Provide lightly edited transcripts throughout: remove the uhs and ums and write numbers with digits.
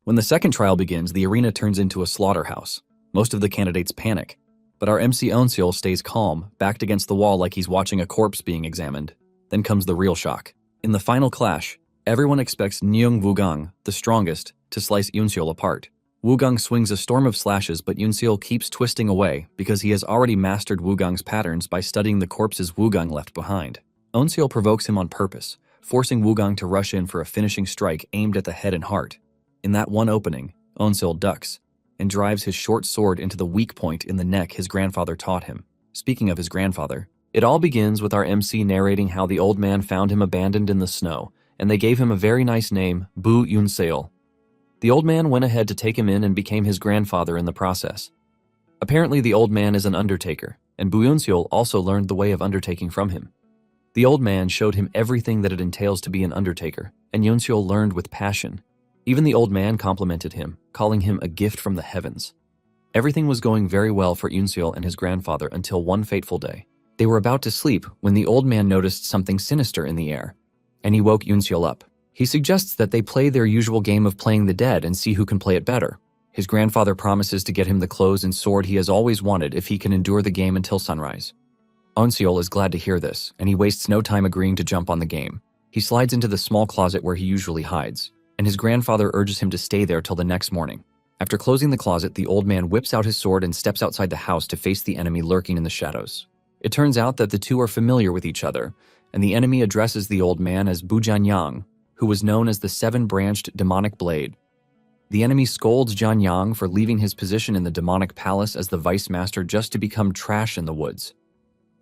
When the second trial begins, the arena turns into a slaughterhouse. Most of the candidates panic, but our MC Onseol stays calm, backed against the wall like he's watching a corpse being examined. Then comes the real shock. In the final clash, everyone expects Nyung Woogang, the strongest, to slice Yunseol apart. Woogang swings a storm of slashes, but Yunseol keeps twisting away because he has already mastered Woogang's patterns by studying the corpses Woogang left behind. Onseol provokes him on purpose, forcing Woogang to rush in for a finishing strike aimed at the head and heart. In that one opening, Onseol ducks and drives his short sword into the weak point in the neck his grandfather taught him. Speaking of his grandfather, it all begins with our MC narrating how the old man found him abandoned in the snow, and they gave him a very nice name, Bu Yunseol. The old man went ahead to take him in and became his grandfather in the process. Apparently the old man is an undertaker, and Bu Yunseol also learned the way of undertaking from him. The old man showed him everything that it entails to be an undertaker, and Yunseol learned with passion. Even the old man complimented him, calling him a gift from the heavens. Everything was going very well for Yunseol and his grandfather until one fateful day. They were about to sleep when the old man noticed something sinister in the air, and he woke Yunseol up. He suggests that they play their usual game of playing the dead and see who can play it better. His grandfather promises to get him the clothes and sword he has always wanted if he can endure the game until sunrise. Onseol is glad to hear this, and he wastes no time agreeing to jump on the game. He slides into the small closet where he usually hides, and his grandfather urges him to stay there till the next morning. After closing the closet, the old man whips out his sword and steps outside the house to face the enemy lurking in the shadows. It turns out that the two are familiar with each other, and the enemy addresses the old man as Bu Jianyang, who was known as the seven-branched demonic blade. The enemy scolds Jianyang for leaving his position in the demonic palace as the vice master just to become trash in the woods.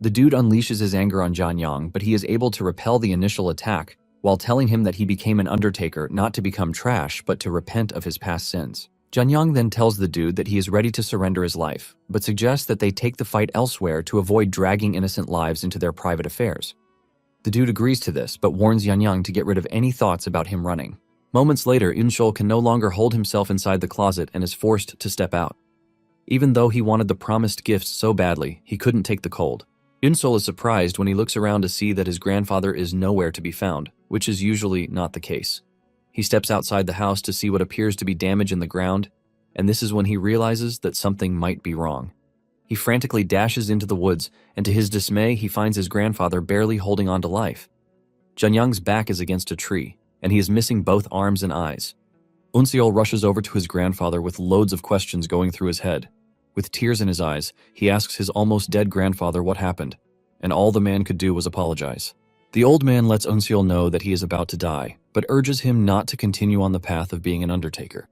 The dude unleashes his anger on Jianyang, but he is able to repel the initial attack while telling him that he became an undertaker not to become trash but to repent of his past sins. Jianyang then tells the dude that he is ready to surrender his life, but suggests that they take the fight elsewhere to avoid dragging innocent lives into their private affairs. The dude agrees to this, but warns Jianyang to get rid of any thoughts about him running. Moments later, Yunseol can no longer hold himself inside the closet and is forced to step out. Even though he wanted the promised gifts so badly, he couldn't take the cold. Yunseol is surprised when he looks around to see that his grandfather is nowhere to be found, which is usually not the case. He steps outside the house to see what appears to be damage in the ground, and this is when he realizes that something might be wrong. He frantically dashes into the woods, and to his dismay, he finds his grandfather barely holding on to life. Jianyang's back is against a tree, and he is missing both arms and eyes. Onseol rushes over to his grandfather with loads of questions going through his head. With tears in his eyes, he asks his almost dead grandfather what happened, and all the man could do was apologize. The old man lets Onseol know that he is about to die, but urges him not to continue on the path of being an undertaker.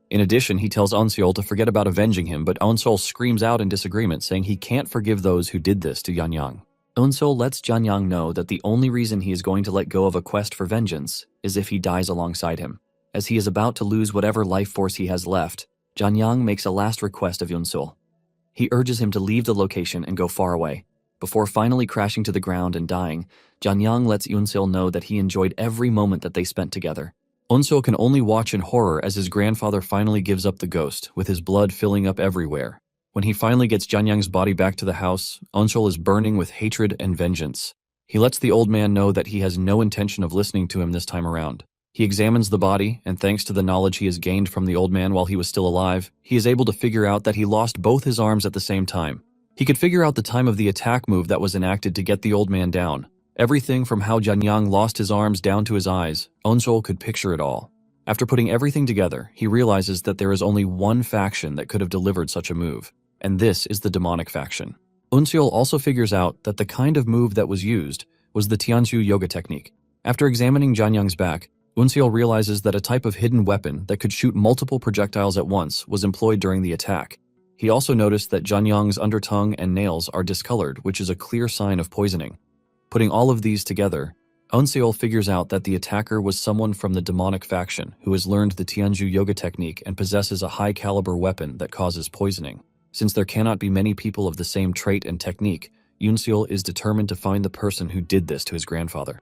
In addition, he tells Onseol to forget about avenging him, but Onseol screams out in disagreement, saying he can't forgive those who did this to Jianyang. Onseol lets Jianyang know that the only reason he is going to let go of a quest for vengeance is if he dies alongside him. As he is about to lose whatever life force he has left, Jianyang makes a last request of Yunseol. He urges him to leave the location and go far away. Before finally crashing to the ground and dying, Jianyang lets Yunseol know that he enjoyed every moment that they spent together. Onseol can only watch in horror as his grandfather finally gives up the ghost, with his blood filling up everywhere. When he finally gets Jianyang's body back to the house, Onseol is burning with hatred and vengeance. He lets the old man know that he has no intention of listening to him this time around. He examines the body, and thanks to the knowledge he has gained from the old man while he was still alive, he is able to figure out that he lost both his arms at the same time. He could figure out the time of the attack move that was enacted to get the old man down. Everything from how Jianyang lost his arms down to his eyes, Onseol could picture it all. After putting everything together, he realizes that there is only one faction that could have delivered such a move, and this is the demonic faction. Onseol also figures out that the kind of move that was used was the Tianzhu yoga technique. After examining Jianyang's back, Onseol realizes that a type of hidden weapon that could shoot multiple projectiles at once was employed during the attack. He also noticed that Jianyang's undertongue and nails are discolored, which is a clear sign of poisoning. Putting all of these together, Onseol figures out that the attacker was someone from the demonic faction who has learned the Tianzhu yoga technique and possesses a high-caliber weapon that causes poisoning. Since there cannot be many people of the same trait and technique, Onseol is determined to find the person who did this to his grandfather.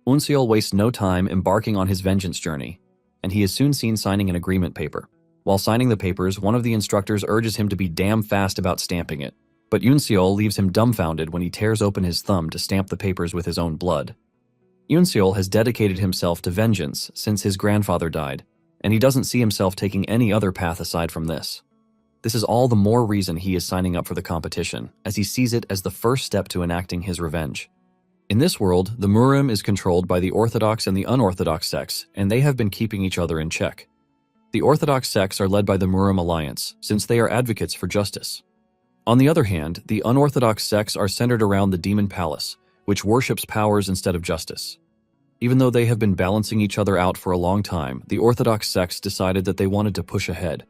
Onseol wastes no time embarking on his vengeance journey, and he is soon seen signing an agreement paper. While signing the papers, one of the instructors urges him to be damn fast about stamping it. But Onseol leaves him dumbfounded when he tears open his thumb to stamp the papers with his own blood. Onseol has dedicated himself to vengeance since his grandfather died, and he doesn't see himself taking any other path aside from this. This is all the more reason he is signing up for the competition, as he sees it as the first step to enacting his revenge. In this world, the Murim is controlled by the Orthodox and the unorthodox sects, and they have been keeping each other in check. The Orthodox sects are led by the Murim Alliance, since they are advocates for justice. On the other hand, the unorthodox sects are centered around the Demon Palace, which worships powers instead of justice. Even though they have been balancing each other out for a long time, the Orthodox sects decided that they wanted to push ahead.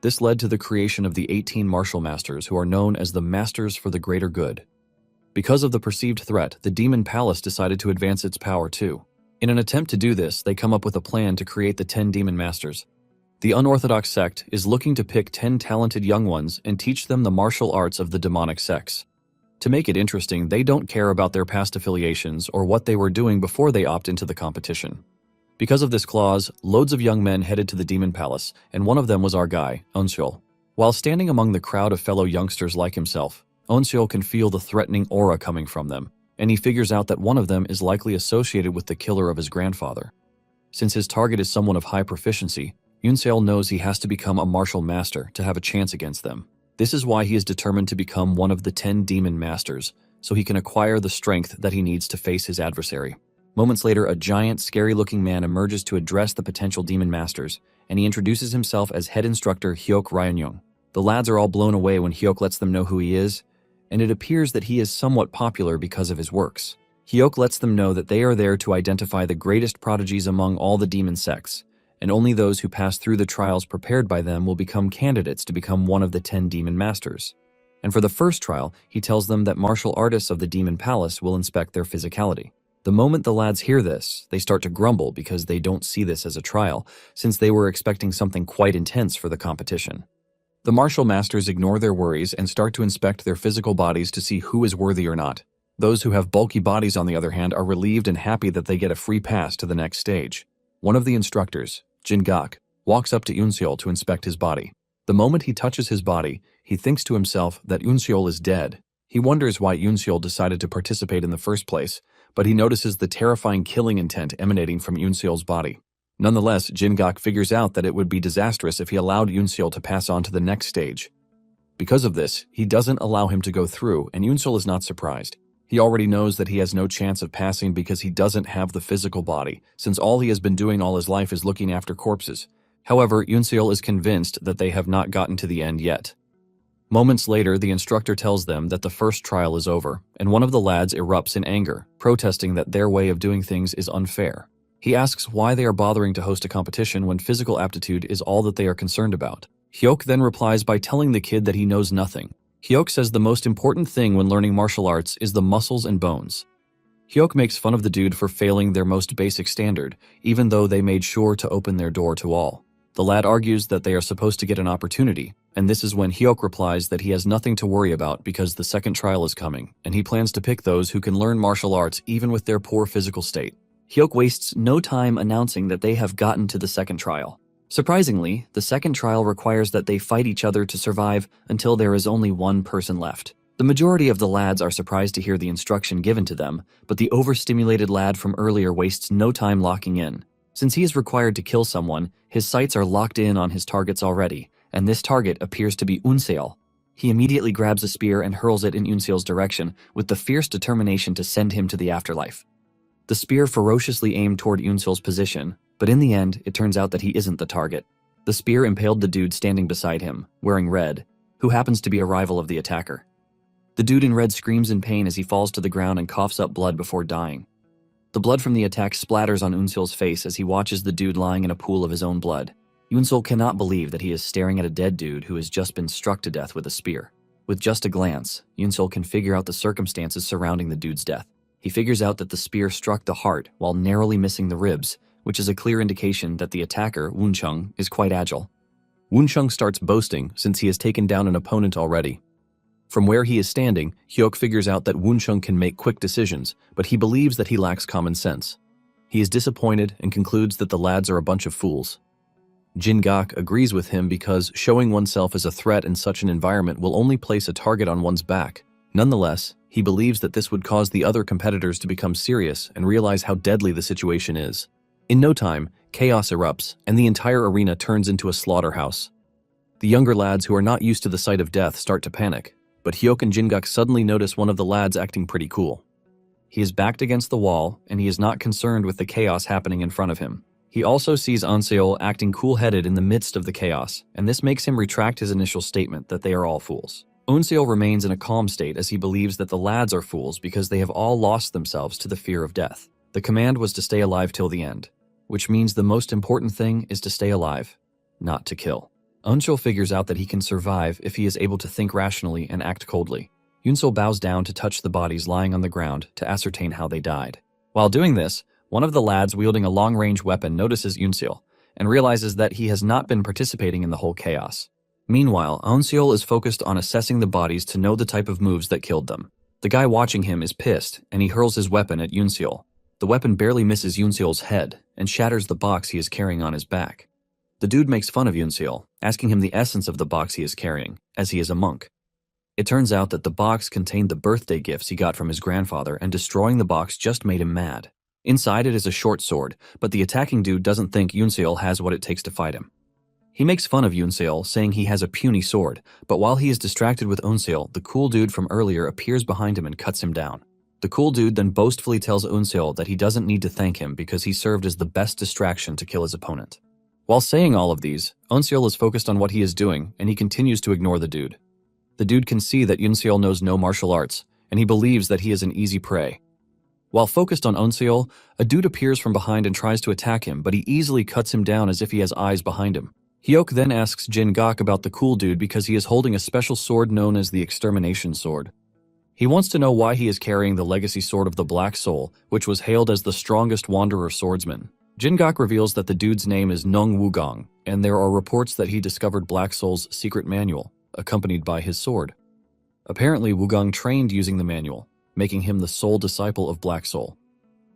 This led to the creation of the 18 martial masters, who are known as the Masters for the Greater Good. Because of the perceived threat, the Demon Palace decided to advance its power too. In an attempt to do this, they come up with a plan to create the 10 Demon Masters. The unorthodox sect is looking to pick 10 talented young ones and teach them the martial arts of the demonic sects. To make it interesting, they don't care about their past affiliations or what they were doing before they opt into the competition. Because of this clause, loads of young men headed to the Demon Palace, and one of them was our guy, Eunseol. While standing among the crowd of fellow youngsters like himself, Eunseol can feel the threatening aura coming from them, and he figures out that one of them is likely associated with the killer of his grandfather. Since his target is someone of high proficiency, Eunseol knows he has to become a martial master to have a chance against them. This is why he is determined to become one of the 10 Demon Masters, so he can acquire the strength that he needs to face his adversary. Moments later, a giant, scary-looking man emerges to address the potential Demon Masters, and he introduces himself as head instructor Hyuk Ryeonyoung. The lads are all blown away when Hyuk lets them know who he is, and it appears that he is somewhat popular because of his works. Hyuk lets them know that they are there to identify the greatest prodigies among all the demon sects, and only those who pass through the trials prepared by them will become candidates to become one of the 10 Demon Masters. And for the first trial, he tells them that martial artists of the Demon Palace will inspect their physicality. The moment the lads hear this, they start to grumble because they don't see this as a trial, since they were expecting something quite intense for the competition. The martial masters ignore their worries and start to inspect their physical bodies to see who is worthy or not. Those who have bulky bodies, on the other hand, are relieved and happy that they get a free pass to the next stage. One of the instructors, Jin-gak, walks up to Eunseol to inspect his body. The moment he touches his body, he thinks to himself that Eunseol is dead. He wonders why Eunseol decided to participate in the first place, but he notices the terrifying killing intent emanating from Eunseol's body. Nonetheless, Jin-gak figures out that it would be disastrous if he allowed Eunseol to pass on to the next stage. Because of this, he doesn't allow him to go through, and Eunseol is not surprised. He already knows that he has no chance of passing because he doesn't have the physical body, since all he has been doing all his life is looking after corpses. However, Eunseol is convinced that they have not gotten to the end yet. Moments later, the instructor tells them that the first trial is over, and one of the lads erupts in anger, protesting that their way of doing things is unfair. He asks why they are bothering to host a competition when physical aptitude is all that they are concerned about. Hyuk then replies by telling the kid that he knows nothing. Hyuk says the most important thing when learning martial arts is the muscles and bones. Hyuk makes fun of the dude for failing their most basic standard, even though they made sure to open their door to all. The lad argues that they are supposed to get an opportunity, and this is when Hyuk replies that he has nothing to worry about because the second trial is coming, and he plans to pick those who can learn martial arts even with their poor physical state. Hyuk wastes no time announcing that they have gotten to the second trial. Surprisingly, the second trial requires that they fight each other to survive until there is only one person left. The majority of the lads are surprised to hear the instruction given to them, but the overstimulated lad from earlier wastes no time locking in. Since he is required to kill someone, his sights are locked in on his targets already, and this target appears to be Eunseol. He immediately grabs a spear and hurls it in Eunseol's direction with the fierce determination to send him to the afterlife. The spear ferociously aimed toward Eunseol's position, but in the end, it turns out that he isn't the target. The spear impaled the dude standing beside him, wearing red, who happens to be a rival of the attacker. The dude in red screams in pain as he falls to the ground and coughs up blood before dying. The blood from the attack splatters on Eunseol's face as he watches the dude lying in a pool of his own blood. Eunseol cannot believe that he is staring at a dead dude who has just been struck to death with a spear. With just a glance, Eunseol can figure out the circumstances surrounding the dude's death. He figures out that the spear struck the heart while narrowly missing the ribs, which is a clear indication that the attacker, Woonchung, is quite agile. Woonchung starts boasting since he has taken down an opponent already. From where he is standing, Hyuk figures out that Woonchung can make quick decisions, but he believes that he lacks common sense. He is disappointed and concludes that the lads are a bunch of fools. Jin-gak agrees with him because showing oneself as a threat in such an environment will only place a target on one's back. Nonetheless, he believes that this would cause the other competitors to become serious and realize how deadly the situation is. In no time, Chaos erupts, and the entire arena turns into a slaughterhouse. The younger lads who are not used to the sight of death start to panic, but Hyuk and Jingak suddenly notice one of the lads acting pretty cool. He is backed against the wall, and he is not concerned with the chaos happening in front of him. He also sees Onseol acting cool-headed in the midst of the chaos, and this makes him retract his initial statement that they are all fools. Onseol remains in a calm state as he believes that the lads are fools because they have all lost themselves to the fear of death. The command was to stay alive till the end, which means the most important thing is to stay alive, not to kill. Onseol figures out that he can survive if he is able to think rationally and act coldly. Yunseol bows down to touch the bodies lying on the ground to ascertain how they died. While doing this, one of the lads wielding a long-range weapon notices Yunseol and realizes that he has not been participating in the whole chaos. Meanwhile, Onseol is focused on assessing the bodies to know the type of moves that killed them. The guy watching him is pissed, and he hurls his weapon at Yunseol. The weapon barely misses Yunseol's head and shatters the box he is carrying on his back. The dude makes fun of Yunseol, asking him the essence of the box he is carrying, as he is a monk. It turns out that the box contained the birthday gifts he got from his grandfather, and destroying the box just made him mad. Inside it is a short sword, but the attacking dude doesn't think Yunseol has what it takes to fight him. He makes fun of Yunseol, saying he has a puny sword, but while he is distracted with Onseol, the cool dude from earlier appears behind him and cuts him down. The cool dude then boastfully tells Onseol that he doesn't need to thank him because he served as the best distraction to kill his opponent. While saying all of these, Onseol is focused on what he is doing, and he continues to ignore the dude. The dude can see that Yunseol knows no martial arts, and he believes that he is an easy prey. While focused on Onseol, a dude appears from behind and tries to attack him, but he easily cuts him down as if he has eyes behind him. Hyuk then asks Jin-gak about the cool dude because he is holding a special sword known as the Extermination Sword. He wants to know why he is carrying the legacy sword of the Black Soul, which was hailed as the strongest wanderer swordsman. Jin-gak reveals that the dude's name is Nung Wugong, and there are reports that he discovered Black Soul's secret manual, accompanied by his sword. Apparently, Wugong trained using the manual, making him the sole disciple of Black Soul.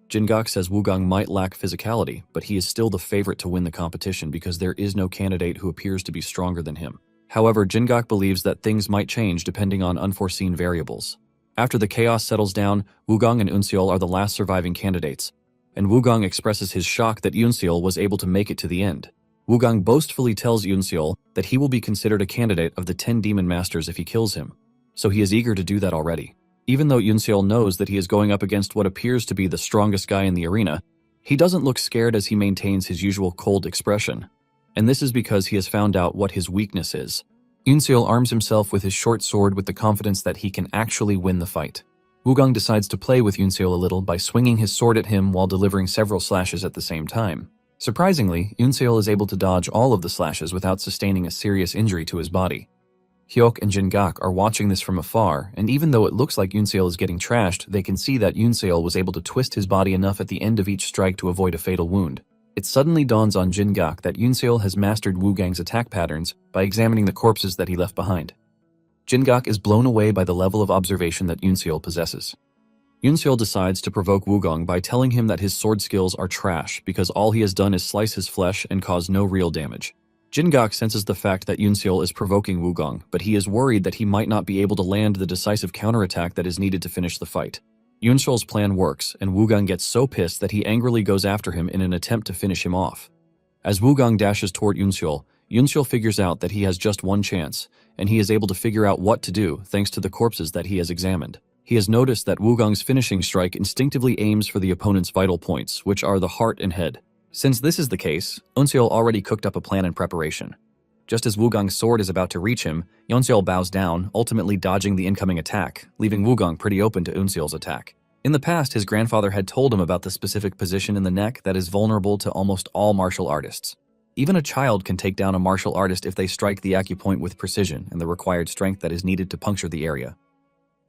Jin-gak says Wugong might lack physicality, but he is still the favorite to win the competition because there is no candidate who appears to be stronger than him. However, Jin-gak believes that things might change depending on unforeseen variables. After the chaos settles down, Wugong and Onseol are the last surviving candidates, and Wugong expresses his shock that Onseol was able to make it to the end. Wugong boastfully tells Onseol that he will be considered a candidate of the 10 Demon Masters if he kills him, so he is eager to do that already. Even though Onseol knows that he is going up against what appears to be the strongest guy in the arena, he doesn't look scared as he maintains his usual cold expression, and this is because he has found out what his weakness is. Onseol arms himself with his short sword with the confidence that he can actually win the fight. Wugong decides to play with Onseol a little by swinging his sword at him while delivering several slashes at the same time. Surprisingly, Onseol is able to dodge all of the slashes without sustaining a serious injury to his body. Hyuk and Jin-gak are watching this from afar, and even though it looks like Onseol is getting trashed, they can see that Onseol was able to twist his body enough at the end of each strike to avoid a fatal wound. It suddenly dawns on Jin-gak that Onseol has mastered Wugong's attack patterns by examining the corpses that he left behind. Jin-gak is blown away by the level of observation that Onseol possesses. Onseol decides to provoke Wugong by telling him that his sword skills are trash because all he has done is slice his flesh and cause no real damage. Jin-gak senses the fact that Onseol is provoking Wugong, but he is worried that he might not be able to land the decisive counterattack that is needed to finish the fight. Onseol's plan works, and Wugong gets so pissed that he angrily goes after him in an attempt to finish him off. As Wugong dashes toward Onseol figures out that he has just one chance, and he is able to figure out what to do thanks to the corpses that he has examined. He has noticed that Wugong's finishing strike instinctively aims for the opponent's vital points, which are the heart and head. Since this is the case, Onseol already cooked up a plan in preparation. Just as Wugong's sword is about to reach him, Onseol bows down, ultimately dodging the incoming attack, leaving Wugong pretty open to Onseol's attack. In the past, his grandfather had told him about the specific position in the neck that is vulnerable to almost all martial artists. Even a child can take down a martial artist if they strike the acupoint with precision and the required strength that is needed to puncture the area.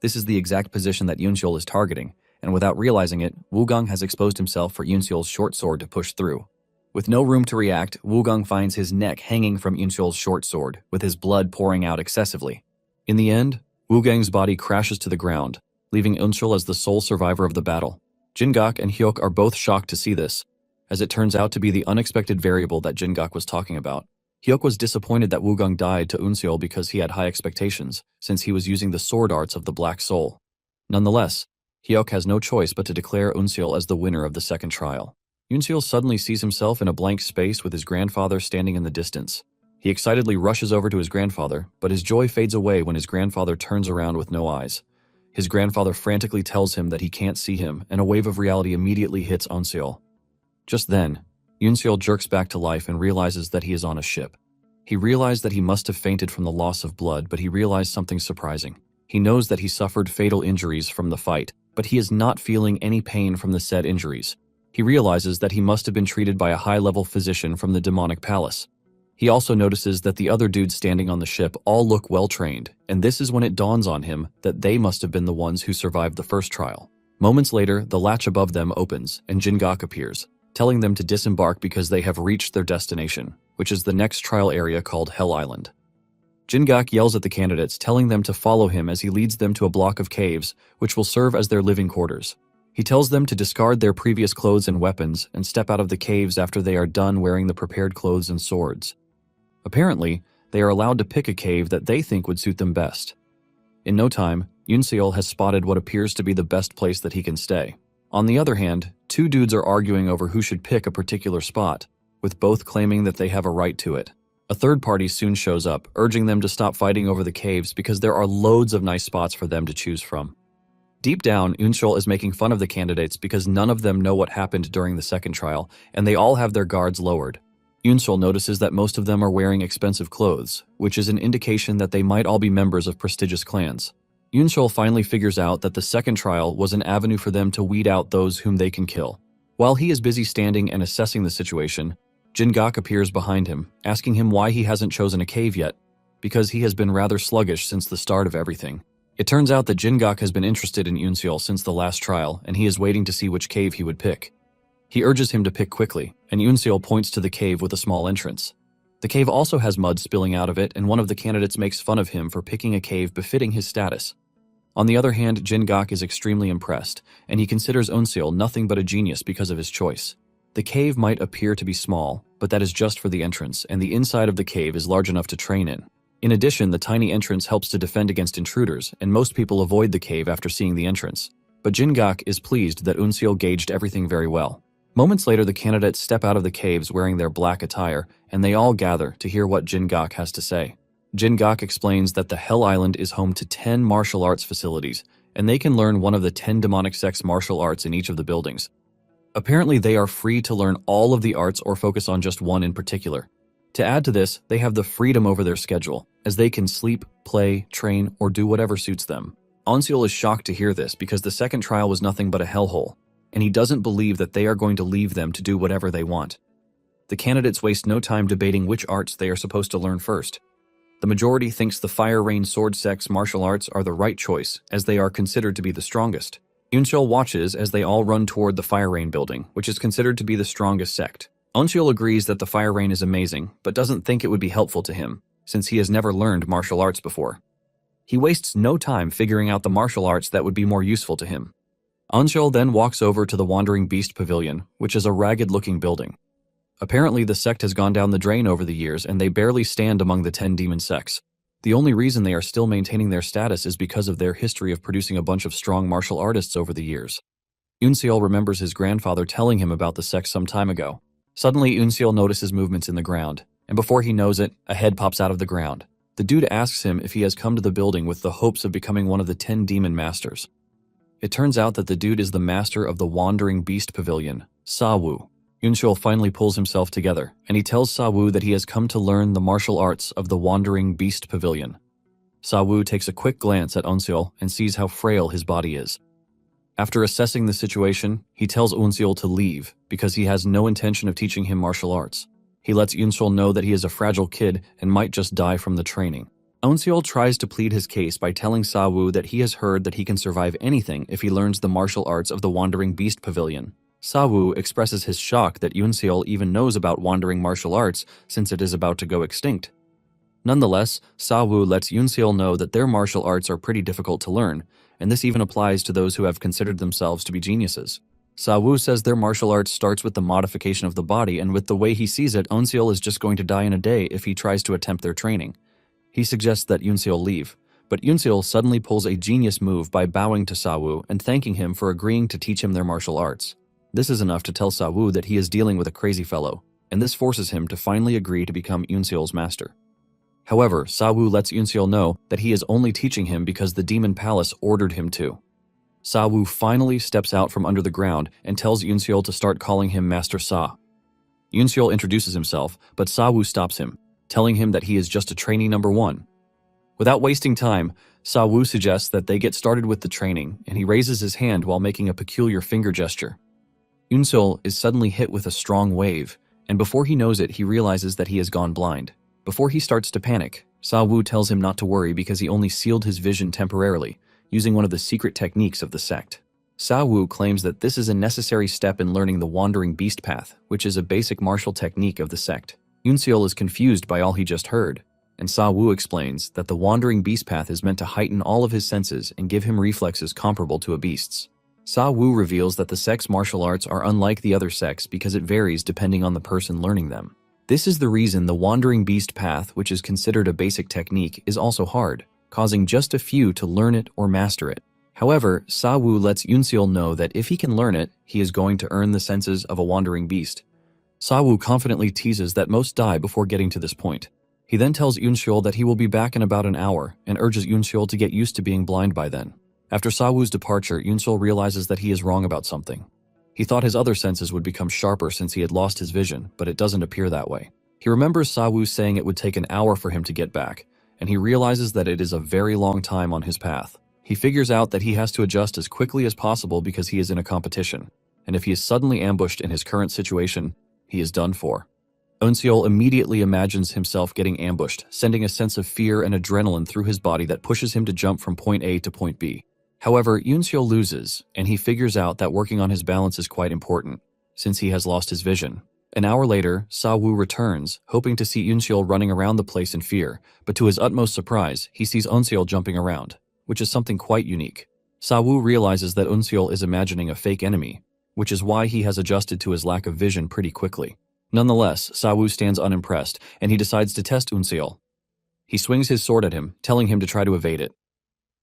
This is the exact position that Onseol is targeting, and without realizing it, Wugong has exposed himself for Onseol's short sword to push through. With no room to react, Wugong finds his neck hanging from Onseol's short sword, with his blood pouring out excessively. In the end, Wugong's body crashes to the ground, leaving Onseol as the sole survivor of the battle. Jin-gak and Hyuk are both shocked to see this, as it turns out to be the unexpected variable that Jin-gak was talking about. Hyuk was disappointed that Wugong died to Onseol because he had high expectations, since he was using the sword arts of the Black Soul. Nonetheless, Hyuk has no choice but to declare Onseol as the winner of the second trial. Yoonseol suddenly sees himself in a blank space with his grandfather standing in the distance. He excitedly rushes over to his grandfather, but his joy fades away when his grandfather turns around with no eyes. His grandfather frantically tells him that he can't see him, and a wave of reality immediately hits Onseol. Just then, Yoonseol jerks back to life and realizes that he is on a ship. He realized that he must have fainted from the loss of blood, but he realized something surprising. He knows that he suffered fatal injuries from the fight, but he is not feeling any pain from the said injuries. He realizes that he must have been treated by a high-level physician from the demonic palace. He also notices that the other dudes standing on the ship all look well-trained, and this is when it dawns on him that they must have been the ones who survived the first trial. Moments later, the latch above them opens, and Jin-gak appears, telling them to disembark because they have reached their destination, which is the next trial area called Hell Island. Jin-gak yells at the candidates, telling them to follow him as he leads them to a block of caves, which will serve as their living quarters. He tells them to discard their previous clothes and weapons and step out of the caves after they are done wearing the prepared clothes and swords. Apparently, they are allowed to pick a cave that they think would suit them best. In no time, Yoonseol has spotted what appears to be the best place that he can stay. On the other hand, two dudes are arguing over who should pick a particular spot, with both claiming that they have a right to it. A third party soon shows up, urging them to stop fighting over the caves because there are loads of nice spots for them to choose from. Deep down, Yoonseol is making fun of the candidates because none of them know what happened during the second trial, and they all have their guards lowered. Yoonseol notices that most of them are wearing expensive clothes, which is an indication that they might all be members of prestigious clans. Yoonseol finally figures out that the second trial was an avenue for them to weed out those whom they can kill. While he is busy standing and assessing the situation, Jin-gak appears behind him, asking him why he hasn't chosen a cave yet, because he has been rather sluggish since the start of everything. It turns out that Jin-gak has been interested in Yoonseol since the last trial, and he is waiting to see which cave he would pick. He urges him to pick quickly, and Yoonseol points to the cave with a small entrance. The cave also has mud spilling out of it, and one of the candidates makes fun of him for picking a cave befitting his status. On the other hand, Jin-gak is extremely impressed, and he considers Onseol nothing but a genius because of his choice. The cave might appear to be small, but that is just for the entrance, and the inside of the cave is large enough to train in. In addition, the tiny entrance helps to defend against intruders, and most people avoid the cave after seeing the entrance. But Jin-gak is pleased that Onseol gauged everything very well. Moments later, the candidates step out of the caves wearing their black attire, and they all gather to hear what Jin-gak has to say. Jin-gak explains that the Hell Island is home to 10 martial arts facilities, and they can learn one of the 10 demonic sects martial arts in each of the buildings. Apparently, they are free to learn all of the arts or focus on just one in particular. To add to this, they have the freedom over their schedule, as they can sleep, play, train, or do whatever suits them. Onseol is shocked to hear this because the second trial was nothing but a hellhole, and he doesn't believe that they are going to leave them to do whatever they want. The candidates waste no time debating which arts they are supposed to learn first. The majority thinks the Fire Rain Sword Sect's martial arts are the right choice, as they are considered to be the strongest. Yoonseol watches as they all run toward the Fire Rain building, which is considered to be the strongest sect. Onseol agrees that the Fire Rain is amazing, but doesn't think it would be helpful to him, since he has never learned martial arts before. He wastes no time figuring out the martial arts that would be more useful to him. Onseol then walks over to the Wandering Beast Pavilion, which is a ragged-looking building. Apparently, the sect has gone down the drain over the years, and they barely stand among the 10 demon sects. The only reason they are still maintaining their status is because of their history of producing a bunch of strong martial artists over the years. Yoonseol remembers his grandfather telling him about the sect some time ago. Suddenly, Yoonseol notices movements in the ground, and before he knows it, a head pops out of the ground. The dude asks him if he has come to the building with the hopes of becoming one of the 10 demon masters. It turns out that the dude is the master of the Wandering Beast Pavilion, Sa-woo. Yoonseol finally pulls himself together, and he tells Sa-woo that he has come to learn the martial arts of the Wandering Beast Pavilion. Sa-woo takes a quick glance at Onseol and sees how frail his body is. After assessing the situation, he tells Onseol to leave because he has no intention of teaching him martial arts. He lets Yoonseol know that he is a fragile kid and might just die from the training. Onseol tries to plead his case by telling Sa-woo that he has heard that he can survive anything if he learns the martial arts of the Wandering Beast Pavilion. Sa-woo expresses his shock that Yoonseol even knows about wandering martial arts since it is about to go extinct. Nonetheless, Sa-woo lets Yoonseol know that their martial arts are pretty difficult to learn, and this even applies to those who have considered themselves to be geniuses. Sa-woo says their martial arts starts with the modification of the body, and with the way he sees it, Onseol is just going to die in a day if he tries to attempt their training. He suggests that Yoonseol leave, but Yoonseol suddenly pulls a genius move by bowing to Sa-woo and thanking him for agreeing to teach him their martial arts. This is enough to tell Sawu that he is dealing with a crazy fellow, and this forces him to finally agree to become Yunseol's master. However, Sawu lets Yunseol know that he is only teaching him because the Demon Palace ordered him to. Sawu finally steps out from under the ground and tells Yunseol to start calling him Master Sa. Yunseol introduces himself, but Sawu stops him, telling him that he is just a trainee number 1. Without wasting time, Sawu suggests that they get started with the training, and he raises his hand while making a peculiar finger gesture. Yunseol is suddenly hit with a strong wave, and before he knows it, he realizes that he has gone blind. Before he starts to panic, Sawu tells him not to worry because he only sealed his vision temporarily, using one of the secret techniques of the sect. Sawu claims that this is a necessary step in learning the Wandering Beast Path, which is a basic martial technique of the sect. Yunseol is confused by all he just heard, and Sawu explains that the Wandering Beast Path is meant to heighten all of his senses and give him reflexes comparable to a beast's. Sawu reveals that the sect's martial arts are unlike the other sects because it varies depending on the person learning them. This is the reason the Wandering Beast Path, which is considered a basic technique, is also hard, causing just a few to learn it or master it. However, Sawu lets Yunseol know that if he can learn it, he is going to earn the senses of a wandering beast. Sawu confidently teases that most die before getting to this point. He then tells Yunseol that he will be back in about an hour and urges Yunseol to get used to being blind by then. After Sawu's departure, Yunseol realizes that he is wrong about something. He thought his other senses would become sharper since he had lost his vision, but it doesn't appear that way. He remembers Sawu saying it would take an hour for him to get back, and he realizes that it is a very long time on his path. He figures out that he has to adjust as quickly as possible because he is in a competition, and if he is suddenly ambushed in his current situation, he is done for. Yunseol immediately imagines himself getting ambushed, sending a sense of fear and adrenaline through his body that pushes him to jump from point A to point B. However, Yunseol loses, and he figures out that working on his balance is quite important, since he has lost his vision. An hour later, Sawu returns, hoping to see Yunseol running around the place in fear, but to his utmost surprise, he sees Yunseol jumping around, which is something quite unique. Sawu realizes that Yunseol is imagining a fake enemy, which is why he has adjusted to his lack of vision pretty quickly. Nonetheless, Sawu stands unimpressed, and he decides to test Yunseol. He swings his sword at him, telling him to try to evade it.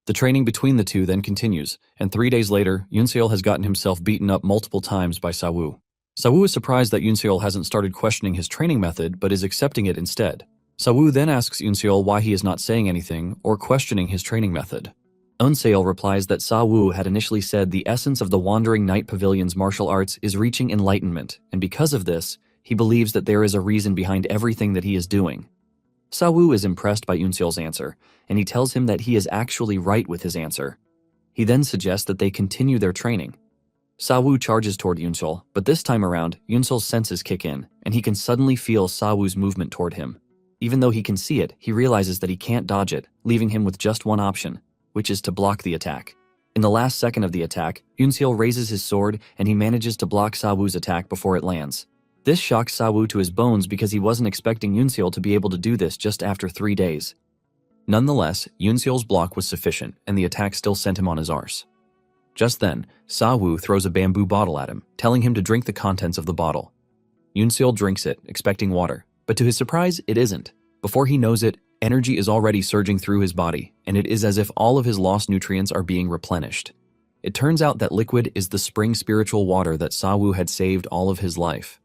The training between the two then continues, and 3 days later, Yunseol has gotten himself beaten up multiple times by Sawu. Sawu is surprised that Yunseol hasn't started questioning his training method, but is accepting it instead. Sawu then asks Yunseol why he is not saying anything or questioning his training method. Yunseol replies that Sawu had initially said the essence of the Wandering Night Pavilion's martial arts is reaching enlightenment, and because of this, he believes that there is a reason behind everything that he is doing. Sawu is impressed by Yunseol's answer, and he tells him that he is actually right with his answer. He then suggests that they continue their training. Sawu charges toward Yunseol, but this time around, Yunseol's senses kick in, and he can suddenly feel Sawu's movement toward him. Even though he can see it, he realizes that he can't dodge it, leaving him with just one option, which is to block the attack. In the last second of the attack, Yunseol raises his sword, and he manages to block Sawu's attack before it lands. This shocks Sawu to his bones because he wasn't expecting Yunseol to be able to do this just after 3 days. Nonetheless, Yunseol's block was sufficient, and the attack still sent him on his arse. Just then, Sawu throws a bamboo bottle at him, telling him to drink the contents of the bottle. Yunseol drinks it, expecting water, but to his surprise, it isn't. Before he knows it, energy is already surging through his body, and it is as if all of his lost nutrients are being replenished. It turns out that liquid is the spring spiritual water that Sawu had saved all of his life.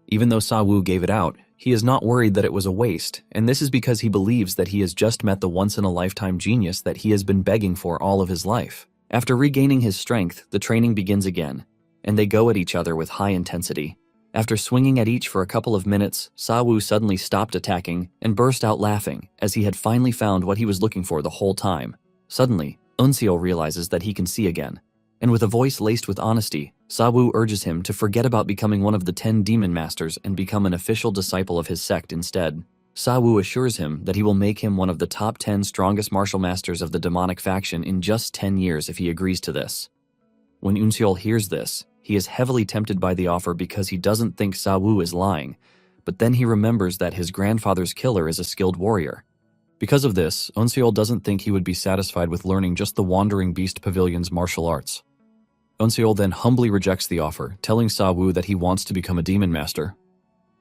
Even though Sawu gave it out, he is not worried that it was a waste, and this is because he believes that he has just met the once-in-a-lifetime genius that he has been begging for all of his life. After regaining his strength, the training begins again, and they go at each other with high intensity. After swinging at each for a couple of minutes, Sawu suddenly stopped attacking and burst out laughing, as he had finally found what he was looking for the whole time. Suddenly, Yunseol realizes that he can see again, and with a voice laced with honesty, Sawu urges him to forget about becoming one of the 10 demon masters and become an official disciple of his sect instead. Sawu assures him that he will make him one of the top 10 strongest martial masters of the demonic faction in just 10 years if he agrees to this. When Yunseol hears this, he is heavily tempted by the offer because he doesn't think Sawu is lying, but then he remembers that his grandfather's killer is a skilled warrior. Because of this, Yunseol doesn't think he would be satisfied with learning just the Wandering Beast Pavilion's martial arts. Yunseol then humbly rejects the offer, telling Sawu that he wants to become a demon master.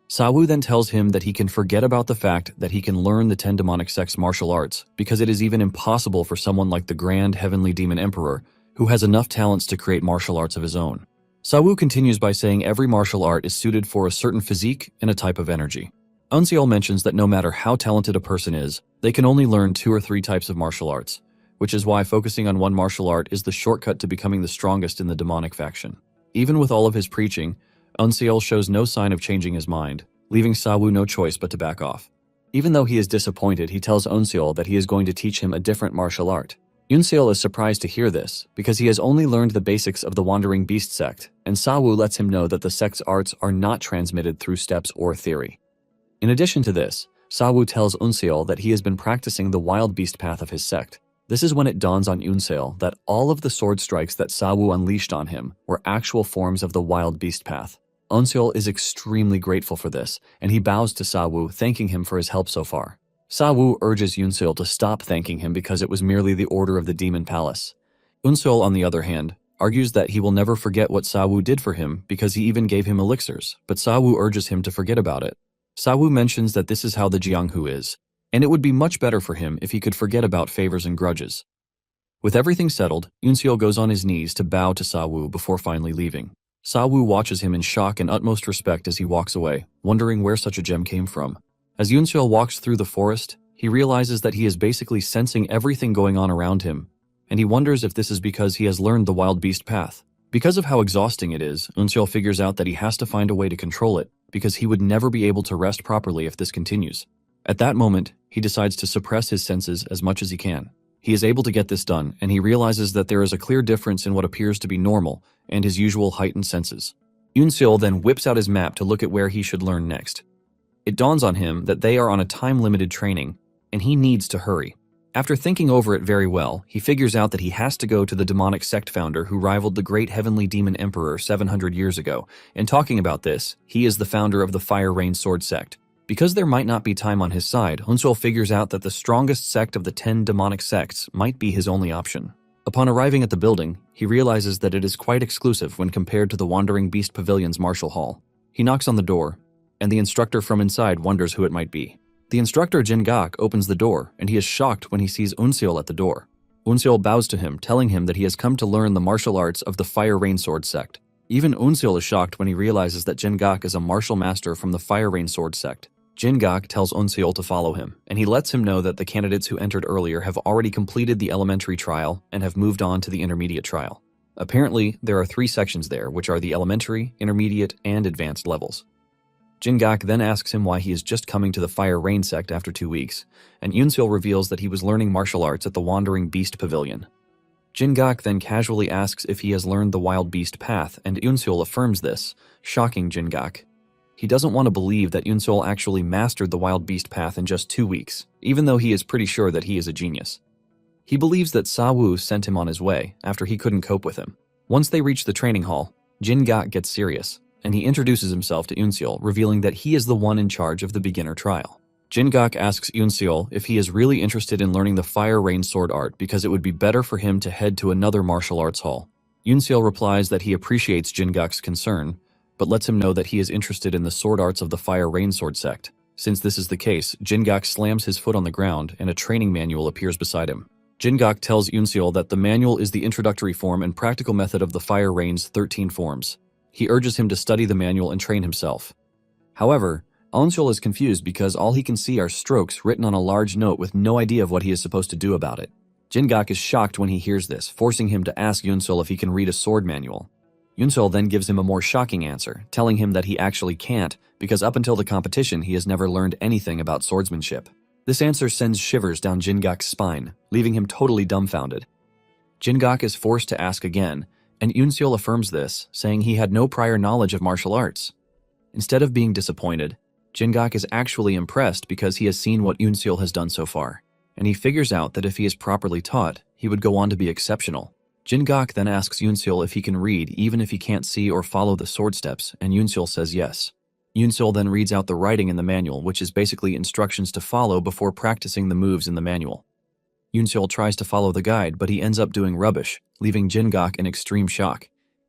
Sawu then tells him that he can forget about the fact that he can learn the 10 demonic sect's martial arts because it is even impossible for someone like the Grand Heavenly Demon Emperor, who has enough talents to create martial arts of his own. Sawu continues by saying every martial art is suited for a certain physique and a type of energy. Eunseol mentions that no matter how talented a person is, they can only learn 2 or 3 types of martial arts, which is why focusing on one martial art is the shortcut to becoming the strongest in the demonic faction. Even with all of his preaching, Eunseol shows no sign of changing his mind, leaving Sawu no choice but to back off. Even though he is disappointed, he tells Eunseol that he is going to teach him a different martial art. Eunseol is surprised to hear this, because he has only learned the basics of the Wandering Beast sect, and Sawu lets him know that the sect's arts are not transmitted through steps or theory. In addition to this, Sawu tells Eunseol that he has been practicing the wild beast path of his sect. This is when it dawns on Eunseol that all of the sword strikes that Sawu unleashed on him were actual forms of the wild beast path. Eunseol is extremely grateful for this, and he bows to Sawu, thanking him for his help so far. Sawu urges Eunseol to stop thanking him because it was merely the order of the Demon Palace. Eunseol, on the other hand, argues that he will never forget what Sawu did for him because he even gave him elixirs, but Sawu urges him to forget about it. Sawu mentions that this is how the Jianghu is, and it would be much better for him if he could forget about favors and grudges. With everything settled, Eunseol goes on his knees to bow to Sawu before finally leaving. Sawu watches him in shock and utmost respect as he walks away, wondering where such a gem came from. As Eunseol walks through the forest, he realizes that he is basically sensing everything going on around him, and he wonders if this is because he has learned the wild beast path. Because of how exhausting it is, Eunseol figures out that he has to find a way to control it, because he would never be able to rest properly if this continues. At that moment, he decides to suppress his senses as much as he can. He is able to get this done, and he realizes that there is a clear difference in what appears to be normal and his usual heightened senses. Eunseol then whips out his map to look at where he should learn next. It dawns on him that they are on a time-limited training, and he needs to hurry. After thinking over it very well, he figures out that he has to go to the demonic sect founder who rivaled the great heavenly demon emperor 700 years ago, and talking about this, he is the founder of the Fire Rain Sword sect. Because there might not be time on his side, Eunseol figures out that the strongest sect of the 10 demonic sects might be his only option. Upon arriving at the building, he realizes that it is quite exclusive when compared to the Wandering Beast Pavilion's martial hall. He knocks on the door, and the instructor from inside wonders who it might be. The instructor Jin-gak opens the door, and he is shocked when he sees Eunseol at the door. Eunseol bows to him, telling him that he has come to learn the martial arts of the Fire Rain Sword sect. Even Eunseol is shocked when he realizes that Jin-gak is a martial master from the Fire Rain Sword sect. Jin-gak tells Eunseol to follow him, and he lets him know that the candidates who entered earlier have already completed the elementary trial and have moved on to the intermediate trial. Apparently, there are 3 sections there, which are the elementary, intermediate, and advanced levels. Jin-gak then asks him why he is just coming to the Fire Rain sect after 2 weeks, and Eunseol reveals that he was learning martial arts at the Wandering Beast Pavilion. Jin-gak then casually asks if he has learned the Wild Beast Path, and Eunseol affirms this, shocking Jin-gak. He doesn't want to believe that Eunseol actually mastered the Wild Beast Path in just 2 weeks, even though he is pretty sure that he is a genius. He believes that Sawu sent him on his way after he couldn't cope with him. Once they reach the training hall, Jin-gak gets serious, and he introduces himself to Eunseol, revealing that he is the one in charge of the beginner trial. Jin-gak asks Eunseol if he is really interested in learning the Fire Rain sword art because it would be better for him to head to another martial arts hall. Eunseol replies that he appreciates Jin-gak's concern, but lets him know that he is interested in the sword arts of the Fire Rain sword sect. Since this is the case, Jin-gak slams his foot on the ground and a training manual appears beside him. Jin-gak tells Eunseol that the manual is the introductory form and practical method of the Fire Rain's 13 forms. He urges him to study the manual and train himself. However, Eunseol is confused because all he can see are strokes written on a large note with no idea of what he is supposed to do about it. Jin-gak is shocked when he hears this, forcing him to ask Eunseol if he can read a sword manual. Eunseol then gives him a more shocking answer, telling him that he actually can't because up until the competition he has never learned anything about swordsmanship. This answer sends shivers down Jin-gak's spine, leaving him totally dumbfounded. Jin-gak is forced to ask again, and Eunseol affirms this, saying he had no prior knowledge of martial arts. Instead of being disappointed, Jin-gak is actually impressed because he has seen what Eunseol has done so far, and he figures out that if he is properly taught, he would go on to be exceptional. Jin-gak then asks Eunseol if he can read even if he can't see or follow the sword steps, and Eunseol says yes. Eunseol then reads out the writing in the manual, which is basically instructions to follow before practicing the moves in the manual. Eunseol tries to follow the guide, but he ends up doing rubbish, leaving Jin-gak in extreme shock.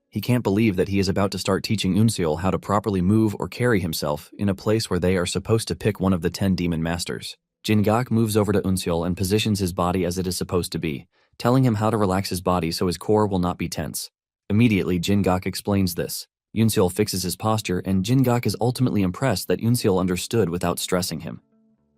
He can't believe that he is about to start teaching Eunseol how to properly move or carry himself in a place where they are supposed to pick one of the 10 demon masters. Jin-gak moves over to Eunseol and positions his body as it is supposed to be, telling him how to relax his body so his core will not be tense. Immediately, Jingak explains this. Yunseol fixes his posture, and Jingak is ultimately impressed that Yunseol understood without stressing him.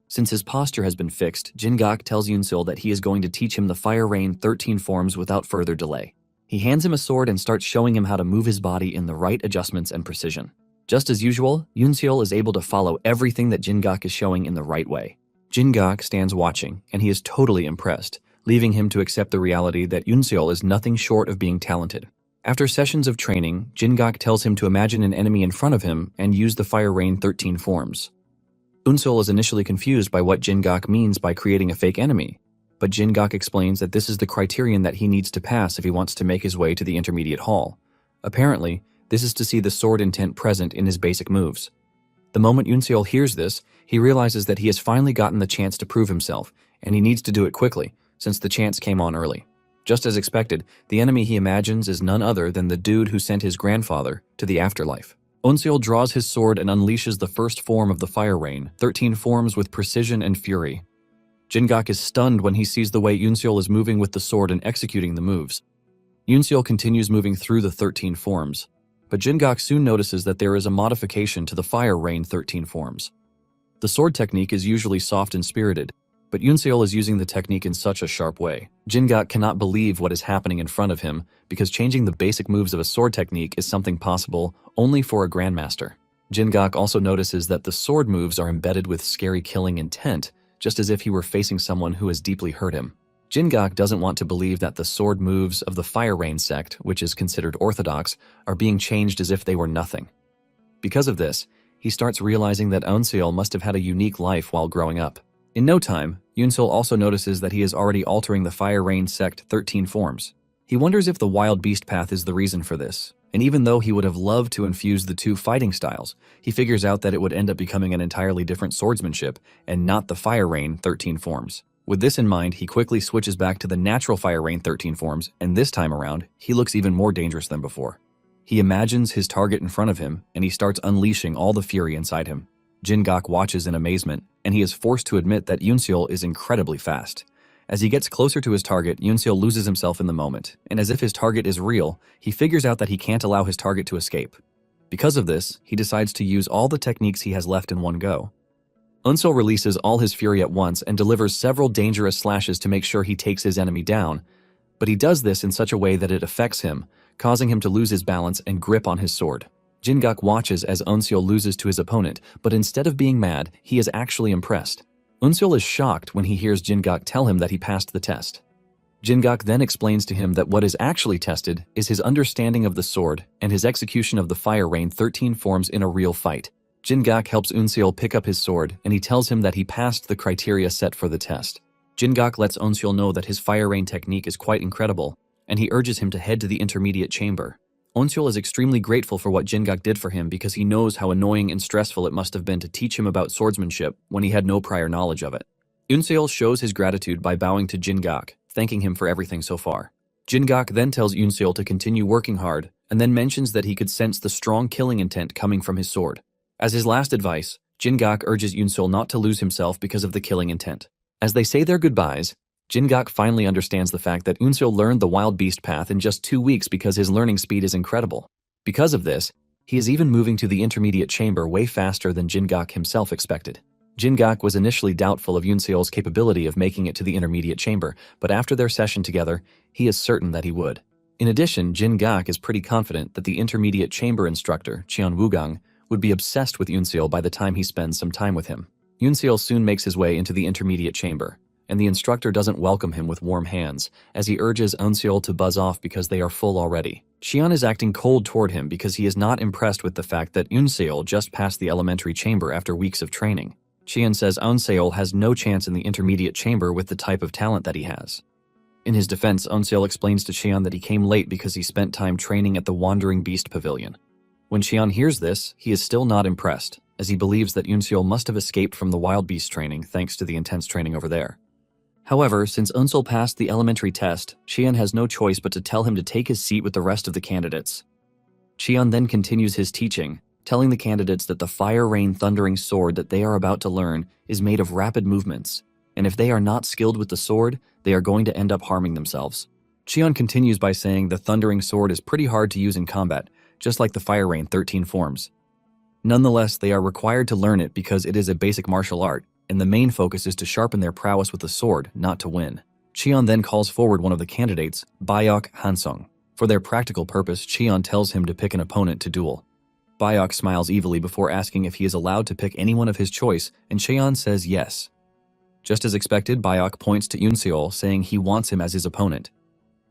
Since his posture has been fixed, Jingak tells Yunseol that he is going to teach him the Fire Rain 13 forms without further delay. He hands him a sword and starts showing him how to move his body in the right adjustments and precision. Just as usual, Yunseol is able to follow everything that Jingak is showing in the right way. Jingak stands watching, and he is totally impressed, leaving him to accept the reality that Yunseol is nothing short of being talented. After sessions of training, Jingak tells him to imagine an enemy in front of him and use the Fire Rain 13 forms. Yunseol is initially confused by what Jingak means by creating a fake enemy, but Jingak explains that this is the criterion that he needs to pass if he wants to make his way to the intermediate hall. Apparently, this is to see the sword intent present in his basic moves. The moment Yunseol hears this, he realizes that he has finally gotten the chance to prove himself, and he needs to do it quickly, since the chance came on early. Just as expected, the enemy he imagines is none other than the dude who sent his grandfather to the afterlife. Yunseol draws his sword and unleashes the first form of the Fire Rain, 13 forms with precision and fury. Jingak is stunned when he sees the way Yunseol is moving with the sword and executing the moves. Yunseol continues moving through the 13 forms, but Jingak soon notices that there is a modification to the Fire Rain 13 forms. The sword technique is usually soft and spirited, but Yunseol is using the technique in such a sharp way. Jingak cannot believe what is happening in front of him, because changing the basic moves of a sword technique is something possible only for a grandmaster. Jingak also notices that the sword moves are embedded with scary killing intent, just as if he were facing someone who has deeply hurt him. Jingak doesn't want to believe that the sword moves of the Fire Rain sect, which is considered orthodox, are being changed as if they were nothing. Because of this, he starts realizing that Yunseol must have had a unique life while growing up. In no time, Yunseol also notices that he is already altering the Fire Rain sect 13 forms. He wonders if the wild beast path is the reason for this, and even though he would have loved to infuse the two fighting styles, he figures out that it would end up becoming an entirely different swordsmanship and not the Fire Rain 13 forms. With this in mind, he quickly switches back to the natural Fire Rain 13 forms, and this time around, he looks even more dangerous than before. He imagines his target in front of him, and he starts unleashing all the fury inside him. Jingak watches in amazement, and he is forced to admit that Yunseol is incredibly fast. As he gets closer to his target, Yunseol loses himself in the moment, and as if his target is real, he figures out that he can't allow his target to escape. Because of this, he decides to use all the techniques he has left in one go. Yunseol releases all his fury at once and delivers several dangerous slashes to make sure he takes his enemy down, but he does this in such a way that it affects him, causing him to lose his balance and grip on his sword. Jingak watches as Yunseol loses to his opponent, but instead of being mad, he is actually impressed. Yunseol is shocked when he hears Jingak tell him that he passed the test. Jingak then explains to him that what is actually tested is his understanding of the sword and his execution of the Fire Rain 13 forms in a real fight. Jingak helps Yunseol pick up his sword, and he tells him that he passed the criteria set for the test. Jingak lets Yunseol know that his Fire Rain technique is quite incredible, and he urges him to head to the intermediate chamber. Yunseol is extremely grateful for what Jingak did for him because he knows how annoying and stressful it must have been to teach him about swordsmanship when he had no prior knowledge of it. Yunseol shows his gratitude by bowing to Jingak, thanking him for everything so far. Jingak then tells Yunseol to continue working hard, and then mentions that he could sense the strong killing intent coming from his sword. As his last advice, Jingak urges Yunseol not to lose himself because of the killing intent. As they say their goodbyes, Jingak finally understands the fact that Yunseol learned the wild beast path in just 2 weeks because his learning speed is incredible. Because of this, he is even moving to the intermediate chamber way faster than Jingak himself expected. Jingak was initially doubtful of Yunseol's capability of making it to the intermediate chamber, but after their session together, he is certain that he would. In addition, Jingak is pretty confident that the intermediate chamber instructor, Qian Wugang, would be obsessed with Yunseol by the time he spends some time with him. Yunseol soon makes his way into the intermediate chamber, and the instructor doesn't welcome him with warm hands, as he urges Yunseol to buzz off because they are full already. Qian is acting cold toward him because he is not impressed with the fact that Yunseol just passed the elementary chamber after weeks of training. Qian says Yunseol has no chance in the intermediate chamber with the type of talent that he has. In his defense, Yunseol explains to Qian that he came late because he spent time training at the Wandering Beast Pavilion. When Qian hears this, he is still not impressed, as he believes that Yunseol must have escaped from the wild beast training thanks to the intense training over there. However, since Yunseol passed the elementary test, Qian has no choice but to tell him to take his seat with the rest of the candidates. Qian then continues his teaching, telling the candidates that the Fire Rain Thundering Sword that they are about to learn is made of rapid movements, and if they are not skilled with the sword, they are going to end up harming themselves. Cheon continues by saying the Thundering Sword is pretty hard to use in combat, just like the Fire Rain 13 forms. Nonetheless, they are required to learn it because it is a basic martial art, and the main focus is to sharpen their prowess with the sword, not to win. Cheon then calls forward one of the candidates, Bayok Hansung. For their practical purpose, Cheon tells him to pick an opponent to duel. Bayok smiles evilly before asking if he is allowed to pick anyone of his choice, and Cheon says yes. Just as expected, Bayok points to Yoonseol, saying he wants him as his opponent.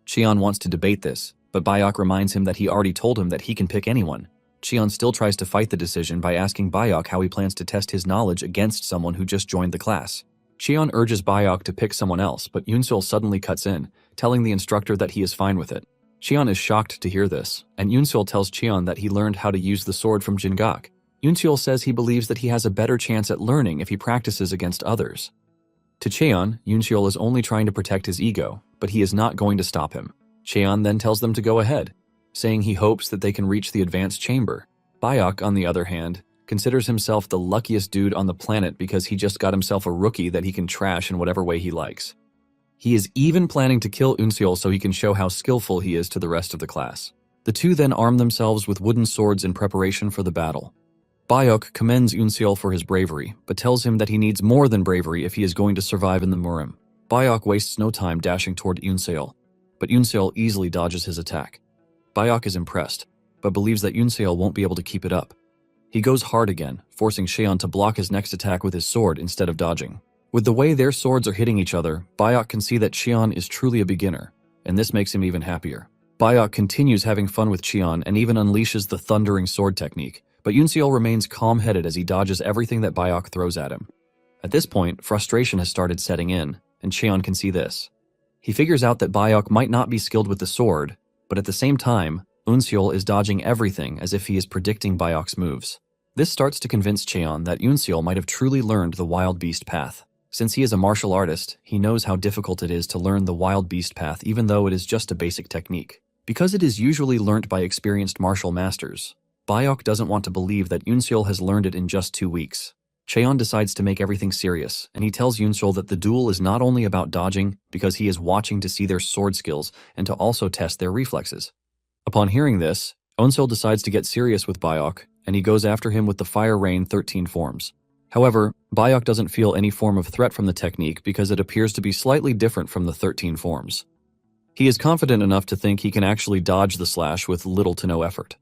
Cheon wants to debate this, but Bayok reminds him that he already told him that he can pick anyone. Cheon still tries to fight the decision by asking Bayok how he plans to test his knowledge against someone who just joined the class. Cheon urges Bayok to pick someone else, but Yoonseol suddenly cuts in, telling the instructor that he is fine with it. Cheon is shocked to hear this, and Yoonseol tells Cheon that he learned how to use the sword from Jingak. Yoonseol says he believes that he has a better chance at learning if he practices against others. To Cheon, Yoonseol is only trying to protect his ego, but he is not going to stop him. Cheon then tells them to go ahead, saying he hopes that they can reach the advanced chamber. Bayok, on the other hand, considers himself the luckiest dude on the planet because he just got himself a rookie that he can trash in whatever way he likes. He is even planning to kill Yoonseol so he can show how skillful he is to the rest of the class. The two then arm themselves with wooden swords in preparation for the battle. Bayok commends Yoonseol for his bravery, but tells him that he needs more than bravery if he is going to survive in the Murim. Bayok wastes no time dashing toward Yoonseol, but Yoonseol easily dodges his attack. Bayok is impressed, but believes that Yoonseol won't be able to keep it up. He goes hard again, forcing Cheon to block his next attack with his sword instead of dodging. With the way their swords are hitting each other, Bayok can see that Cheon is truly a beginner, and this makes him even happier. Bayok continues having fun with Cheon and even unleashes the Thundering Sword technique, but Yoonseol remains calm-headed as he dodges everything that Bayok throws at him. At this point, frustration has started setting in, and Cheon can see this. He figures out that Bayok might not be skilled with the sword, but at the same time, Yoonseol is dodging everything as if he is predicting Bayok's moves. This starts to convince Cheon that Yoonseol might have truly learned the Wild Beast Path. Since he is a martial artist, he knows how difficult it is to learn the Wild Beast Path even though it is just a basic technique. Because it is usually learnt by experienced martial masters, Bayok doesn't want to believe that Yoonseol has learned it in just 2 weeks. Cheon decides to make everything serious, and he tells Yoonseol that the duel is not only about dodging because he is watching to see their sword skills and to also test their reflexes. Upon hearing this, Yoonseol decides to get serious with Bayok, and he goes after him with the Fire Rain 13 forms. However, Bayok doesn't feel any form of threat from the technique because it appears to be slightly different from the 13 forms. He is confident enough to think he can actually dodge the slash with little to no effort.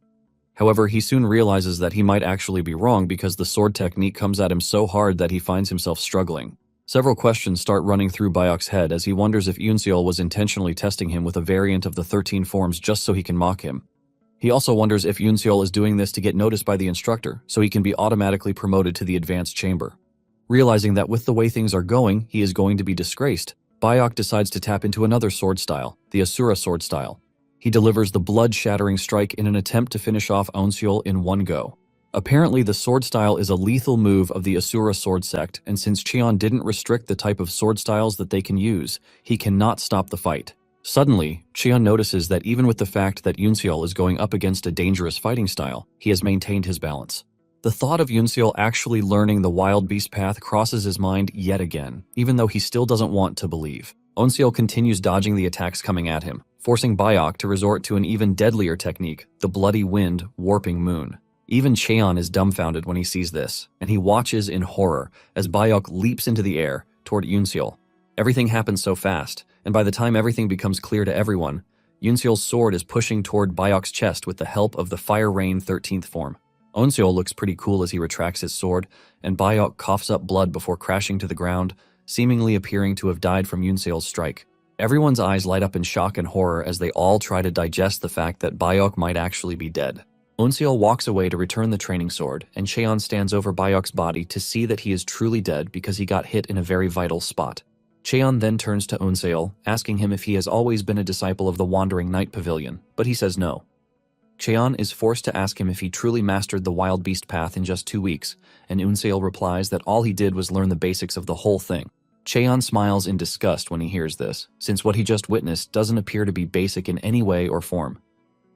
However, he soon realizes that he might actually be wrong because the sword technique comes at him so hard that he finds himself struggling. Several questions start running through Bayok's head as he wonders if Yoonseol was intentionally testing him with a variant of the 13 forms just so he can mock him. He also wonders if Yoonseol is doing this to get noticed by the instructor so he can be automatically promoted to the advanced chamber. Realizing that with the way things are going, he is going to be disgraced, Bayok decides to tap into another sword style, the Asura sword style. He delivers the blood-shattering strike in an attempt to finish off Yoonseol in one go. Apparently, the sword style is a lethal move of the Asura sword sect, and since Cheon didn't restrict the type of sword styles that they can use, he cannot stop the fight. Suddenly, Cheon notices that even with the fact that Yoonseol is going up against a dangerous fighting style, he has maintained his balance. The thought of Yoonseol actually learning the Wild Beast Path crosses his mind yet again, even though he still doesn't want to believe. Yoonseol continues dodging the attacks coming at him, forcing Bayok to resort to an even deadlier technique, the Bloody Wind Warping Moon. Even Cheon is dumbfounded when he sees this, and he watches in horror as Bayok leaps into the air toward Yoonseol. Everything happens so fast, and by the time everything becomes clear to everyone, Yoonseol's sword is pushing toward Bayok's chest with the help of the Fire Rain 13th form. Yoonseol looks pretty cool as he retracts his sword, and Bayok coughs up blood before crashing to the ground, seemingly appearing to have died from Yoonseol's strike. Everyone's eyes light up in shock and horror as they all try to digest the fact that Bayok might actually be dead. Yoonseol walks away to return the training sword, and Cheon stands over Bayok's body to see that he is truly dead because he got hit in a very vital spot. Cheon then turns to Yoonseol, asking him if he has always been a disciple of the Wandering Night Pavilion, but he says no. Cheon is forced to ask him if he truly mastered the Wild Beast Path in just 2 weeks, and Yoonseol replies that all he did was learn the basics of the whole thing. Cheon smiles in disgust when he hears this, since what he just witnessed doesn't appear to be basic in any way or form.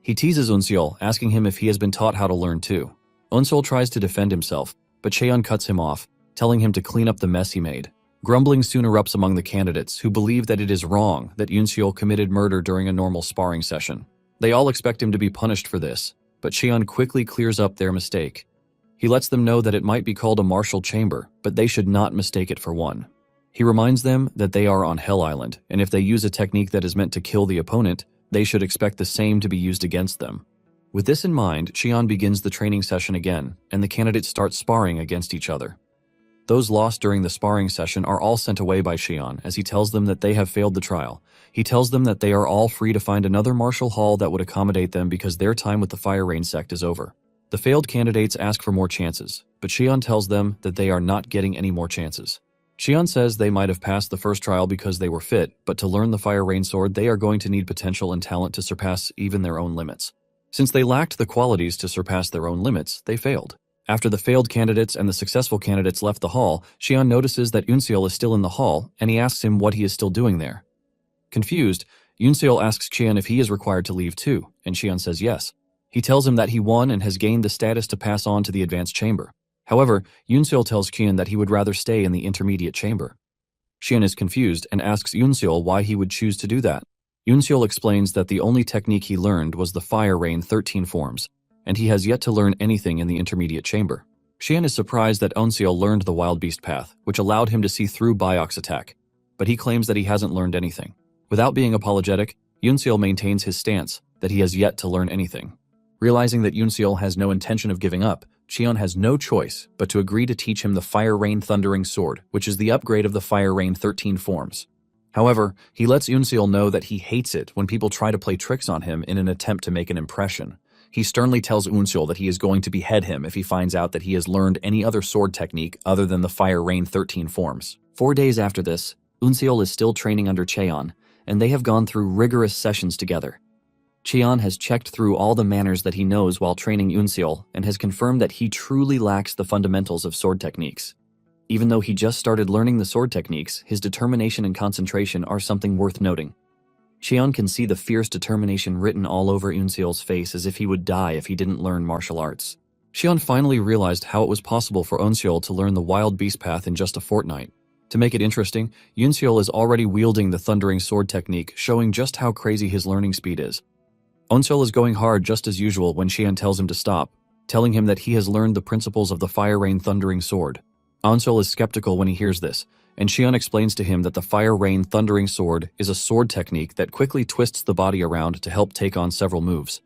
He teases Yoonseol, asking him if he has been taught how to learn too. Yoonseol tries to defend himself, but Cheon cuts him off, telling him to clean up the mess he made. Grumbling soon erupts among the candidates, who believe that it is wrong that Yoon-seol committed murder during a normal sparring session. They all expect him to be punished for this, but Cheon quickly clears up their mistake. He lets them know that it might be called a martial chamber, but they should not mistake it for one. He reminds them that they are on Hell Island, and if they use a technique that is meant to kill the opponent, they should expect the same to be used against them. With this in mind, Cheon begins the training session again, and the candidates start sparring against each other. Those lost during the sparring session are all sent away by Cheon as he tells them that they have failed the trial. He tells them that they are all free to find another martial hall that would accommodate them because their time with the Fire Rain sect is over. The failed candidates ask for more chances, but Cheon tells them that they are not getting any more chances. Cheon says they might have passed the first trial because they were fit, but to learn the Fire Rain sword, they are going to need potential and talent to surpass even their own limits. Since they lacked the qualities to surpass their own limits, they failed. After the failed candidates and the successful candidates left the hall, Cheon notices that Yoon-seol is still in the hall, and he asks him what he is still doing there. Confused, Yoon-seol asks Cheon if he is required to leave too, and Cheon says yes. He tells him that he won and has gained the status to pass on to the advanced chamber. However, Yoon-seol tells Cheon that he would rather stay in the intermediate chamber. Cheon is confused and asks Yoon-seol why he would choose to do that. Yoon-seol explains that the only technique he learned was the Fire Rain 13 forms, and he has yet to learn anything in the intermediate chamber. Cheon is surprised that Yoon-seol learned the Wild Beast path, which allowed him to see through Byok's attack, but he claims that he hasn't learned anything. Without being apologetic, Yoon-seol maintains his stance that he has yet to learn anything. Realizing that Yoon-seol has no intention of giving up, Cheon has no choice but to agree to teach him the Fire Rain Thundering Sword, which is the upgrade of the Fire Rain 13 forms. However, he lets Yoon-seol know that he hates it when people try to play tricks on him in an attempt to make an impression. He sternly tells Yoon-seol that he is going to behead him if he finds out that he has learned any other sword technique other than the Fire Rain 13 forms. 4 days after this, Yoon-seol is still training under Cheon, and they have gone through rigorous sessions together. Cheon has checked through all the manners that he knows while training Yoon-seol and has confirmed that he truly lacks the fundamentals of sword techniques. Even though he just started learning the sword techniques, his determination and concentration are something worth noting. Cheon can see the fierce determination written all over Yoon-seol's face as if he would die if he didn't learn martial arts. Cheon finally realized how it was possible for Yoon-seol to learn the Wild Beast path in just a fortnight. To make it interesting, Yoon-seol is already wielding the Thundering Sword technique, showing just how crazy his learning speed is. Yoon-seol is going hard just as usual when Cheon tells him to stop, telling him that he has learned the principles of the Fire Rain Thundering Sword. Yoon-seol is skeptical when he hears this, and Cheon explains to him that the Fire Rain Thundering Sword is a sword technique that quickly twists the body around to help take on several moves.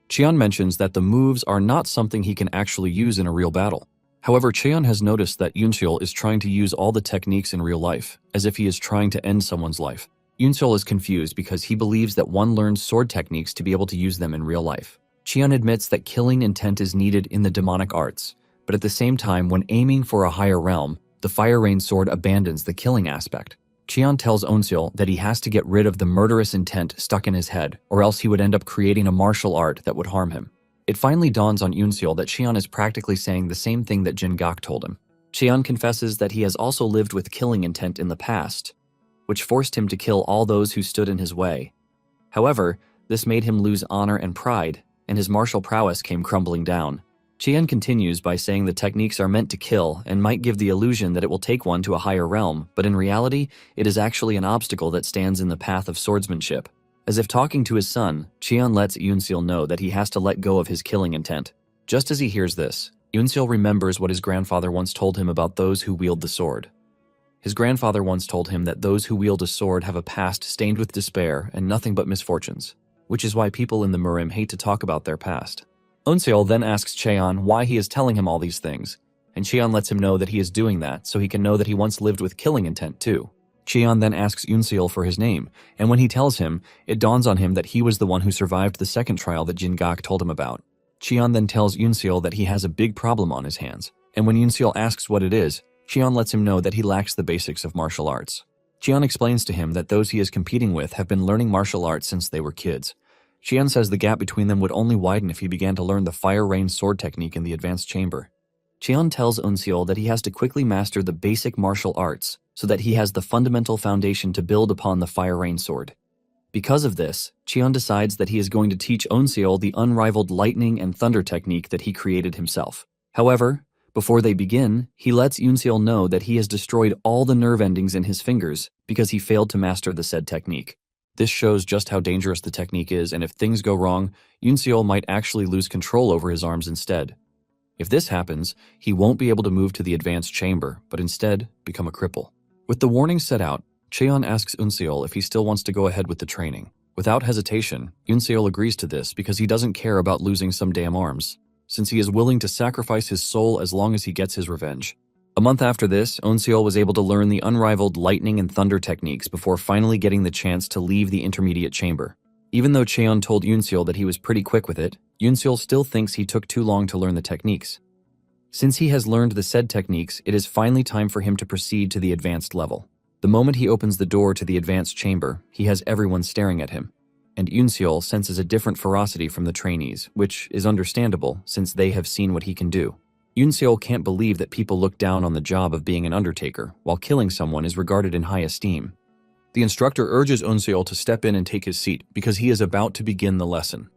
Cheon mentions that the moves are not something he can actually use in a real battle. However, Cheon has noticed that Yoon-seol is trying to use all the techniques in real life, as if he is trying to end someone's life. Yoon-seol is confused because he believes that one learns sword techniques to be able to use them in real life. Cheon admits that killing intent is needed in the demonic arts, but at the same time, when aiming for a higher realm, the Fire Rain sword abandons the killing aspect. Cheon tells Yoon-seol that he has to get rid of the murderous intent stuck in his head, or else he would end up creating a martial art that would harm him. It finally dawns on Yoon-seol that Cheon is practically saying the same thing that Jin-gak told him. Cheon confesses that he has also lived with killing intent in the past, which forced him to kill all those who stood in his way. However, this made him lose honor and pride, and his martial prowess came crumbling down. Cheon continues by saying the techniques are meant to kill and might give the illusion that it will take one to a higher realm, but in reality, it is actually an obstacle that stands in the path of swordsmanship. As if talking to his son, Cheon lets Yoon-seol know that he has to let go of his killing intent. Just as he hears this, Yoon-seol remembers what his grandfather once told him about those who wield the sword. His grandfather once told him that those who wield a sword have a past stained with despair and nothing but misfortunes, which is why people in the Murim hate to talk about their past. Yoon-seol then asks Cheon why he is telling him all these things, and Cheon lets him know that he is doing that so he can know that he once lived with killing intent too. Cheon then asks Yoon-seol for his name, and when he tells him, it dawns on him that he was the one who survived the second trial that Jin-gak told him about. Cheon then tells Yoon-seol that he has a big problem on his hands, and when Yoon-seol asks what it is, Cheon lets him know that he lacks the basics of martial arts. Cheon explains to him that those he is competing with have been learning martial arts since they were kids. Cheon says the gap between them would only widen if he began to learn the Fire Rain sword technique in the advanced chamber. Cheon tells Yoon-seol that he has to quickly master the basic martial arts so that he has the fundamental foundation to build upon the Fire Rain sword. Because of this, Cheon decides that he is going to teach Yoon-seol the unrivaled lightning and thunder technique that he created himself. However, Before they begin, he lets Yoonseol know that he has destroyed all the nerve endings in his fingers because he failed to master the said technique. This shows just how dangerous the technique is, and if things go wrong, Yoonseol might actually lose control over his arms instead. If this happens, he won't be able to move to the advanced chamber, but instead become a cripple. With the warning set out, Cheon asks Yoonseol if he still wants to go ahead with the training. Without hesitation, Yoonseol agrees to this because he doesn't care about losing some damn arms, since he is willing to sacrifice his soul as long as he gets his revenge. A month after this, Yoonseol was able to learn the unrivaled lightning and thunder techniques before finally getting the chance to leave the intermediate chamber. Even though Cheon told Yoonseol that he was pretty quick with it, Yoonseol still thinks he took too long to learn the techniques. Since he has learned the said techniques, it is finally time for him to proceed to the advanced level. The moment he opens the door to the advanced chamber, he has everyone staring at him, and Yoonseol senses a different ferocity from the trainees, which is understandable since they have seen what he can do. Yoonseol can't believe that people look down on the job of being an undertaker, while killing someone is regarded in high esteem. The instructor urges Yoonseol to step in and take his seat because he is about to begin the lesson.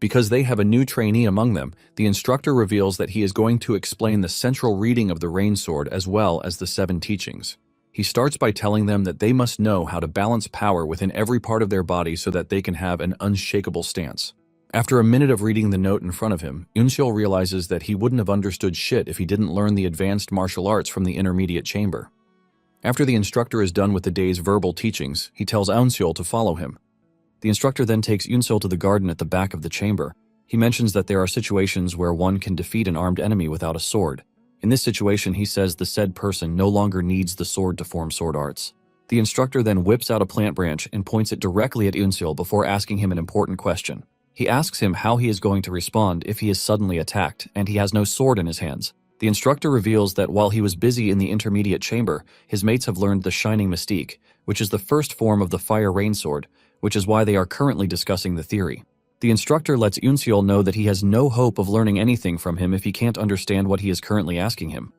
Because they have a new trainee among them, the instructor reveals that he is going to explain the central reading of the Rain Sword as well as the 7 teachings. He starts by telling them that they must know how to balance power within every part of their body so that they can have an unshakable stance. After a minute of reading the note in front of him, Yoonseol realizes that he wouldn't have understood shit if he didn't learn the advanced martial arts from the intermediate chamber. After the instructor is done with the day's verbal teachings, he tells Yoonseol to follow him. The instructor then takes Yoonseol to the garden at the back of the chamber. He mentions that there are situations where one can defeat an armed enemy without a sword. In this situation, he says the said person no longer needs the sword to form sword arts. The instructor then whips out a plant branch and points it directly at Yoonseol before asking him an important question. He asks him how he is going to respond if he is suddenly attacked and he has no sword in his hands. The instructor reveals that while he was busy in the intermediate chamber, his mates have learned the Shining Mystique, which is the first form of the Fire Rain Sword, which is why they are currently discussing the theory. The instructor lets Yoonseol know that he has no hope of learning anything from him if he can't understand what he is currently asking him.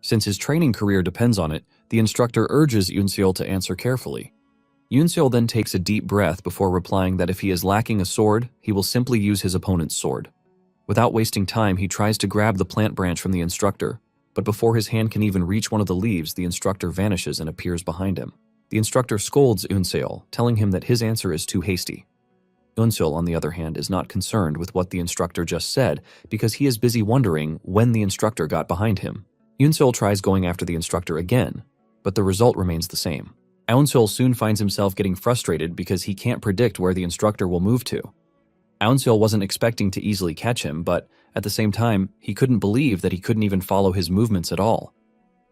Since his training career depends on it, the instructor urges Yoonseol to answer carefully. Yoonseol then takes a deep breath before replying that if he is lacking a sword, he will simply use his opponent's sword. Without wasting time, he tries to grab the plant branch from the instructor, but before his hand can even reach one of the leaves, the instructor vanishes and appears behind him. The instructor scolds Yoonseol, telling him that his answer is too hasty. Yoonseol, on the other hand, is not concerned with what the instructor just said because he is busy wondering when the instructor got behind him. Yoonseol tries going after the instructor again, but the result remains the same. Yoonseol soon finds himself getting frustrated because he can't predict where the instructor will move to. Yoonseol wasn't expecting to easily catch him, but at the same time, he couldn't believe that he couldn't even follow his movements at all.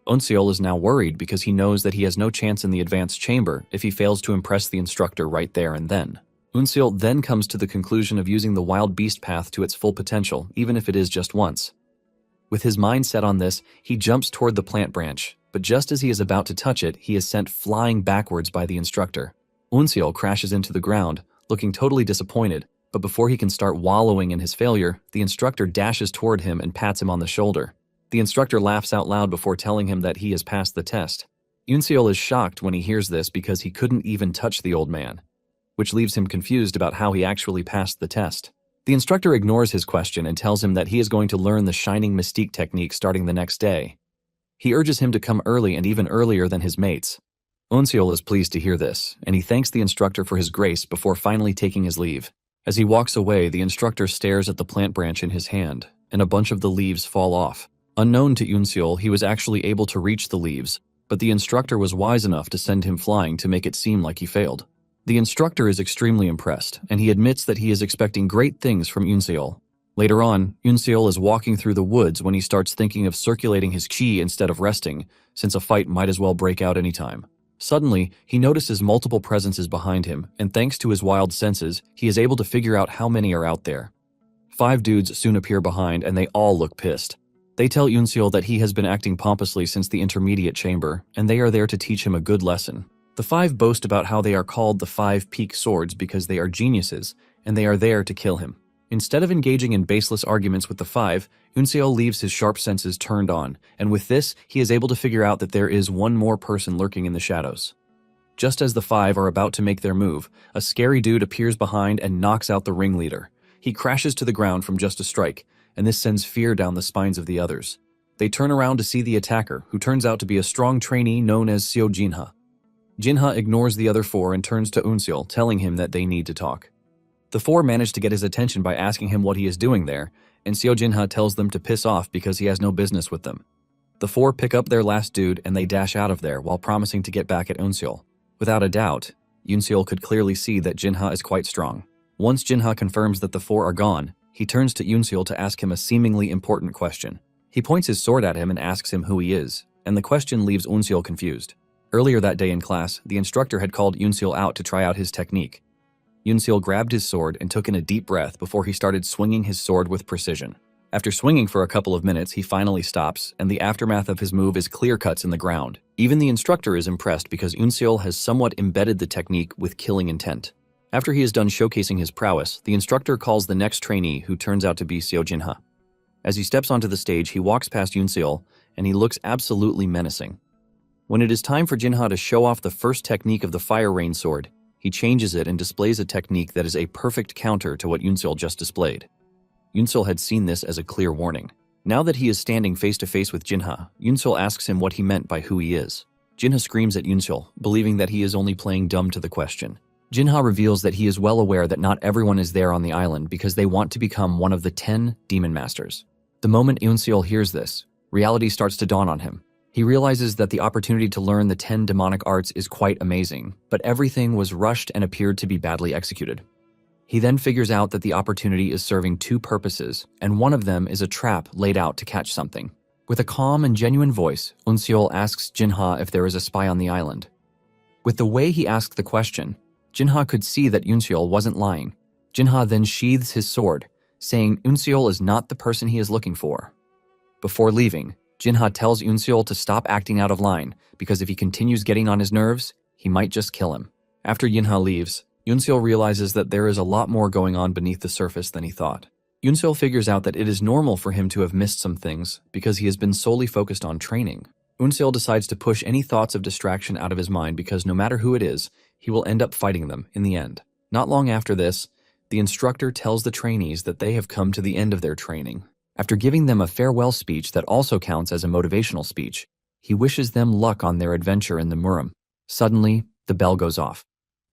Yoonseol is now worried because he knows that he has no chance in the advanced chamber if he fails to impress the instructor right there and then. Yoonseol then comes to the conclusion of using the wild beast path to its full potential, even if it is just once. With his mind set on this, he jumps toward the plant branch, but just as he is about to touch it, he is sent flying backwards by the instructor. Yoonseol crashes into the ground, looking totally disappointed, but before he can start wallowing in his failure, the instructor dashes toward him and pats him on the shoulder. The instructor laughs out loud before telling him that he has passed the test. Yoonseol is shocked when he hears this because he couldn't even touch the old man, which leaves him confused about how he actually passed the test. The instructor ignores his question and tells him that he is going to learn the Shining Mystique technique starting the next day. He urges him to come early and even earlier than his mates. Yoonseol is pleased to hear this, and he thanks the instructor for his grace before finally taking his leave. As he walks away, the instructor stares at the plant branch in his hand, and a bunch of the leaves fall off. Unknown to Yoonseol, he was actually able to reach the leaves, but the instructor was wise enough to send him flying to make it seem like he failed. The instructor is extremely impressed, and he admits that he is expecting great things from Yoonseol. Later on, Yoonseol is walking through the woods when he starts thinking of circulating his chi instead of resting, since a fight might as well break out anytime. Suddenly, he notices multiple presences behind him, and thanks to his wild senses, he is able to figure out how many are out there. 5 dudes soon appear behind, and they all look pissed. They tell Yoonseol that he has been acting pompously since the intermediate chamber, and they are there to teach him a good lesson. The 5 boast about how they are called the 5 peak swords because they are geniuses, and they are there to kill him. Instead of engaging in baseless arguments with the 5, Yoonseol leaves his sharp senses turned on, and with this, he is able to figure out that there is one more person lurking in the shadows. Just as the 5 are about to make their move, a scary dude appears behind and knocks out the ringleader. He crashes to the ground from just a strike, and this sends fear down the spines of the others. They turn around to see the attacker, who turns out to be a strong trainee known as Seo Jinha. Jinha ignores the other four and turns to Unseol, telling him that they need to talk. The four manage to get his attention by asking him what he is doing there, and Seo Jinha tells them to piss off because he has no business with them. The four pick up their last dude and they dash out of there while promising to get back at Unseol. Without a doubt, Unseol could clearly see that Jinha is quite strong. Once Jinha confirms that the four are gone, he turns to Unseol to ask him a seemingly important question. He points his sword at him and asks him who he is, and the question leaves Unseol confused. Earlier that day in class, the instructor had called Unseol out to try out his technique. Unseol grabbed his sword and took in a deep breath before he started swinging his sword with precision. After swinging for a couple of minutes, he finally stops, and the aftermath of his move is clear cuts in the ground. Even the instructor is impressed because Unseol has somewhat embedded the technique with killing intent. After he is done showcasing his prowess, the instructor calls the next trainee, who turns out to be Seo Jinha. As he steps onto the stage, he walks past Unseol, and he looks absolutely menacing. When it is time for Jinha to show off the first technique of the Fire Rain Sword, he changes it and displays a technique that is a perfect counter to what Unseol just displayed. Unseol had seen this as a clear warning. Now that he is standing face to face with Jinha, Unseol asks him what he meant by who he is. Jinha screams at Unseol, believing that he is only playing dumb to the question. Jinha reveals that he is well aware that not everyone is there on the island because they want to become one of the 10 Demon Masters. The moment Unseol hears this, reality starts to dawn on him. He realizes that the opportunity to learn the 10 demonic arts is quite amazing, but everything was rushed and appeared to be badly executed. He then figures out that the opportunity is serving two purposes, and one of them is a trap laid out to catch something. With a calm and genuine voice, Unseol asks Jinha if there is a spy on the island. With the way he asked the question, Jinha could see that Unseol wasn't lying. Jinha then sheathes his sword, saying Unseol is not the person he is looking for. Before leaving, Jinha tells Unseol to stop acting out of line, because if he continues getting on his nerves, he might just kill him. After Jinha leaves, Unseol realizes that there is a lot more going on beneath the surface than he thought. Unseol figures out that it is normal for him to have missed some things, because he has been solely focused on training. Unseol decides to push any thoughts of distraction out of his mind because no matter who it is, he will end up fighting them in the end. Not long after this, the instructor tells the trainees that they have come to the end of their training. After giving them a farewell speech that also counts as a motivational speech, he wishes them luck on their adventure in the Murim. Suddenly, the bell goes off.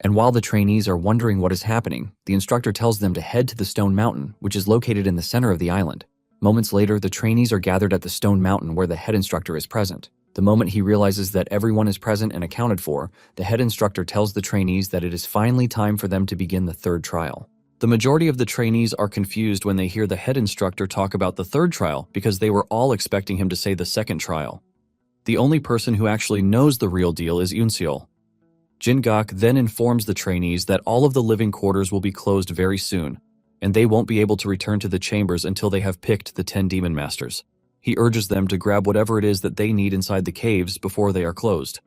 And while the trainees are wondering what is happening, the instructor tells them to head to the Stone Mountain, which is located in the center of the island. Moments later, the trainees are gathered at the Stone Mountain where the head instructor is present. The moment he realizes that everyone is present and accounted for, the head instructor tells the trainees that it is finally time for them to begin the third trial. The majority of the trainees are confused when they hear the head instructor talk about the third trial because they were all expecting him to say the second trial. The only person who actually knows the real deal is Unseol. Jin-gak then informs the trainees that all of the living quarters will be closed very soon, and they won't be able to return to the chambers until they have picked the 10 Demon Masters. He urges them to grab whatever it is that they need inside the caves before they are closed.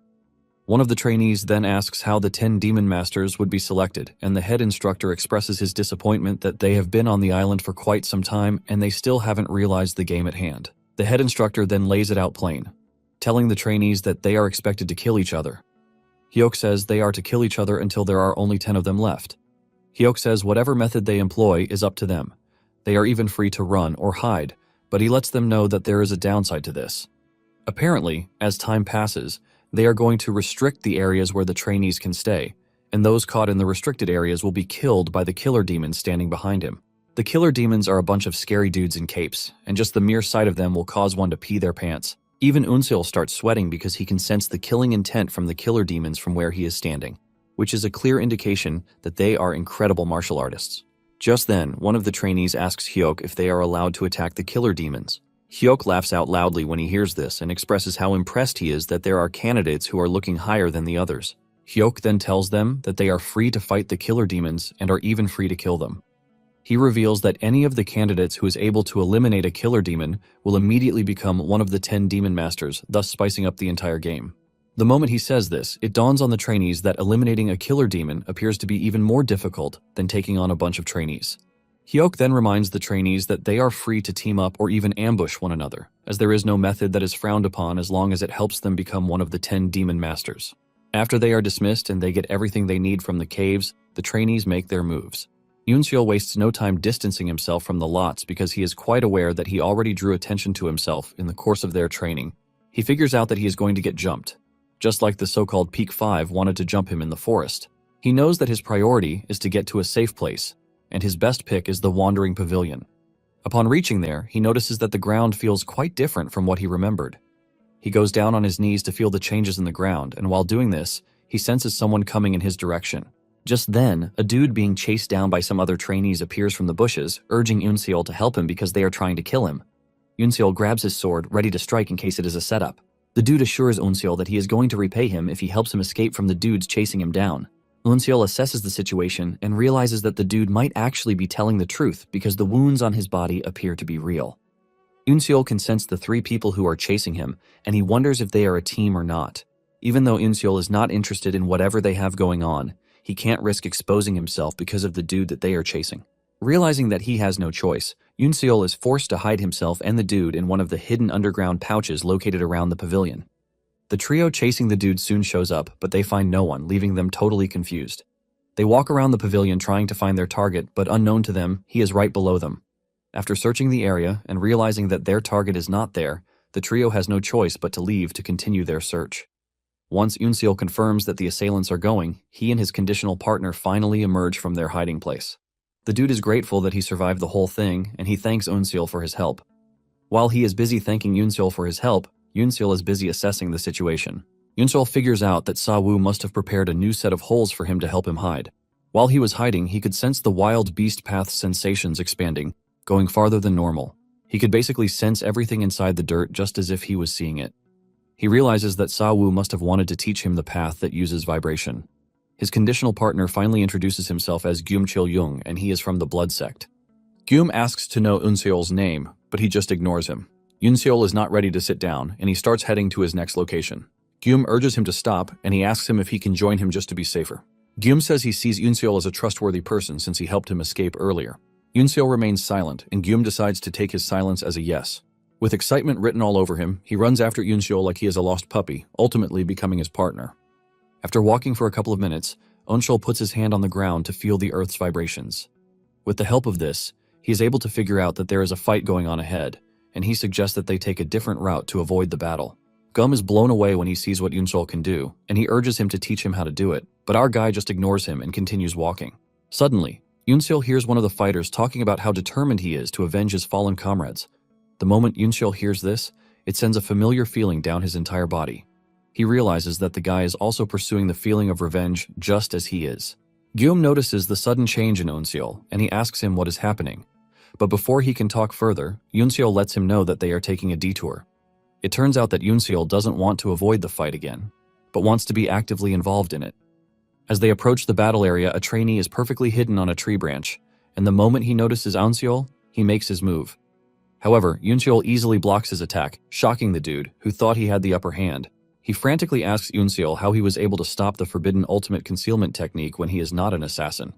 One of the trainees then asks how the 10 Demon Masters would be selected, and the head instructor expresses his disappointment that they have been on the island for quite some time and they still haven't realized the game at hand. The head instructor then lays it out plain, telling the trainees that they are expected to kill each other. Hyuk says they are to kill each other until there are only 10 of them left. Hyuk says whatever method they employ is up to them. They are even free to run or hide, but he lets them know that there is a downside to this. Apparently, as time passes, they are going to restrict the areas where the trainees can stay, and those caught in the restricted areas will be killed by the killer demons standing behind him. The killer demons are a bunch of scary dudes in capes, and just the mere sight of them will cause one to pee their pants. Even Unseol starts sweating because he can sense the killing intent from the killer demons from where he is standing, which is a clear indication that they are incredible martial artists. Just then, one of the trainees asks Hyuk if they are allowed to attack the killer demons. Hyuk laughs out loudly when he hears this and expresses how impressed he is that there are candidates who are looking higher than the others. Hyuk then tells them that they are free to fight the killer demons and are even free to kill them. He reveals that any of the candidates who is able to eliminate a killer demon will immediately become one of the 10 Demon Masters, thus spicing up the entire game. The moment he says this, it dawns on the trainees that eliminating a killer demon appears to be even more difficult than taking on a bunch of trainees. Hyuk then reminds the trainees that they are free to team up or even ambush one another, as there is no method that is frowned upon as long as it helps them become one of the 10 Demon Masters. After they are dismissed and they get everything they need from the caves, the trainees make their moves. Yoon wastes no time distancing himself from the lots because he is quite aware that he already drew attention to himself in the course of their training. He figures out that he is going to get jumped, just like the so-called Peak 5 wanted to jump him in the forest. He knows that his priority is to get to a safe place, and his best pick is the Wandering Pavilion. Upon reaching there, he notices that the ground feels quite different from what he remembered. He goes down on his knees to feel the changes in the ground, and while doing this, he senses someone coming in his direction. Just then, a dude being chased down by some other trainees appears from the bushes, urging Yoon to help him because they are trying to kill him. Yoon grabs his sword, ready to strike in case it is a setup. The dude assures Yoon that he is going to repay him if he helps him escape from the dudes chasing him down. Yoon assesses the situation and realizes that the dude might actually be telling the truth because the wounds on his body appear to be real. Yoon can sense the three people who are chasing him, and he wonders if they are a team or not. Even though Yoon is not interested in whatever they have going on, he can't risk exposing himself because of the dude that they are chasing. Realizing that he has no choice, Yoon is forced to hide himself and the dude in one of the hidden underground pouches located around the pavilion. The trio chasing the dude soon shows up, but they find no one, leaving them totally confused. They walk around the pavilion trying to find their target, but unknown to them, he is right below them. After searching the area and realizing that their target is not there, the trio has no choice but to leave to continue their search. Once Yoon confirms that the assailants are going, he and his conditional partner finally emerge from their hiding place. The dude is grateful that he survived the whole thing, and he thanks Yoon for his help. While he is busy thanking Yoon for his help, Yoon is busy assessing the situation. Yoon figures out that Sa-woo must have prepared a new set of holes for him to help him hide. While he was hiding, he could sense the wild beast path's sensations expanding, going farther than normal. He could basically sense everything inside the dirt just as if he was seeing it. He realizes that Sa-woo must have wanted to teach him the path that uses vibration. His conditional partner finally introduces himself as Gyum Chil-young, and he is from the Blood Sect. Gyum asks to know Yoon name, but he just ignores him. Yoon is not ready to sit down, and he starts heading to his next location. Gyum urges him to stop, and he asks him if he can join him just to be safer. Gyum says he sees Yoon as a trustworthy person since he helped him escape earlier. Yoon remains silent, and Gyum decides to take his silence as a yes. With excitement written all over him, he runs after Yoon like he is a lost puppy, ultimately becoming his partner. After walking for a couple of minutes, Yoon puts his hand on the ground to feel the earth's vibrations. With the help of this, he is able to figure out that there is a fight going on ahead, and he suggests that they take a different route to avoid the battle. Gum is blown away when he sees what Yoon can do, and he urges him to teach him how to do it, but our guy just ignores him and continues walking. Suddenly, Yoon hears one of the fighters talking about how determined he is to avenge his fallen comrades. The moment Yoon hears this, it sends a familiar feeling down his entire body. He realizes that the guy is also pursuing the feeling of revenge just as he is. Gyum notices the sudden change in Yoon, and he asks him what is happening. But before he can talk further, Yoon lets him know that they are taking a detour. It turns out that Yoon doesn't want to avoid the fight again, but wants to be actively involved in it. As they approach the battle area, a trainee is perfectly hidden on a tree branch, and the moment he notices Yoon, he makes his move. However, Yoon easily blocks his attack, shocking the dude, who thought he had the upper hand. He frantically asks Yoon how he was able to stop the forbidden ultimate concealment technique when he is not an assassin.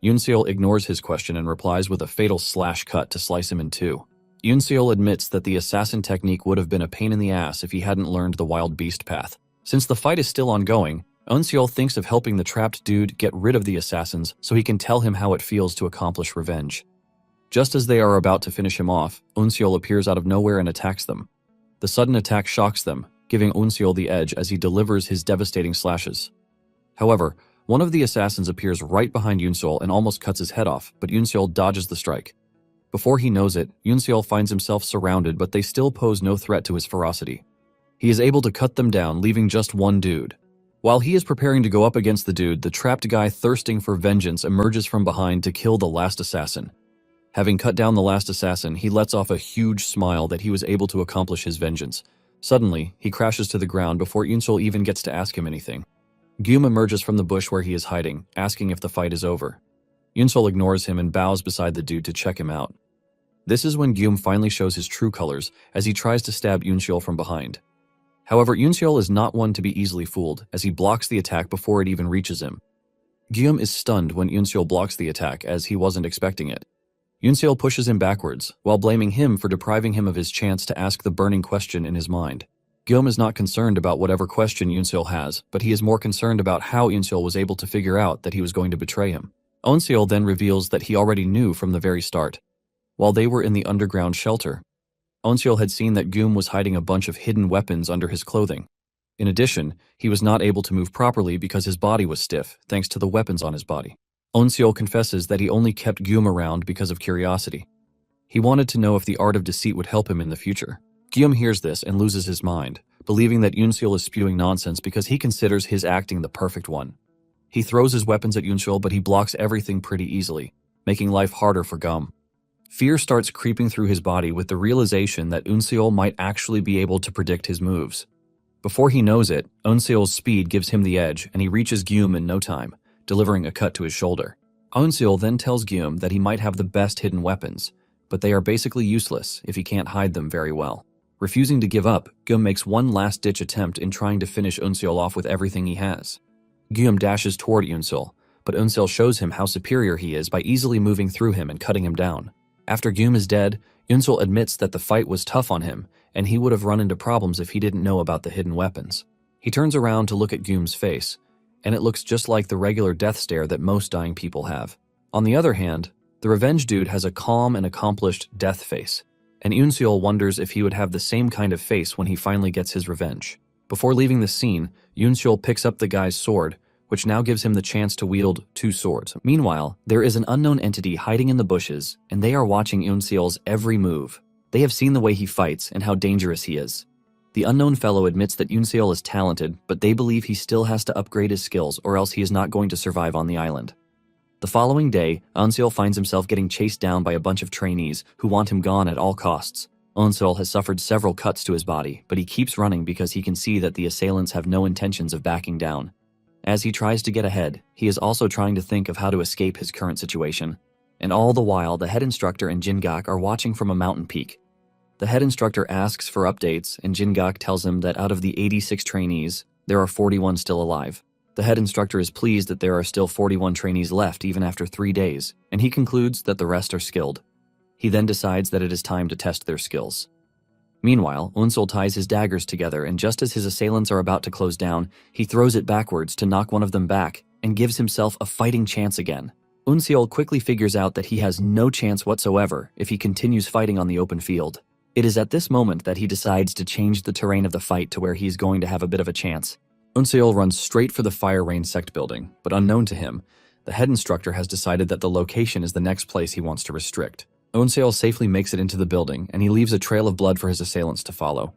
Yoon ignores his question and replies with a fatal slash cut to slice him in two. Yoon admits that the assassin technique would have been a pain in the ass if he hadn't learned the wild beast path. Since the fight is still ongoing, Yoon thinks of helping the trapped dude get rid of the assassins so he can tell him how it feels to accomplish revenge. Just as they are about to finish him off, Yoon appears out of nowhere and attacks them. The sudden attack shocks them, giving Yoon the edge as he delivers his devastating slashes. However, one of the assassins appears right behind Yoon and almost cuts his head off, but Yoon dodges the strike. Before he knows it, Yoon finds himself surrounded, but they still pose no threat to his ferocity. He is able to cut them down, leaving just one dude. While he is preparing to go up against the dude, the trapped guy thirsting for vengeance emerges from behind to kill the last assassin. Having cut down the last assassin, he lets off a huge smile that he was able to accomplish his vengeance. Suddenly, he crashes to the ground before Yoon even gets to ask him anything. Gyum emerges from the bush where he is hiding, asking if the fight is over. Yoon ignores him and bows beside the dude to check him out. This is when Gyum finally shows his true colors as he tries to stab Yoon from behind. However, Yoon is not one to be easily fooled, as he blocks the attack before it even reaches him. Gyum is stunned when Yoon blocks the attack, as he wasn't expecting it. Yoon pushes him backwards, while blaming him for depriving him of his chance to ask the burning question in his mind. Gyum is not concerned about whatever question Yoon has, but he is more concerned about how Yoon was able to figure out that he was going to betray him. Onseol then reveals that he already knew from the very start. While they were in the underground shelter, Onseol had seen that Goom was hiding a bunch of hidden weapons under his clothing. In addition, he was not able to move properly because his body was stiff, thanks to the weapons on his body. Onseol confesses that he only kept Goom around because of curiosity. He wanted to know if the art of deceit would help him in the future. Guillaume hears this and loses his mind, believing that Yunseol is spewing nonsense because he considers his acting the perfect one. He throws his weapons at Yunseol, but he blocks everything pretty easily, making life harder for Gum. Fear starts creeping through his body with the realization that Yunseol might actually be able to predict his moves. Before he knows it, Yunseol's speed gives him the edge and he reaches Guillaume in no time, delivering a cut to his shoulder. Yunseol then tells Guillaume that he might have the best hidden weapons, but they are basically useless if he can't hide them very well. Refusing to give up, Guillaume makes one last-ditch attempt in trying to finish Yunseol off with everything he has. Guillaume dashes toward Yunseol, but Yunseol shows him how superior he is by easily moving through him and cutting him down. After Guillaume is dead, Yunseol admits that the fight was tough on him, and he would have run into problems if he didn't know about the hidden weapons. He turns around to look at Guillaume's face, and it looks just like the regular death stare that most dying people have. On the other hand, the revenge dude has a calm and accomplished death face, and Yunseol wonders if he would have the same kind of face when he finally gets his revenge. Before leaving the scene, Yunseol picks up the guy's sword, which now gives him the chance to wield two swords. Meanwhile, there is an unknown entity hiding in the bushes, and they are watching Yunseol's every move. They have seen the way he fights and how dangerous he is. The unknown fellow admits that Yunseol is talented, but they believe he still has to upgrade his skills or else he is not going to survive on the island. The following day, Yunseol finds himself getting chased down by a bunch of trainees who want him gone at all costs. Yunseol has suffered several cuts to his body, but he keeps running because he can see that the assailants have no intentions of backing down. As he tries to get ahead, he is also trying to think of how to escape his current situation. And all the while, the head instructor and Jingak are watching from a mountain peak. The head instructor asks for updates, and Jingak tells him that out of the 86 trainees, there are 41 still alive. The head instructor is pleased that there are still 41 trainees left even after 3 days, and he concludes that the rest are skilled. He then decides that it is time to test their skills. Meanwhile, Yunseol ties his daggers together, and just as his assailants are about to close down, he throws it backwards to knock one of them back and gives himself a fighting chance again. Yunseol quickly figures out that he has no chance whatsoever if he continues fighting on the open field. It is at this moment that he decides to change the terrain of the fight to where he is going to have a bit of a chance. Yunseol runs straight for the Fire Rain sect building, but unknown to him, the head instructor has decided that the location is the next place he wants to restrict. Yunseol safely makes it into the building, and he leaves a trail of blood for his assailants to follow.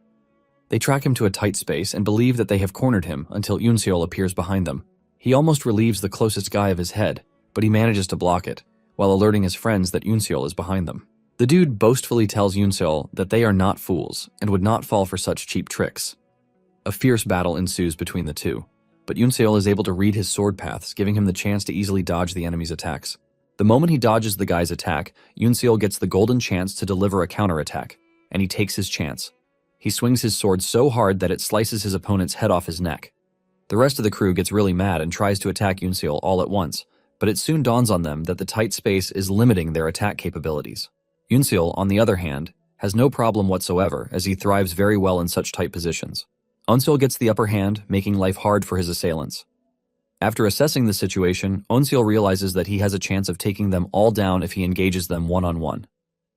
They track him to a tight space and believe that they have cornered him until Yunseol appears behind them. He almost relieves the closest guy of his head, but he manages to block it, while alerting his friends that Yunseol is behind them. The dude boastfully tells Yunseol that they are not fools and would not fall for such cheap tricks. A fierce battle ensues between the two, but Yunseol is able to read his sword paths, giving him the chance to easily dodge the enemy's attacks. The moment he dodges the guy's attack, Yunseol gets the golden chance to deliver a counterattack, and he takes his chance. He swings his sword so hard that it slices his opponent's head off his neck. The rest of the crew gets really mad and tries to attack Yunseol all at once, but it soon dawns on them that the tight space is limiting their attack capabilities. Yunseol, on the other hand, has no problem whatsoever as he thrives very well in such tight positions. Yunseol gets the upper hand, making life hard for his assailants. After assessing the situation, Yunseol realizes that he has a chance of taking them all down if he engages them one-on-one.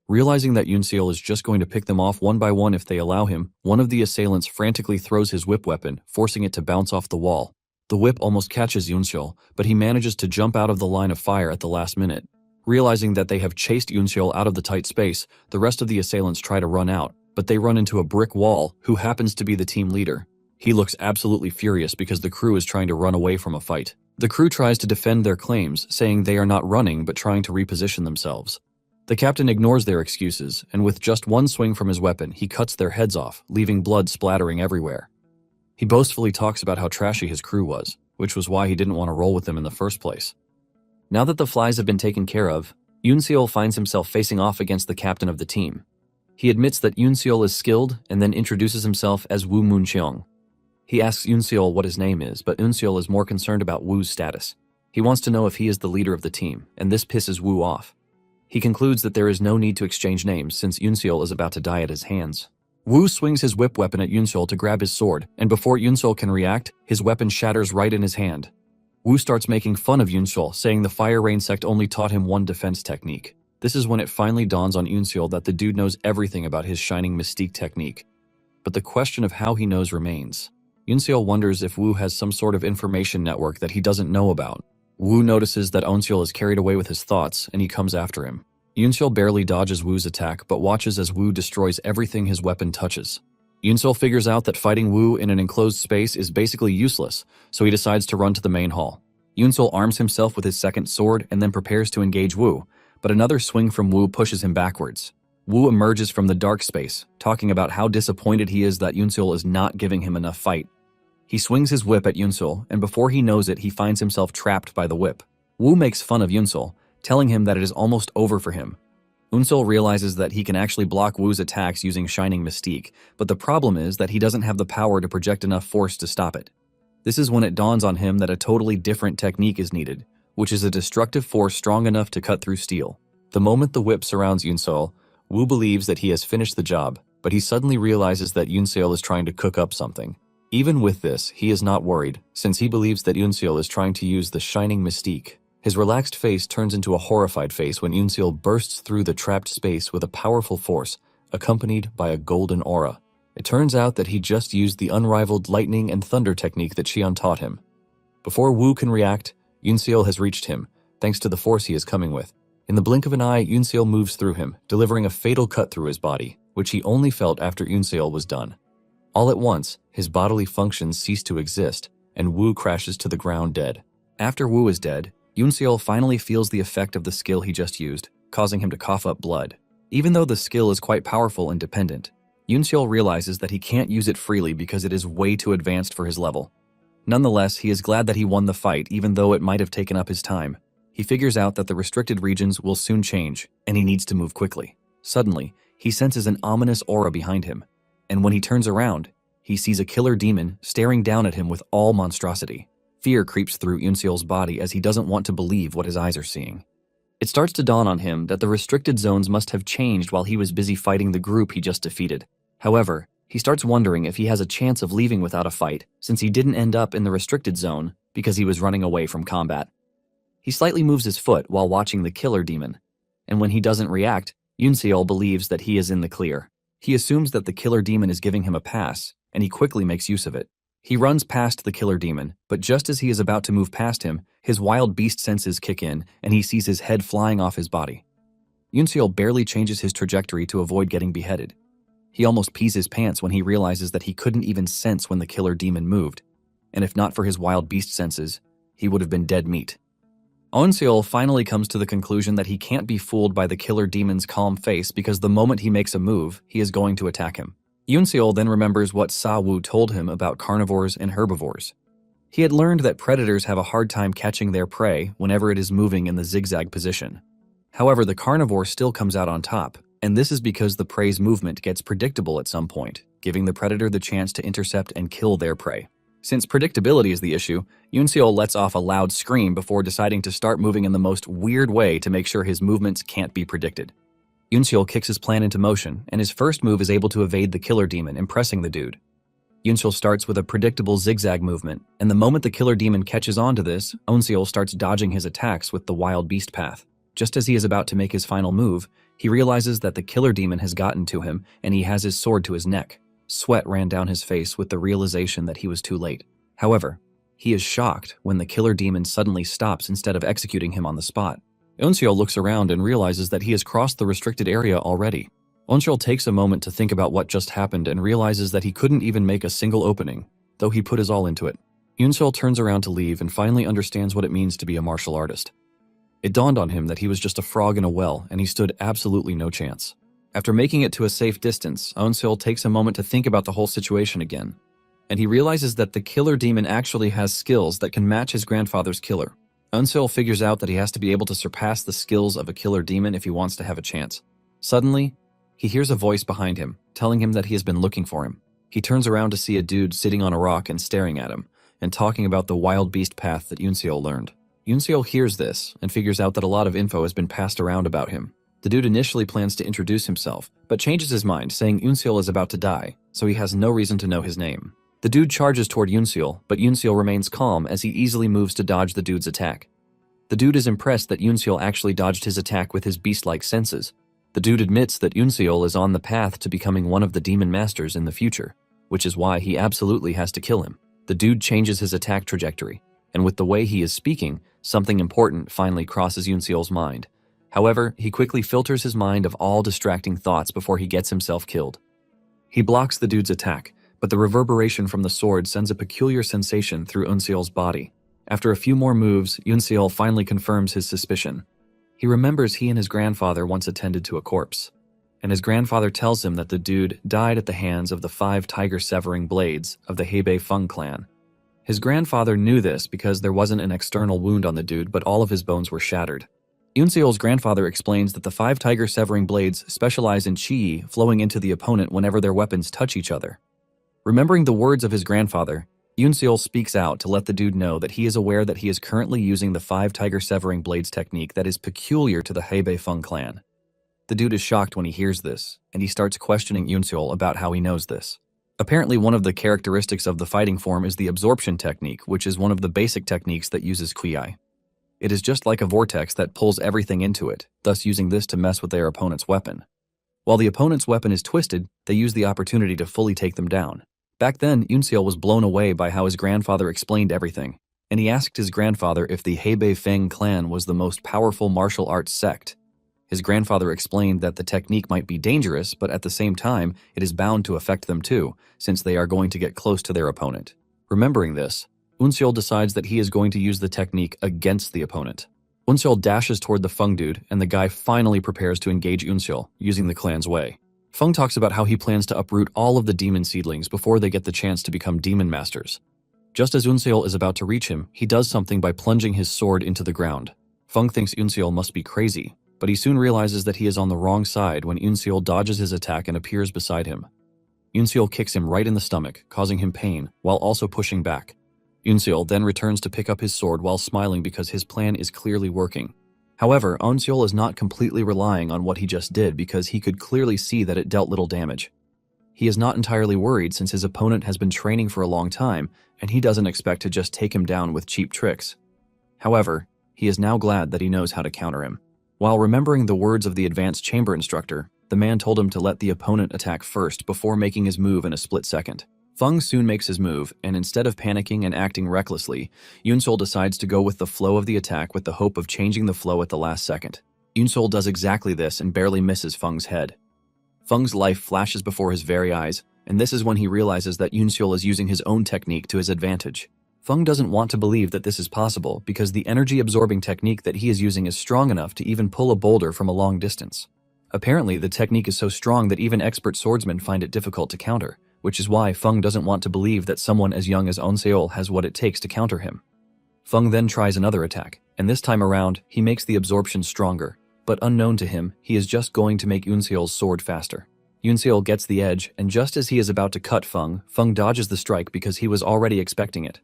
Realizing that Yunseol is just going to pick them off one by one if they allow him, one of the assailants frantically throws his whip weapon, forcing it to bounce off the wall. The whip almost catches Yunseol, but he manages to jump out of the line of fire at the last minute. Realizing that they have chased Yunseol out of the tight space, the rest of the assailants try to run out, but they run into a brick wall, who happens to be the team leader. He looks absolutely furious because the crew is trying to run away from a fight. The crew tries to defend their claims, saying they are not running but trying to reposition themselves. The captain ignores their excuses, and with just one swing from his weapon, he cuts their heads off, leaving blood splattering everywhere. He boastfully talks about how trashy his crew was, which was why he didn't want to roll with them in the first place. Now that the flies have been taken care of, Yunseol finds himself facing off against the captain of the team. He admits that Yunseol is skilled and then introduces himself as Wu Muncheong. He asks Yunseol what his name is, but Yunseol is more concerned about Wu's status. He wants to know if he is the leader of the team, and this pisses Wu off. He concludes that there is no need to exchange names since Yunseol is about to die at his hands. Wu swings his whip weapon at Yunseol to grab his sword, and before Yunseol can react, his weapon shatters right in his hand. Wu starts making fun of Yunseol, saying the Fire Rain sect only taught him one defense technique. This is when it finally dawns on Yunseol that the dude knows everything about his Shining Mystique technique. But the question of how he knows remains. Yunseol wonders if Wu has some sort of information network that he doesn't know about. Wu notices that Onseol is carried away with his thoughts, and he comes after him. Yunseol barely dodges Wu's attack, but watches as Wu destroys everything his weapon touches. Yunseol figures out that fighting Wu in an enclosed space is basically useless, so he decides to run to the main hall. Yunseol arms himself with his second sword and then prepares to engage Wu, but another swing from Wu pushes him backwards. Wu emerges from the dark space, talking about how disappointed he is that Yunseol is not giving him enough fight. He swings his whip at Yunseol, and before he knows it, he finds himself trapped by the whip. Wu makes fun of Yunseol, telling him that it is almost over for him. Yunseol realizes that he can actually block Wu's attacks using Shining Mystique, but the problem is that he doesn't have the power to project enough force to stop it. This is when it dawns on him that a totally different technique is needed, which is a destructive force strong enough to cut through steel. The moment the whip surrounds Yunseol, Wu believes that he has finished the job, but he suddenly realizes that Yunseol is trying to cook up something. Even with this, he is not worried, since he believes that Yunseol is trying to use the Shining Mystique. His relaxed face turns into a horrified face when Yunseol bursts through the trapped space with a powerful force, accompanied by a golden aura. It turns out that he just used the unrivaled lightning and thunder technique that Xian taught him. Before Wu can react, Yunseol has reached him, thanks to the force he is coming with. In the blink of an eye, Yunseol moves through him, delivering a fatal cut through his body, which he only felt after Yunseol was done. All at once, his bodily functions cease to exist, and Wu crashes to the ground dead. After Wu is dead, Yunseol finally feels the effect of the skill he just used, causing him to cough up blood. Even though the skill is quite powerful and dependent, Yunseol realizes that he can't use it freely because it is way too advanced for his level. Nonetheless, he is glad that he won the fight even though it might have taken up his time. He figures out that the restricted regions will soon change, and he needs to move quickly. Suddenly, he senses an ominous aura behind him, and when he turns around, he sees a killer demon staring down at him with all monstrosity. Fear creeps through Yunseol's body as he doesn't want to believe what his eyes are seeing. It starts to dawn on him that the restricted zones must have changed while he was busy fighting the group he just defeated. However, he starts wondering if he has a chance of leaving without a fight, since he didn't end up in the restricted zone because he was running away from combat. He slightly moves his foot while watching the killer demon, and when he doesn't react, Yunseol believes that he is in the clear. He assumes that the killer demon is giving him a pass, and he quickly makes use of it. He runs past the killer demon, but just as he is about to move past him, his wild beast senses kick in, and he sees his head flying off his body. Yunseol barely changes his trajectory to avoid getting beheaded. He almost pees his pants when he realizes that he couldn't even sense when the killer demon moved, and if not for his wild beast senses, he would have been dead meat. Onseol finally comes to the conclusion that he can't be fooled by the killer demon's calm face because the moment he makes a move, he is going to attack him. Yunseol then remembers what Sa Wu told him about carnivores and herbivores. He had learned that predators have a hard time catching their prey whenever it is moving in the zigzag position. However, the carnivore still comes out on top, and this is because the prey's movement gets predictable at some point, giving the predator the chance to intercept and kill their prey. Since predictability is the issue, Yunseol lets off a loud scream before deciding to start moving in the most weird way to make sure his movements can't be predicted. Yunseol kicks his plan into motion, and his first move is able to evade the killer demon, impressing the dude. Yunseol starts with a predictable zigzag movement, and the moment the killer demon catches on to this, Onseol starts dodging his attacks with the wild beast path. Just as he is about to make his final move, he realizes that the killer demon has gotten to him, and he has his sword to his neck. Sweat ran down his face with the realization that he was too late. However, he is shocked when the killer demon suddenly stops instead of executing him on the spot. Onseol looks around and realizes that he has crossed the restricted area already. Onseol takes a moment to think about what just happened and realizes that he couldn't even make a single opening, though he put his all into it. Yunseol turns around to leave and finally understands what it means to be a martial artist. It dawned on him that he was just a frog in a well and he stood absolutely no chance. After making it to a safe distance, Onseol takes a moment to think about the whole situation again, and he realizes that the killer demon actually has skills that can match his grandfather's killer. Onseol figures out that he has to be able to surpass the skills of a killer demon if he wants to have a chance. Suddenly, he hears a voice behind him, telling him that he has been looking for him. He turns around to see a dude sitting on a rock and staring at him, and talking about the wild beast path that Yunseol learned. Yunseol hears this, and figures out that a lot of info has been passed around about him. The dude initially plans to introduce himself, but changes his mind, saying Yunseol is about to die, so he has no reason to know his name. The dude charges toward Yunseal, but Yunseal remains calm as he easily moves to dodge the dude's attack. The dude is impressed that Yunseal actually dodged his attack with his beast-like senses. The dude admits that Yunseal is on the path to becoming one of the demon masters in the future, which is why he absolutely has to kill him. The dude changes his attack trajectory, and with the way he is speaking, something important finally crosses Yunseal's mind. However, he quickly filters his mind of all distracting thoughts before he gets himself killed. He blocks the dude's attack, but the reverberation from the sword sends a peculiar sensation through Yunseal's body. After a few more moves, Yunseal finally confirms his suspicion. He remembers he and his grandfather once attended to a corpse, and his grandfather tells him that the dude died at the hands of the 5 tiger-severing blades of the Hebei Feng clan. His grandfather knew this because there wasn't an external wound on the dude, but all of his bones were shattered. Yunseal's grandfather explains that the 5 tiger-severing blades specialize in qi flowing into the opponent whenever their weapons touch each other. Remembering the words of his grandfather, Yunseal speaks out to let the dude know that he is aware that he is currently using the 5 tiger-severing blades technique that is peculiar to the Hebei Feng clan. The dude is shocked when he hears this, and he starts questioning Yunseal about how he knows this. Apparently, one of the characteristics of the fighting form is the absorption technique, which is one of the basic techniques that uses qi. It is just like a vortex that pulls everything into it, thus using this to mess with their opponent's weapon. While the opponent's weapon is twisted, they use the opportunity to fully take them down. Back then, Yunseal was blown away by how his grandfather explained everything, and he asked his grandfather if the Hebei Feng clan was the most powerful martial arts sect. His grandfather explained that the technique might be dangerous, but at the same time, it is bound to affect them too, since they are going to get close to their opponent. Remembering this, Yunseal decides that he is going to use the technique against the opponent. Yunseal dashes toward the Feng dude, and the guy finally prepares to engage Yunseal, using the clan's way. Feng talks about how he plans to uproot all of the demon seedlings before they get the chance to become demon masters. Just as Yunseal is about to reach him, he does something by plunging his sword into the ground. Feng thinks Yunseal must be crazy, but he soon realizes that he is on the wrong side when Yunseal dodges his attack and appears beside him. Yunseal kicks him right in the stomach, causing him pain, while also pushing back. Yunseal then returns to pick up his sword while smiling because his plan is clearly working. However, Yunseal is not completely relying on what he just did because he could clearly see that it dealt little damage. He is not entirely worried since his opponent has been training for a long time and he doesn't expect to just take him down with cheap tricks. However, he is now glad that he knows how to counter him. While remembering the words of the advanced chamber instructor, the man told him to let the opponent attack first before making his move in a split second. Feng soon makes his move, and instead of panicking and acting recklessly, Yunseal decides to go with the flow of the attack with the hope of changing the flow at the last second. Yunseal does exactly this and barely misses Feng's head. Feng's life flashes before his very eyes, and this is when he realizes that Yunseal is using his own technique to his advantage. Feng doesn't want to believe that this is possible because the energy-absorbing technique that he is using is strong enough to even pull a boulder from a long distance. Apparently, the technique is so strong that even expert swordsmen find it difficult to counter, which is why Feng doesn't want to believe that someone as young as Yunseal has what it takes to counter him. Feng then tries another attack, and this time around, he makes the absorption stronger, but unknown to him, he is just going to make Yunseal's sword faster. Yunseal gets the edge, and just as he is about to cut Feng dodges the strike because he was already expecting it.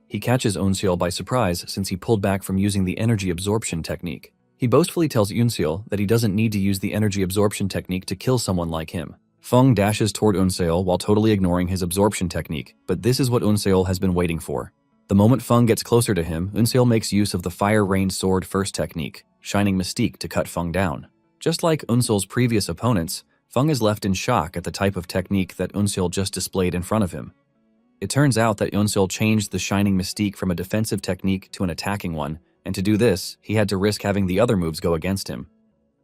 He catches Yunseal by surprise since he pulled back from using the energy absorption technique. He boastfully tells Yunseal that he doesn't need to use the energy absorption technique to kill someone like him. Feng dashes toward Yunseal while totally ignoring his absorption technique, but this is what Yunseal has been waiting for. The moment Feng gets closer to him, Yunseal makes use of the Fire Rain Sword First technique, Shining Mystique, to cut Feng down. Just like Yunseal's previous opponents, Feng is left in shock at the type of technique that Yunseal just displayed in front of him. It turns out that Yunseal changed the Shining Mystique from a defensive technique to an attacking one, and to do this, he had to risk having the other moves go against him.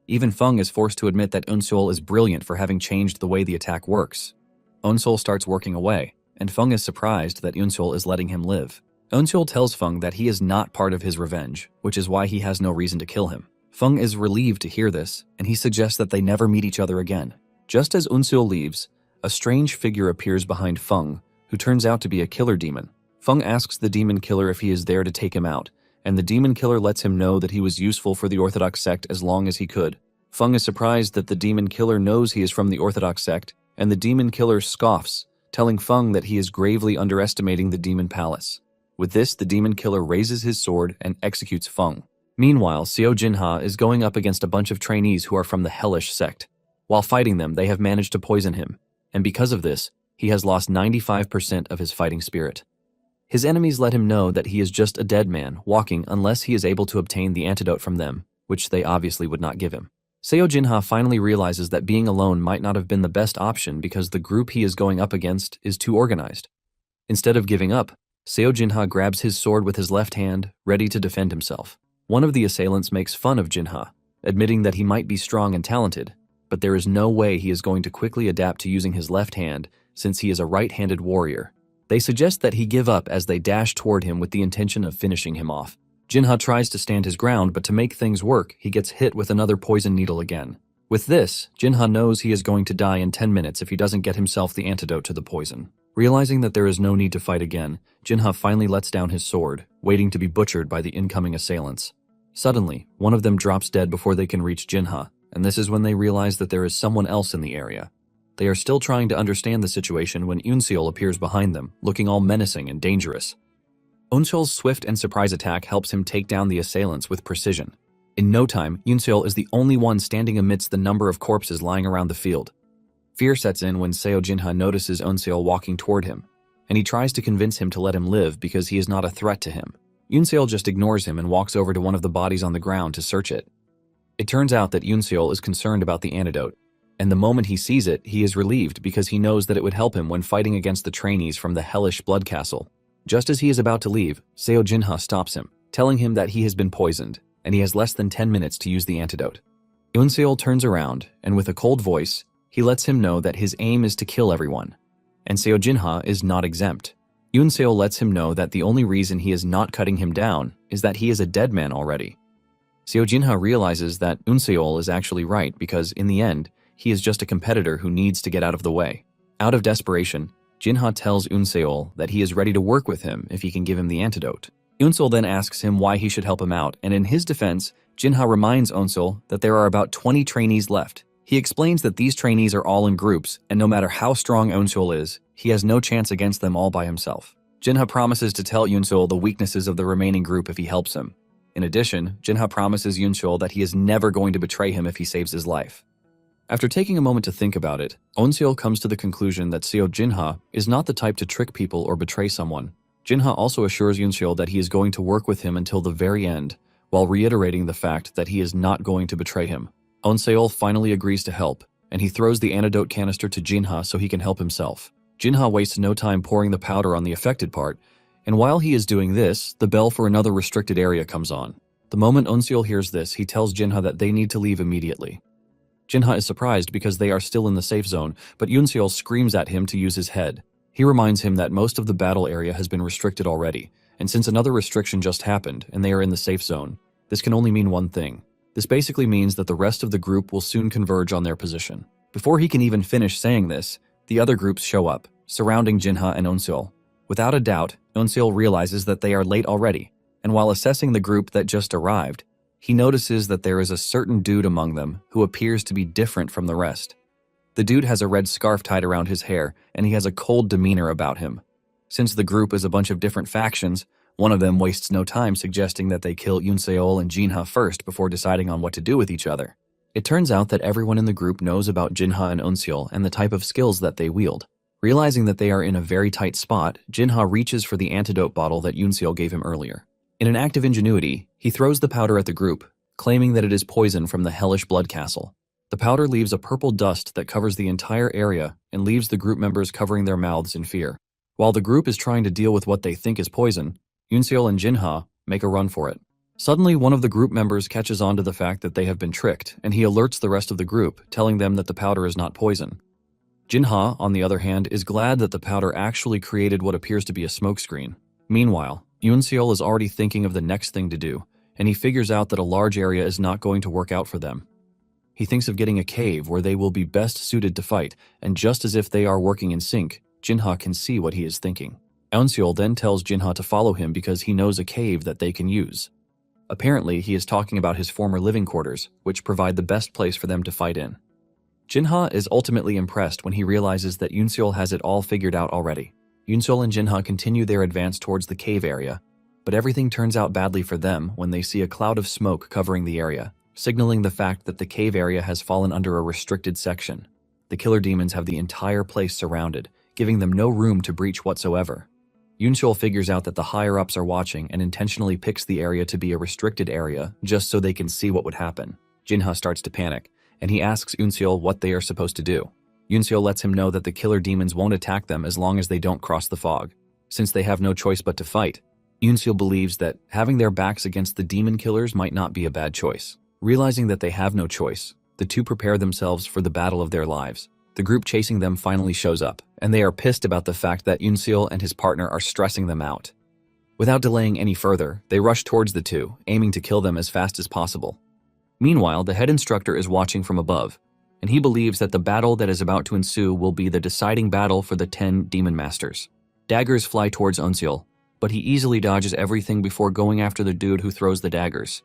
Even Feng is forced to admit that Yunseal is brilliant for having changed the way the attack works. Yunseal starts working away, and Feng is surprised that Yunseal is letting him live. Yunseal tells Feng that he is not part of his revenge, which is why he has no reason to kill him. Feng is relieved to hear this, and he suggests that they never meet each other again. Just as Yunseal leaves, a strange figure appears behind Feng, who turns out to be a killer demon. Feng asks the demon killer if he is there to take him out, and the demon killer lets him know that he was useful for the Orthodox sect as long as he could. Feng is surprised that the demon killer knows he is from the Orthodox sect, and the demon killer scoffs, telling Feng that he is gravely underestimating the demon palace. With this, the demon killer raises his sword and executes Feng. Meanwhile, Xiao Jinha is going up against a bunch of trainees who are from the hellish sect. While fighting them, they have managed to poison him, and because of this, He has lost 95% of his fighting spirit. His enemies let him know that he is just a dead man walking unless he is able to obtain the antidote from them, which they obviously would not give him. Seo Jinha finally realizes that being alone might not have been the best option because the group he is going up against is too organized. Instead of giving up, Seo Jinha grabs his sword with his left hand, ready to defend himself. One of the assailants makes fun of Jinha, admitting that he might be strong and talented, but there is no way he is going to quickly adapt to using his left hand since he is a right-handed warrior. They suggest that he give up as they dash toward him with the intention of finishing him off. Jinha tries to stand his ground, but to make things work, he gets hit with another poison needle again. With this, Jinha knows he is going to die in 10 minutes if he doesn't get himself the antidote to the poison. Realizing that there is no need to fight again, Jinha finally lets down his sword, waiting to be butchered by the incoming assailants. Suddenly, one of them drops dead before they can reach Jinha, and this is when they realize that there is someone else in the area. They are still trying to understand the situation when Eunseol appears behind them, looking all menacing and dangerous. Eunseol's swift and surprise attack helps him take down the assailants with precision. In no time, Eunseol is the only one standing amidst the number of corpses lying around the field. Fear sets in when Seo Jinha notices Eunseol walking toward him, and he tries to convince him to let him live because he is not a threat to him. Eunseol just ignores him and walks over to one of the bodies on the ground to search it. It turns out that Eunseol is concerned about the antidote, and the moment he sees it, he is relieved because he knows that it would help him when fighting against the trainees from the hellish blood castle. Just as he is about to leave, Seo Jinha stops him, telling him that he has been poisoned, and he has less than 10 minutes to use the antidote. Eunseol turns around, and with a cold voice, he lets him know that his aim is to kill everyone, and Seo Jinha is not exempt. Eunseol lets him know that the only reason he is not cutting him down is that he is a dead man already. Seo Jinha realizes that Eunseol is actually right because, in the end, he is just a competitor who needs to get out of the way. Out of desperation, Jinha tells Eunseol that he is ready to work with him if he can give him the antidote. Eunseol then asks him why he should help him out, and in his defense, Jinha reminds Eunseol that there are about 20 trainees left. He explains that these trainees are all in groups, and no matter how strong Eunseol is, he has no chance against them all by himself. Jinha promises to tell Eunseol the weaknesses of the remaining group if he helps him. In addition, Jinha promises Eunseol that he is never going to betray him if he saves his life. After taking a moment to think about it, Eunseol comes to the conclusion that Seo Jinha is not the type to trick people or betray someone. Jinha also assures Eunseol that he is going to work with him until the very end, while reiterating the fact that he is not going to betray him. Eunseol finally agrees to help, and he throws the antidote canister to Jinha so he can help himself. Jinha wastes no time pouring the powder on the affected part, and while he is doing this, the bell for another restricted area comes on. The moment Eunseol hears this, he tells Jinha that they need to leave immediately. Jinha is surprised because they are still in the safe zone, but Eunseol screams at him to use his head. He reminds him that most of the battle area has been restricted already, and since another restriction just happened and they are in the safe zone, this can only mean one thing. This basically means that the rest of the group will soon converge on their position. Before he can even finish saying this, the other groups show up, surrounding Jinha and Eunseol. Without a doubt, Eunseol realizes that they are late already, and while assessing the group that just arrived, he notices that there is a certain dude among them who appears to be different from the rest. The dude has a red scarf tied around his hair, and he has a cold demeanor about him. Since the group is a bunch of different factions, one of them wastes no time suggesting that they kill Eunseol and Jinha first before deciding on what to do with each other. It turns out that everyone in the group knows about Jinha and Eunseol and the type of skills that they wield. Realizing that they are in a very tight spot, Jinha reaches for the antidote bottle that Eunseol gave him earlier. In an act of ingenuity, he throws the powder at the group, claiming that it is poison from the hellish blood castle. The powder leaves a purple dust that covers the entire area and leaves the group members covering their mouths in fear. While the group is trying to deal with what they think is poison, Eunseol and Jinha make a run for it. Suddenly, one of the group members catches on to the fact that they have been tricked, and he alerts the rest of the group, telling them that the powder is not poison. Jinha, on the other hand, is glad that the powder actually created what appears to be a smokescreen. Meanwhile, Eunseol is already thinking of the next thing to do, and he figures out that a large area is not going to work out for them. He thinks of getting a cave where they will be best suited to fight, and just as if they are working in sync, Jinha can see what he is thinking. Eunseol then tells Jinha to follow him because he knows a cave that they can use. Apparently, he is talking about his former living quarters, which provide the best place for them to fight in. Jinha is ultimately impressed when he realizes that Eunseol has it all figured out already. Eunseol and Jinha continue their advance towards the cave area, but everything turns out badly for them when they see a cloud of smoke covering the area, signaling the fact that the cave area has fallen under a restricted section. The killer demons have the entire place surrounded, giving them no room to breach whatsoever. Yunseol figures out that the higher-ups are watching and intentionally picks the area to be a restricted area just so they can see what would happen. Jinha starts to panic, and he asks Yunseol what they are supposed to do. Yunseol lets him know that the killer demons won't attack them as long as they don't cross the fog. Since they have no choice but to fight, Yunseol believes that having their backs against the demon killers might not be a bad choice. Realizing that they have no choice, the two prepare themselves for the battle of their lives. The group chasing them finally shows up, and they are pissed about the fact that Yunseol and his partner are stressing them out. Without delaying any further, they rush towards the two, aiming to kill them as fast as possible. Meanwhile, the head instructor is watching from above, and he believes that the battle that is about to ensue will be the deciding battle for the 10 demon masters. Daggers fly towards Yunseol, but he easily dodges everything before going after the dude who throws the daggers.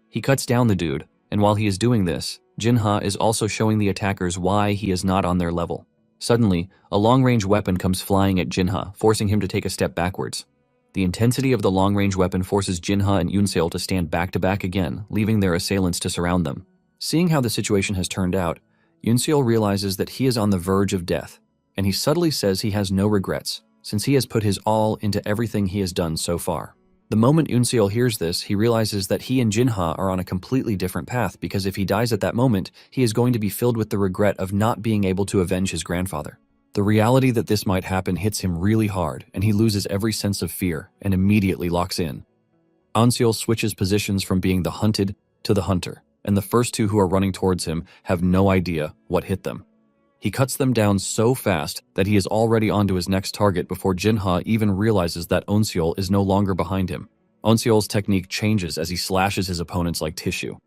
He cuts down the dude, and while he is doing this, Jinha is also showing the attackers why he is not on their level. Suddenly, a long-range weapon comes flying at Jinha, forcing him to take a step backwards. The intensity of the long-range weapon forces Jinha and Yunseol to stand back-to-back again, leaving their assailants to surround them. Seeing how the situation has turned out, Yunseol realizes that he is on the verge of death, and he subtly says he has no regrets, since he has put his all into everything he has done so far. The moment Yunseol hears this, he realizes that he and Jinha are on a completely different path because if he dies at that moment, he is going to be filled with the regret of not being able to avenge his grandfather. The reality that this might happen hits him really hard, and he loses every sense of fear and immediately locks in. Yunseol switches positions from being the hunted to the hunter, and the first two who are running towards him have no idea what hit them. He cuts them down so fast that he is already onto his next target before Jinha even realizes that Yunseol is no longer behind him. Yunseol's technique changes as he slashes his opponents like tissue.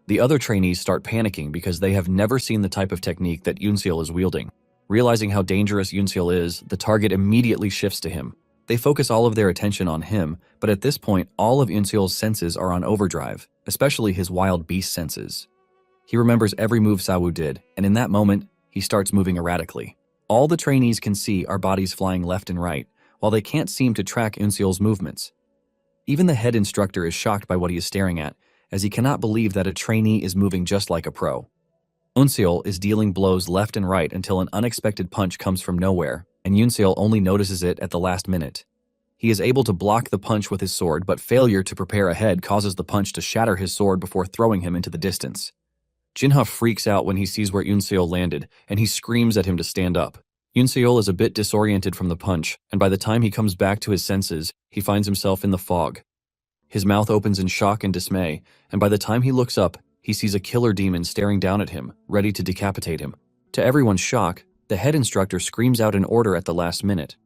The other trainees start panicking because they have never seen the type of technique that Yunseol is wielding. Realizing how dangerous Yunseol is, the target immediately shifts to him. They focus all of their attention on him, but at this point, all of Yunseol's senses are on overdrive, especially his wild beast senses. He remembers every move Sawu did, and in that moment, he starts moving erratically. All the trainees can see are bodies flying left and right, while they can't seem to track Yunseol's movements. Even the head instructor is shocked by what he is staring at, as he cannot believe that a trainee is moving just like a pro. Yunseol is dealing blows left and right until an unexpected punch comes from nowhere, and Yunseol only notices it at the last minute. He is able to block the punch with his sword, but failure to prepare ahead causes the punch to shatter his sword before throwing him into the distance. Jinha freaks out when he sees where Yunseol landed, and he screams at him to stand up. Yunseol is a bit disoriented from the punch, and by the time he comes back to his senses, he finds himself in the fog. His mouth opens in shock and dismay, and by the time he looks up, he sees a killer demon staring down at him, ready to decapitate him. To everyone's shock, the head instructor screams out an order at the last minute.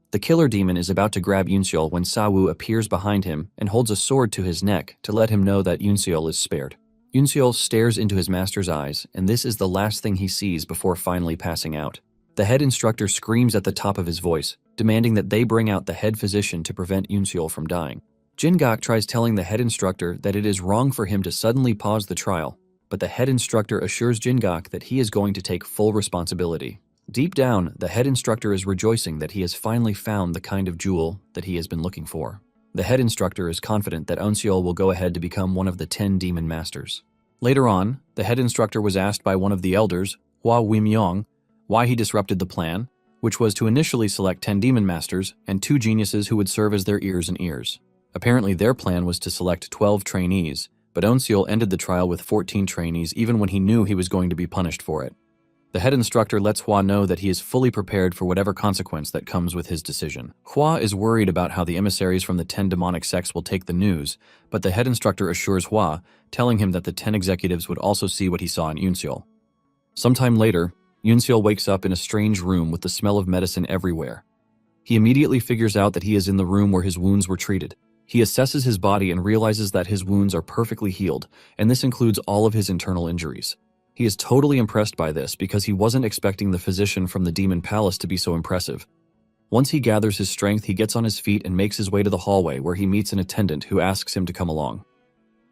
The killer demon is about to grab Yunseol when Sawu appears behind him and holds a sword to his neck to let him know that Yunseol is spared. Yunseol stares into his master's eyes, and this is the last thing he sees before finally passing out. The head instructor screams at the top of his voice, demanding that they bring out the head physician to prevent Yunseol from dying. Jingak tries telling the head instructor that it is wrong for him to suddenly pause the trial, but the head instructor assures Jingak that he is going to take full responsibility. Deep down, the head instructor is rejoicing that he has finally found the kind of jewel that he has been looking for. The head instructor is confident that Yunseol will go ahead to become one of the 10 demon masters. Later on, the head instructor was asked by one of the elders, Hua Wimyong, why he disrupted the plan, which was to initially select 10 demon masters and 2 geniuses who would serve as their ears and ears. Apparently their plan was to select 12 trainees, but Yunseol ended the trial with 14 trainees even when he knew he was going to be punished for it. The head instructor lets Hua know that he is fully prepared for whatever consequence that comes with his decision. Hua is worried about how the emissaries from the 10 demonic sects will take the news, but the head instructor assures Hua, telling him that the 10 executives would also see what he saw in Yunseol. Sometime later, Yunseol wakes up in a strange room with the smell of medicine everywhere. He immediately figures out that he is in the room where his wounds were treated. He assesses his body and realizes that his wounds are perfectly healed, and this includes all of his internal injuries. He is totally impressed by this because he wasn't expecting the physician from the Demon Palace to be so impressive. Once he gathers his strength, he gets on his feet and makes his way to the hallway where he meets an attendant who asks him to come along.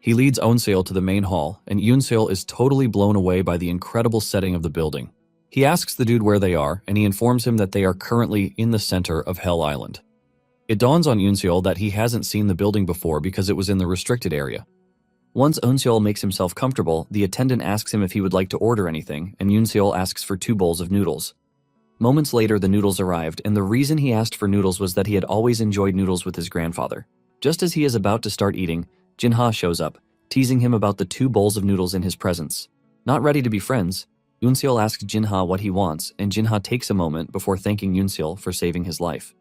He leads Yunseol to the main hall, and Yunseol is totally blown away by the incredible setting of the building. He asks the dude where they are, and he informs him that they are currently in the center of Hell Island. It dawns on Yunseol that he hasn't seen the building before because it was in the restricted area. Once Yunseol makes himself comfortable, the attendant asks him if he would like to order anything, and Yunseol asks for 2 bowls of noodles. Moments later, the noodles arrived, and the reason he asked for noodles was that he had always enjoyed noodles with his grandfather. Just as he is about to start eating, Jinha shows up, teasing him about the 2 bowls of noodles in his presence. Not ready to be friends, Yoonseol asks Jinha what he wants, and Jinha takes a moment before thanking Yoonseol for saving his life.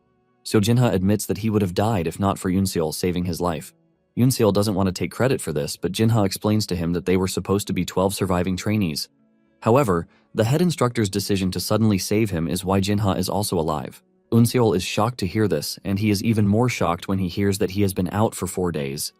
So Jinha admits that he would have died if not for Yoonseol saving his life. Yoonseol doesn't want to take credit for this, but Jinha explains to him that they were supposed to be 12 surviving trainees. However, the head instructor's decision to suddenly save him is why Jinha is also alive. Yoonseol is shocked to hear this, and he is even more shocked when he hears that he has been out for 4 days.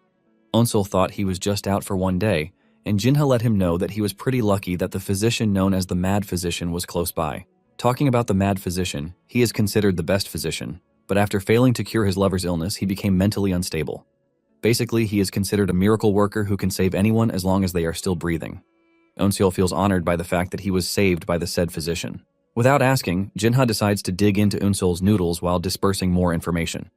Yoonseol thought he was just out for 1 day, and Jinha let him know that he was pretty lucky that the physician known as the Mad Physician was close by. Talking about the Mad Physician, he is considered the best physician, but after failing to cure his lover's illness, he became mentally unstable. Basically, he is considered a miracle worker who can save anyone as long as they are still breathing. Yoonseol feels honored by the fact that he was saved by the said physician. Without asking, Jinha decides to dig into Yoonseol's noodles while dispersing more information.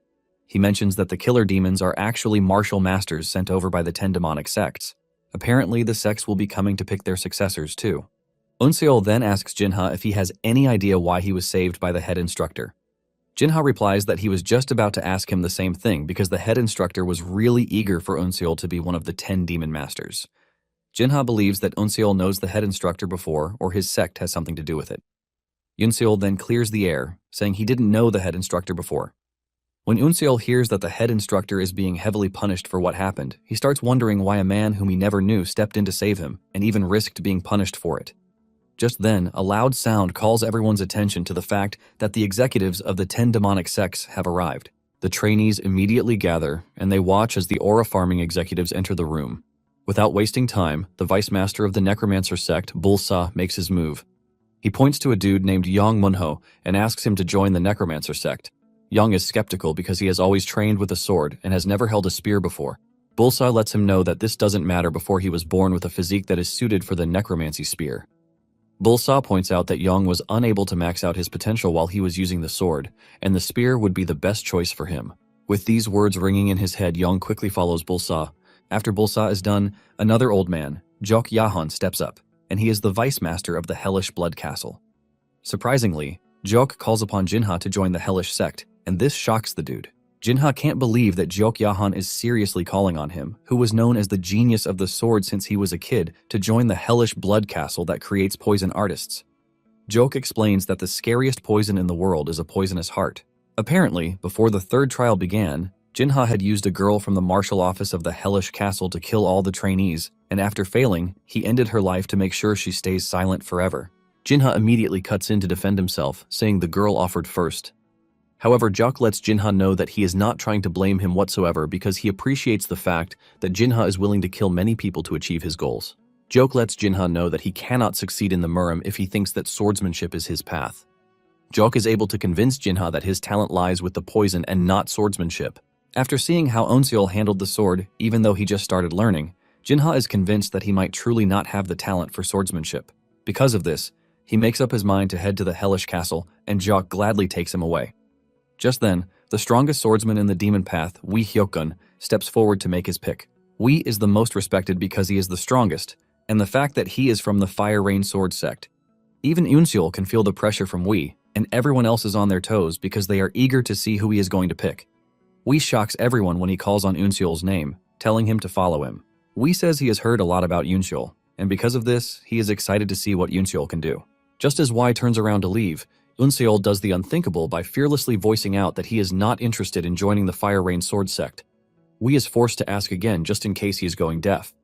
He mentions that the killer demons are actually martial masters sent over by the 10 demonic sects. Apparently, the sects will be coming to pick their successors too. Yoonseol then asks Jinha if he has any idea why he was saved by the head instructor. Jinha replies that he was just about to ask him the same thing because the head instructor was really eager for Yoonseol to be one of the 10 demon masters. Jinha believes that Yoonseol knows the head instructor before, or his sect has something to do with it. Yoonseol then clears the air, saying he didn't know the head instructor before. When Yoonseol hears that the head instructor is being heavily punished for what happened, he starts wondering why a man whom he never knew stepped in to save him, and even risked being punished for it. Just then, a loud sound calls everyone's attention to the fact that the executives of the 10 demonic sects have arrived. The trainees immediately gather, and they watch as the aura farming executives enter the room. Without wasting time, the vice master of the necromancer sect, Bulsa, makes his move. He points to a dude named Yang Munho and asks him to join the necromancer sect. Yang is skeptical because he has always trained with a sword and has never held a spear before. Bulsa lets him know that this doesn't matter before he was born with a physique that is suited for the necromancy spear. Bulsa points out that Yang was unable to max out his potential while he was using the sword, and the spear would be the best choice for him. With these words ringing in his head, Yang quickly follows Bulsa. After Bulsa is done, another old man, Jok Yahan, steps up, and he is the vice master of the Hellish Blood Castle. Surprisingly, Jok calls upon Jinha to join the Hellish sect, and this shocks the dude. Jinha can't believe that Jok Yahan is seriously calling on him, who was known as the genius of the sword since he was a kid, to join the Hellish Blood Castle that creates poison artists. Jok explains that the scariest poison in the world is a poisonous heart. Apparently, before the 3rd trial began, Jinha had used a girl from the martial office of the Hellish Castle to kill all the trainees, and after failing, he ended her life to make sure she stays silent forever. Jinha immediately cuts in to defend himself, saying the girl offered first. However, Jok lets Jinha know that he is not trying to blame him whatsoever because he appreciates the fact that Jinha is willing to kill many people to achieve his goals. Jok lets Jinha know that he cannot succeed in the Murim if he thinks that swordsmanship is his path. Jok is able to convince Jinha that his talent lies with the poison and not swordsmanship. After seeing how Yoonseol handled the sword, even though he just started learning, Jinha is convinced that he might truly not have the talent for swordsmanship. Because of this, he makes up his mind to head to the Hellish Castle, and Jok gladly takes him away. Just then, the strongest swordsman in the demon path, Wee Hyokgun, steps forward to make his pick. Wee is the most respected because he is the strongest, and the fact that he is from the Fire Rain Sword sect. Even Yoonseol can feel the pressure from Wee, and everyone else is on their toes because they are eager to see who he is going to pick. Wee shocks everyone when he calls on Yoonseol's name, telling him to follow him. Wee says he has heard a lot about Yoonseol, and because of this, he is excited to see what Yoonseol can do. Just as Wee turns around to leave, Yoonseol does the unthinkable by fearlessly voicing out that he is not interested in joining the Fire Rain Sword sect. Wee is forced to ask again just in case he is going deaf.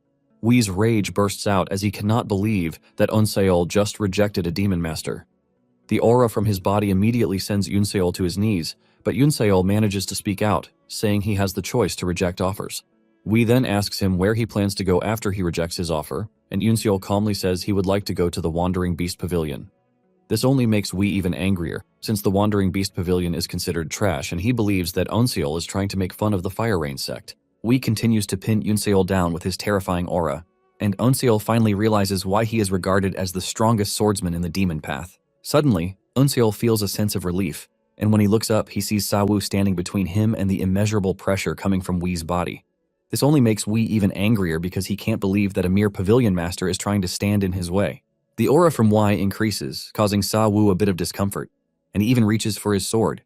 Wee's rage bursts out as he cannot believe that Yoonseol just rejected a demon master. The aura from his body immediately sends Yoonseol to his knees, but Yoonseol manages to speak out, saying he has the choice to reject offers. Wee then asks him where he plans to go after he rejects his offer, and Yoonseol calmly says he would like to go to the Wandering Beast Pavilion. This only makes Wee even angrier, since the Wandering Beast Pavilion is considered trash and he believes that Yoonseol is trying to make fun of the Fire Rain sect. Wee continues to pin Yoonseol down with his terrifying aura, and Yoonseol finally realizes why he is regarded as the strongest swordsman in the demon path. Suddenly, Yoonseol feels a sense of relief, and when he looks up, he sees Sawu standing between him and the immeasurable pressure coming from Wee's body. This only makes Wee even angrier because he can't believe that a mere pavilion master is trying to stand in his way. The aura from Wei increases, causing Sawu a bit of discomfort. and he even reaches for his sword.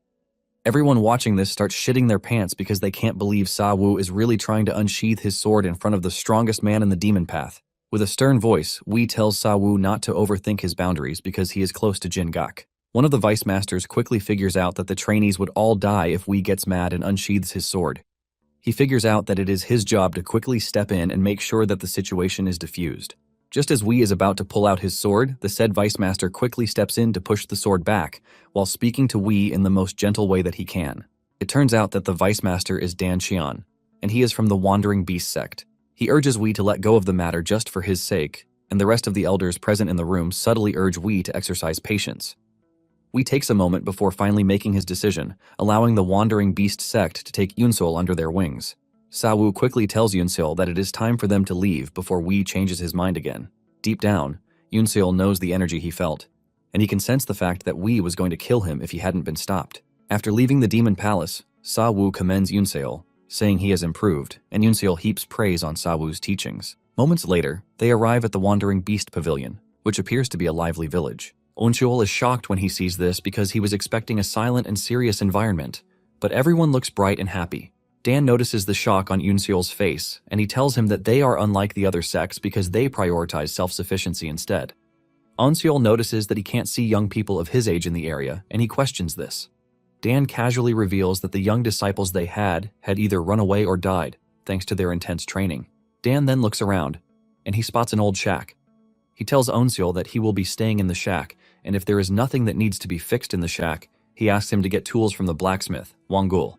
Everyone watching this starts shitting their pants because they can't believe Sa Wu is really trying to unsheath his sword in front of the strongest man in the demon path. With a stern voice, Wei tells Sa Wu not to overthink his boundaries because he is close to Jin Gak. One of the vice masters quickly figures out that the trainees would all die if Wei gets mad and unsheathes his sword. He figures out that it is his job to quickly step in and make sure that the situation is diffused. Just as Wei is about to pull out his sword, the said vice master quickly steps in to push the sword back, while speaking to Wei in the most gentle way that he can. It turns out that the vice master is Dan Xian, and he is from the Wandering Beast sect. He urges Wei to let go of the matter just for his sake, and the rest of the elders present in the room subtly urge Wei to exercise patience. Wei takes a moment before finally making his decision, allowing the Wandering Beast sect to take Yunsul under their wings. Sa Wu quickly tells Yunsul that it is time for them to leave before Wei changes his mind again. Deep down, Yunsul knows the energy he felt, and he can sense the fact that Wei was going to kill him if he hadn't been stopped. After leaving the demon palace, Sa Wu commends Yunsul, saying he has improved, and Yunsul heaps praise on Sa Wu's teachings. Moments later, they arrive at the Wandering Beast Pavilion, which appears to be a lively village. Yunsul is shocked when he sees this because he was expecting a silent and serious environment, but everyone looks bright and happy. Dan notices the shock on Yunsul's face, and he tells him that they are unlike the other sects because they prioritize self-sufficiency instead. Yunsul notices that he can't see young people of his age in the area, and he questions this. Dan casually reveals that the young disciples they had either run away or died, thanks to their intense training. Dan then looks around, and he spots an old shack. He tells Yunsul that he will be staying in the shack, and if there is nothing that needs to be fixed in the shack, he asks him to get tools from the blacksmith, Wangul.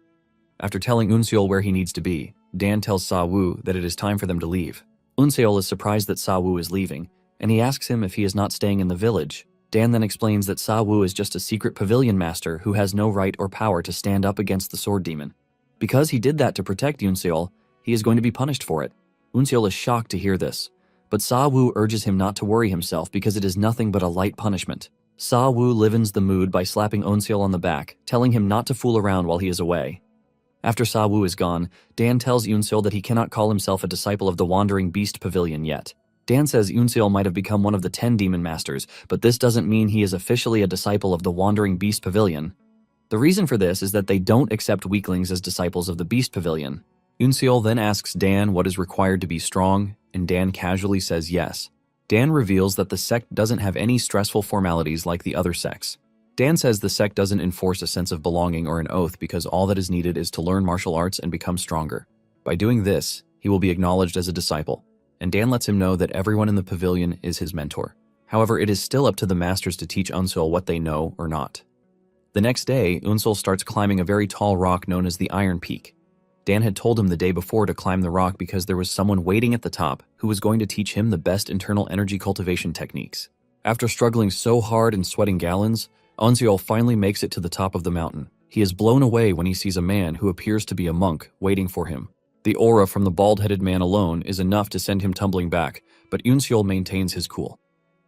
After telling Yunsul where he needs to be, Dan tells Sa Wu that it is time for them to leave. Yunsul is surprised that Sa Wu is leaving, and he asks him if he is not staying in the village. Dan then explains that Sa Wu is just a secret pavilion master who has no right or power to stand up against the sword demon. Because he did that to protect Yunsul, he is going to be punished for it. Yunsul is shocked to hear this, but Sa Wu urges him not to worry himself because it is nothing but a light punishment. Sa Wu livens the mood by slapping Yunsul on the back, telling him not to fool around while he is away. After Sa Wu is gone, Dan tells Yunsul that he cannot call himself a disciple of the Wandering Beast Pavilion yet. Dan says Yunsul might have become one of the 10 demon masters, but this doesn't mean he is officially a disciple of the Wandering Beast Pavilion. The reason for this is that they don't accept weaklings as disciples of the Beast Pavilion. Yunsul then asks Dan what is required to be strong, and Dan casually says yes. Dan reveals that the sect doesn't have any stressful formalities like the other sects. Dan says the sect doesn't enforce a sense of belonging or an oath because all that is needed is to learn martial arts and become stronger. By doing this, he will be acknowledged as a disciple, and Dan lets him know that everyone in the pavilion is his mentor. However, it is still up to the masters to teach Yunsul what they know or not. The next day, Yunsul starts climbing a very tall rock known as the Iron Peak. Dan had told him the day before to climb the rock because there was someone waiting at the top who was going to teach him the best internal energy cultivation techniques. After struggling so hard and sweating gallons, Yunsul finally makes it to the top of the mountain. He is blown away when he sees a man who appears to be a monk waiting for him. The aura from the bald-headed man alone is enough to send him tumbling back, but Yunsul maintains his cool.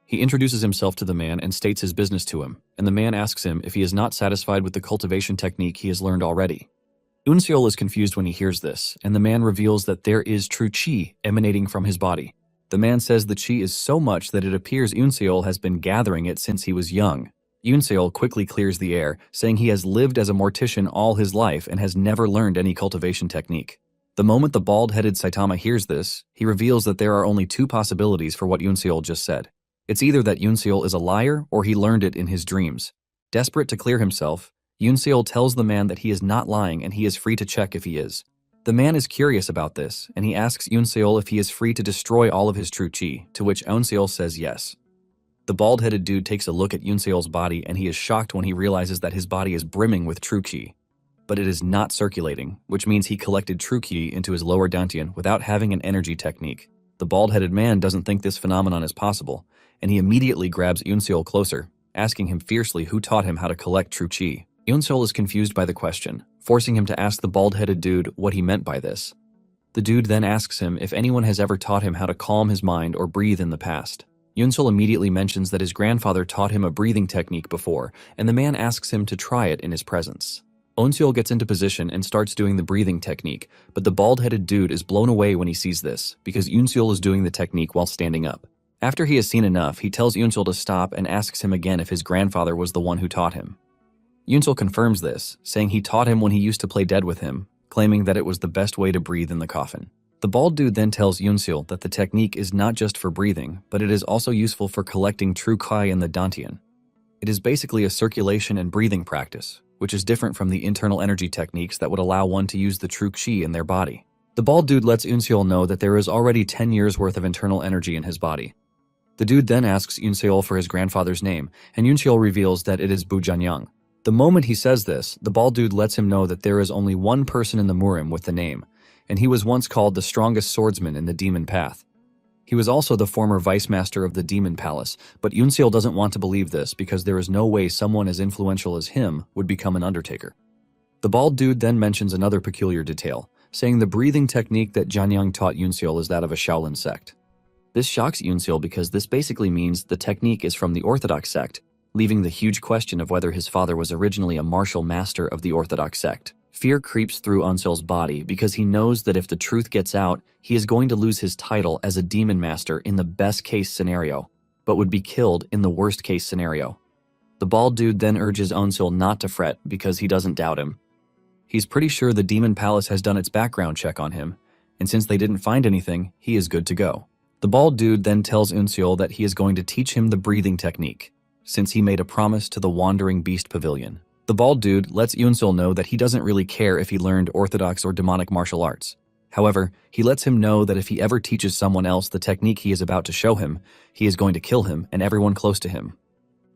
He introduces himself to the man and states his business to him, and the man asks him if he is not satisfied with the cultivation technique he has learned already. Yunsul is confused when he hears this, and the man reveals that there is true qi emanating from his body. The man says the qi is so much that it appears Yunsul has been gathering it since he was young. Yunsul quickly clears the air, saying he has lived as a mortician all his life and has never learned any cultivation technique. The moment the bald-headed Saitama hears this, he reveals that there are only two possibilities for what Yunsul just said. It's either that Yunsul is a liar or he learned it in his dreams. Desperate to clear himself, Yunsul tells the man that he is not lying and he is free to check if he is. The man is curious about this, and he asks Yunsul if he is free to destroy all of his true qi, to which Yunsul says yes. The bald-headed dude takes a look at Yunsul's body and he is shocked when he realizes that his body is brimming with true qi. But it is not circulating, which means he collected true qi into his lower dantian without having an energy technique. The bald-headed man doesn't think this phenomenon is possible, and he immediately grabs Yunsul closer, asking him fiercely who taught him how to collect true qi. Yunsul is confused by the question, forcing him to ask the bald-headed dude what he meant by this. The dude then asks him if anyone has ever taught him how to calm his mind or breathe in the past. Yunsul immediately mentions that his grandfather taught him a breathing technique before, and the man asks him to try it in his presence. Yunsul gets into position and starts doing the breathing technique, but the bald-headed dude is blown away when he sees this, because Yunsul is doing the technique while standing up. After he has seen enough, he tells Yunsul to stop and asks him again if his grandfather was the one who taught him. Yunseol confirms this, saying he taught him when he used to play dead with him, claiming that it was the best way to breathe in the coffin. The bald dude then tells Yunseol that the technique is not just for breathing, but it is also useful for collecting true Qi in the Dantian. It is basically a circulation and breathing practice, which is different from the internal energy techniques that would allow one to use the true Qi in their body. The bald dude lets Yunseol know that there is already 10 years worth of internal energy in his body. The dude then asks Yunseol for his grandfather's name, and Yunseol reveals that it is Bu Jianyang. The moment he says this, the bald dude lets him know that there is only one person in the Murim with the name, and he was once called the strongest swordsman in the Demon Path. He was also the former vice master of the Demon Palace, but Yunseol doesn't want to believe this because there is no way someone as influential as him would become an undertaker. The bald dude then mentions another peculiar detail, saying the breathing technique that Jianyang taught Yunseol is that of a Shaolin sect. This shocks Yunseol because this basically means the technique is from the Orthodox sect, leaving the huge question of whether his father was originally a martial master of the Orthodox sect. Fear creeps through Yunseol's body because he knows that if the truth gets out, he is going to lose his title as a demon master in the best-case scenario, but would be killed in the worst-case scenario. The bald dude then urges Yunseol not to fret because he doesn't doubt him. He's pretty sure the Demon Palace has done its background check on him, and since they didn't find anything, he is good to go. The bald dude then tells Yunseol that he is going to teach him the breathing technique, since he made a promise to the Wandering Beast Pavilion. The bald dude lets Yunseol know that he doesn't really care if he learned orthodox or demonic martial arts. However, he lets him know that if he ever teaches someone else the technique he is about to show him, he is going to kill him and everyone close to him.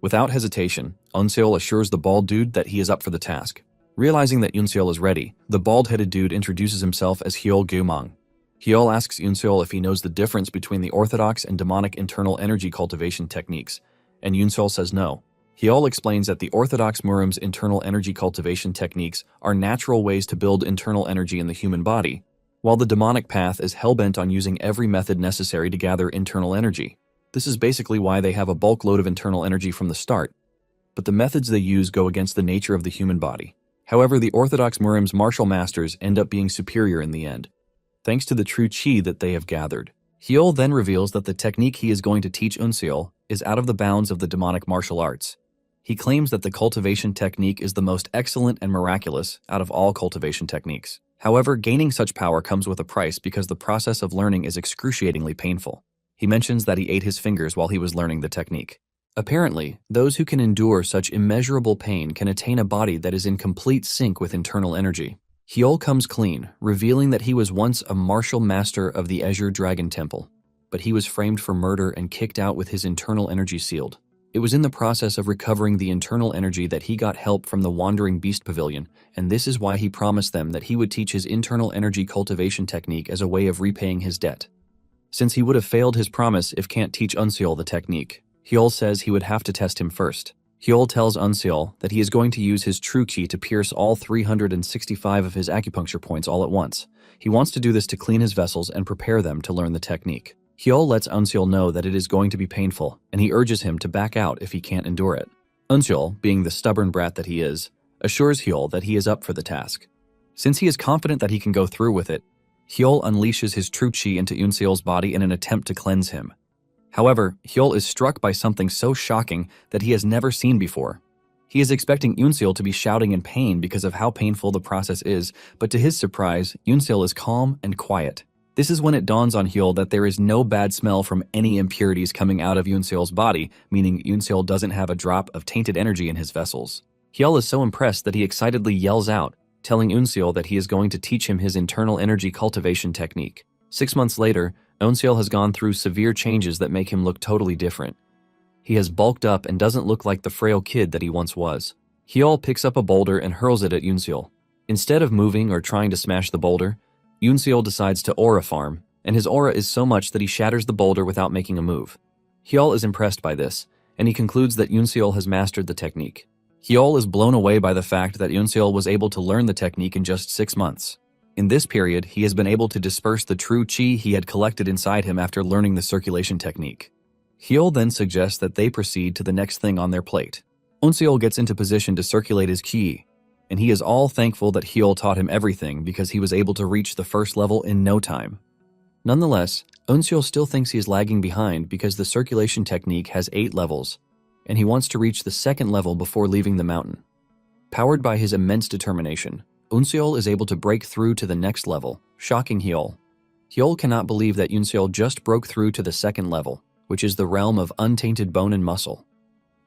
Without hesitation, Yunseol assures the bald dude that he is up for the task. Realizing that Yunseol is ready, the bald-headed dude introduces himself as Hyeol Gumong. Hyeol asks Yunseol if he knows the difference between the orthodox and demonic internal energy cultivation techniques, and Yunseol says no. Hyeol explains that the orthodox Murim's internal energy cultivation techniques are natural ways to build internal energy in the human body, while the demonic path is hell-bent on using every method necessary to gather internal energy. This is basically why they have a bulk load of internal energy from the start, but the methods they use go against the nature of the human body. However, the orthodox Murim's martial masters end up being superior in the end, thanks to the true Qi that they have gathered. Hyeol then reveals that the technique he is going to teach Yunseol is out of the bounds of the demonic martial arts. He claims that the cultivation technique is the most excellent and miraculous out of all cultivation techniques. However, gaining such power comes with a price because the process of learning is excruciatingly painful. He mentions that he ate his fingers while he was learning the technique. Apparently, those who can endure such immeasurable pain can attain a body that is in complete sync with internal energy. Hyeol comes clean, revealing that he was once a martial master of the Azure Dragon Temple, but he was framed for murder and kicked out with his internal energy sealed. It was in the process of recovering the internal energy that he got help from the Wandering Beast Pavilion, and this is why he promised them that he would teach his internal energy cultivation technique as a way of repaying his debt. Since he would have failed his promise if can't teach Yunseol the technique, Hyeol says he would have to test him first. Hyeol tells Yunseol that he is going to use his true Qi to pierce all 365 of his acupuncture points all at once. He wants to do this to clean his vessels and prepare them to learn the technique. Hyeol lets Yunseol know that it is going to be painful, and he urges him to back out if he can't endure it. Yunseol, being the stubborn brat that he is, assures Hyeol that he is up for the task. Since he is confident that he can go through with it, Hyeol unleashes his true Qi into Yunseol's body in an attempt to cleanse him. However, Hyeol is struck by something so shocking that he has never seen before. He is expecting Yunseol to be shouting in pain because of how painful the process is, but to his surprise, Yunseol is calm and quiet. This is when it dawns on Hyeol that there is no bad smell from any impurities coming out of Yunseol's body, meaning Yunseol doesn't have a drop of tainted energy in his vessels. Hyeol is so impressed that he excitedly yells out, telling Yunseol that he is going to teach him his internal energy cultivation technique. 6 months later, Yunseol has gone through severe changes that make him look totally different. He has bulked up and doesn't look like the frail kid that he once was. Hyeol picks up a boulder and hurls it at Yunseol. Instead of moving or trying to smash the boulder, Yunseol decides to aura farm, and his aura is so much that he shatters the boulder without making a move. Hyeol is impressed by this, and he concludes that Yunseol has mastered the technique. Hyeol is blown away by the fact that Yunseol was able to learn the technique in just 6 months. In this period, he has been able to disperse the true Qi he had collected inside him after learning the circulation technique. Hyeol then suggests that they proceed to the next thing on their plate. Yunseol gets into position to circulate his Qi, and he is all thankful that Hyeol taught him everything because he was able to reach the first level in no time. Nonetheless, Yunseol still thinks he is lagging behind because the circulation technique has 8 levels, and he wants to reach the second level before leaving the mountain. Powered by his immense determination, Unseol is able to break through to the next level, shocking Hyol. Hyol cannot believe that Unseol just broke through to the second level, which is the realm of untainted bone and muscle.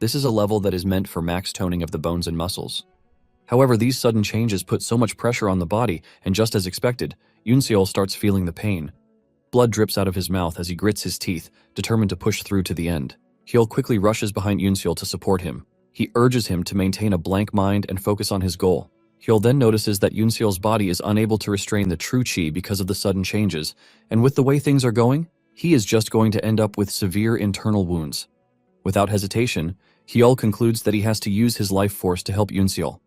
This is a level that is meant for max toning of the bones and muscles. However, these sudden changes put so much pressure on the body, and just as expected, Unseol starts feeling the pain. Blood drips out of his mouth as he grits his teeth, determined to push through to the end. Hyol quickly rushes behind Unseol to support him. He urges him to maintain a blank mind and focus on his goal. Hyol then notices that Unseol's body is unable to restrain the true chi because of the sudden changes, and with the way things are going, he is just going to end up with severe internal wounds. Without hesitation, Hyol concludes that he has to use his life force to help Unseol.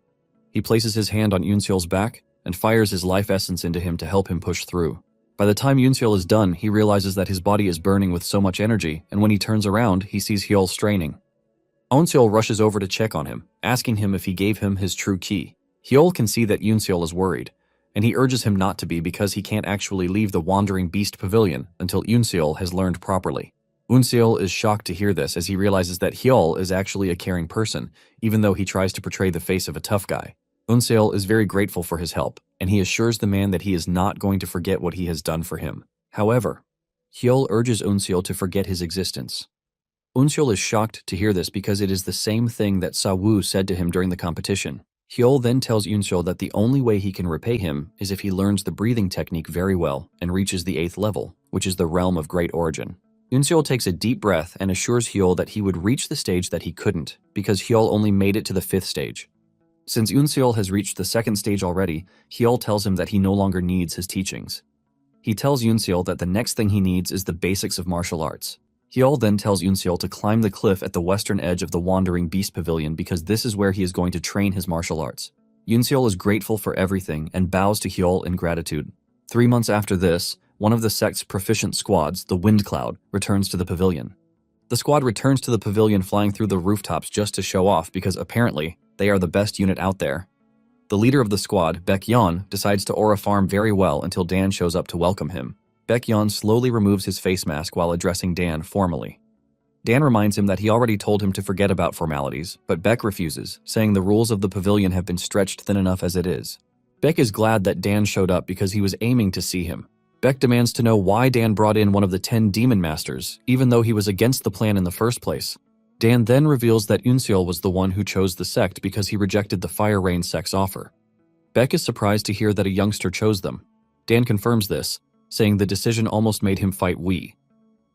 He places his hand on Unseol's back and fires his life essence into him to help him push through. By the time Unseol is done, he realizes that his body is burning with so much energy, and when he turns around, he sees Hyol straining. Unseol rushes over to check on him, asking him if he gave him his true ki. Hyol can see that Unseol is worried, and he urges him not to be because he can't actually leave the Wandering Beast Pavilion until Unseol has learned properly. Unseol is shocked to hear this as he realizes that Hyol is actually a caring person, even though he tries to portray the face of a tough guy. Unseol is very grateful for his help, and he assures the man that he is not going to forget what he has done for him. However, Hyol urges Unseol to forget his existence. Unseol is shocked to hear this because it is the same thing that Sa-woo said to him during the competition. Hyol then tells Unseol that the only way he can repay him is if he learns the breathing technique very well and reaches the 8th level, which is the realm of great origin. Unseol takes a deep breath and assures Hyol that he would reach the stage that he couldn't, because Hyol only made it to the 5th stage. Since Unseol has reached the 2nd stage already, Hyol tells him that he no longer needs his teachings. He tells Unseol that the next thing he needs is the basics of martial arts. Hyol then tells Unseol to climb the cliff at the western edge of the Wandering Beast Pavilion because this is where he is going to train his martial arts. Unseol is grateful for everything and bows to Hyol in gratitude. 3 months after this, one of the sect's proficient squads, the Wind Cloud, returns to the pavilion. The squad returns to the pavilion flying through the rooftops just to show off because apparently they are the best unit out there. The leader of the squad, Baek-yeon, decides to aura farm very well until Dan shows up to welcome him. Baek-yeon slowly removes his face mask while addressing Dan formally. Dan reminds him that he already told him to forget about formalities, but Baek refuses, saying the rules of the pavilion have been stretched thin enough as it is. Baek is glad that Dan showed up because he was aiming to see him. Baek demands to know why Dan brought in one of the 10 demon masters, even though he was against the plan in the first place. Dan then reveals that Unseol was the one who chose the sect because he rejected the Fire Rain sect's offer. Baek is surprised to hear that a youngster chose them. Dan confirms this, saying the decision almost made him fight Wee.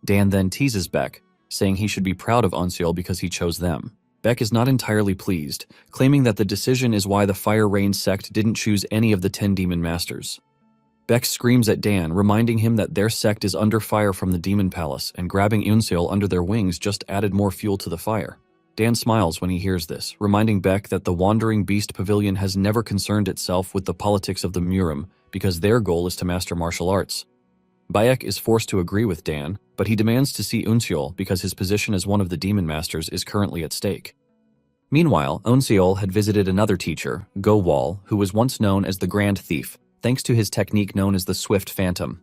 Dan then teases Baek, saying he should be proud of Unseol because he chose them. Baek is not entirely pleased, claiming that the decision is why the Fire Rain sect didn't choose any of the 10 demon masters. Baek screams at Dan, reminding him that their sect is under fire from the Demon Palace, and grabbing Unseol under their wings just added more fuel to the fire. Dan smiles when he hears this, reminding Baek that the Wandering Beast Pavilion has never concerned itself with the politics of the Murim because their goal is to master martial arts. Baek is forced to agree with Dan, but he demands to see Unseol because his position as one of the Demon Masters is currently at stake. Meanwhile, Unseol had visited another teacher, Go-wal, who was once known as the Grand Thief, thanks to his technique known as the Swift Phantom.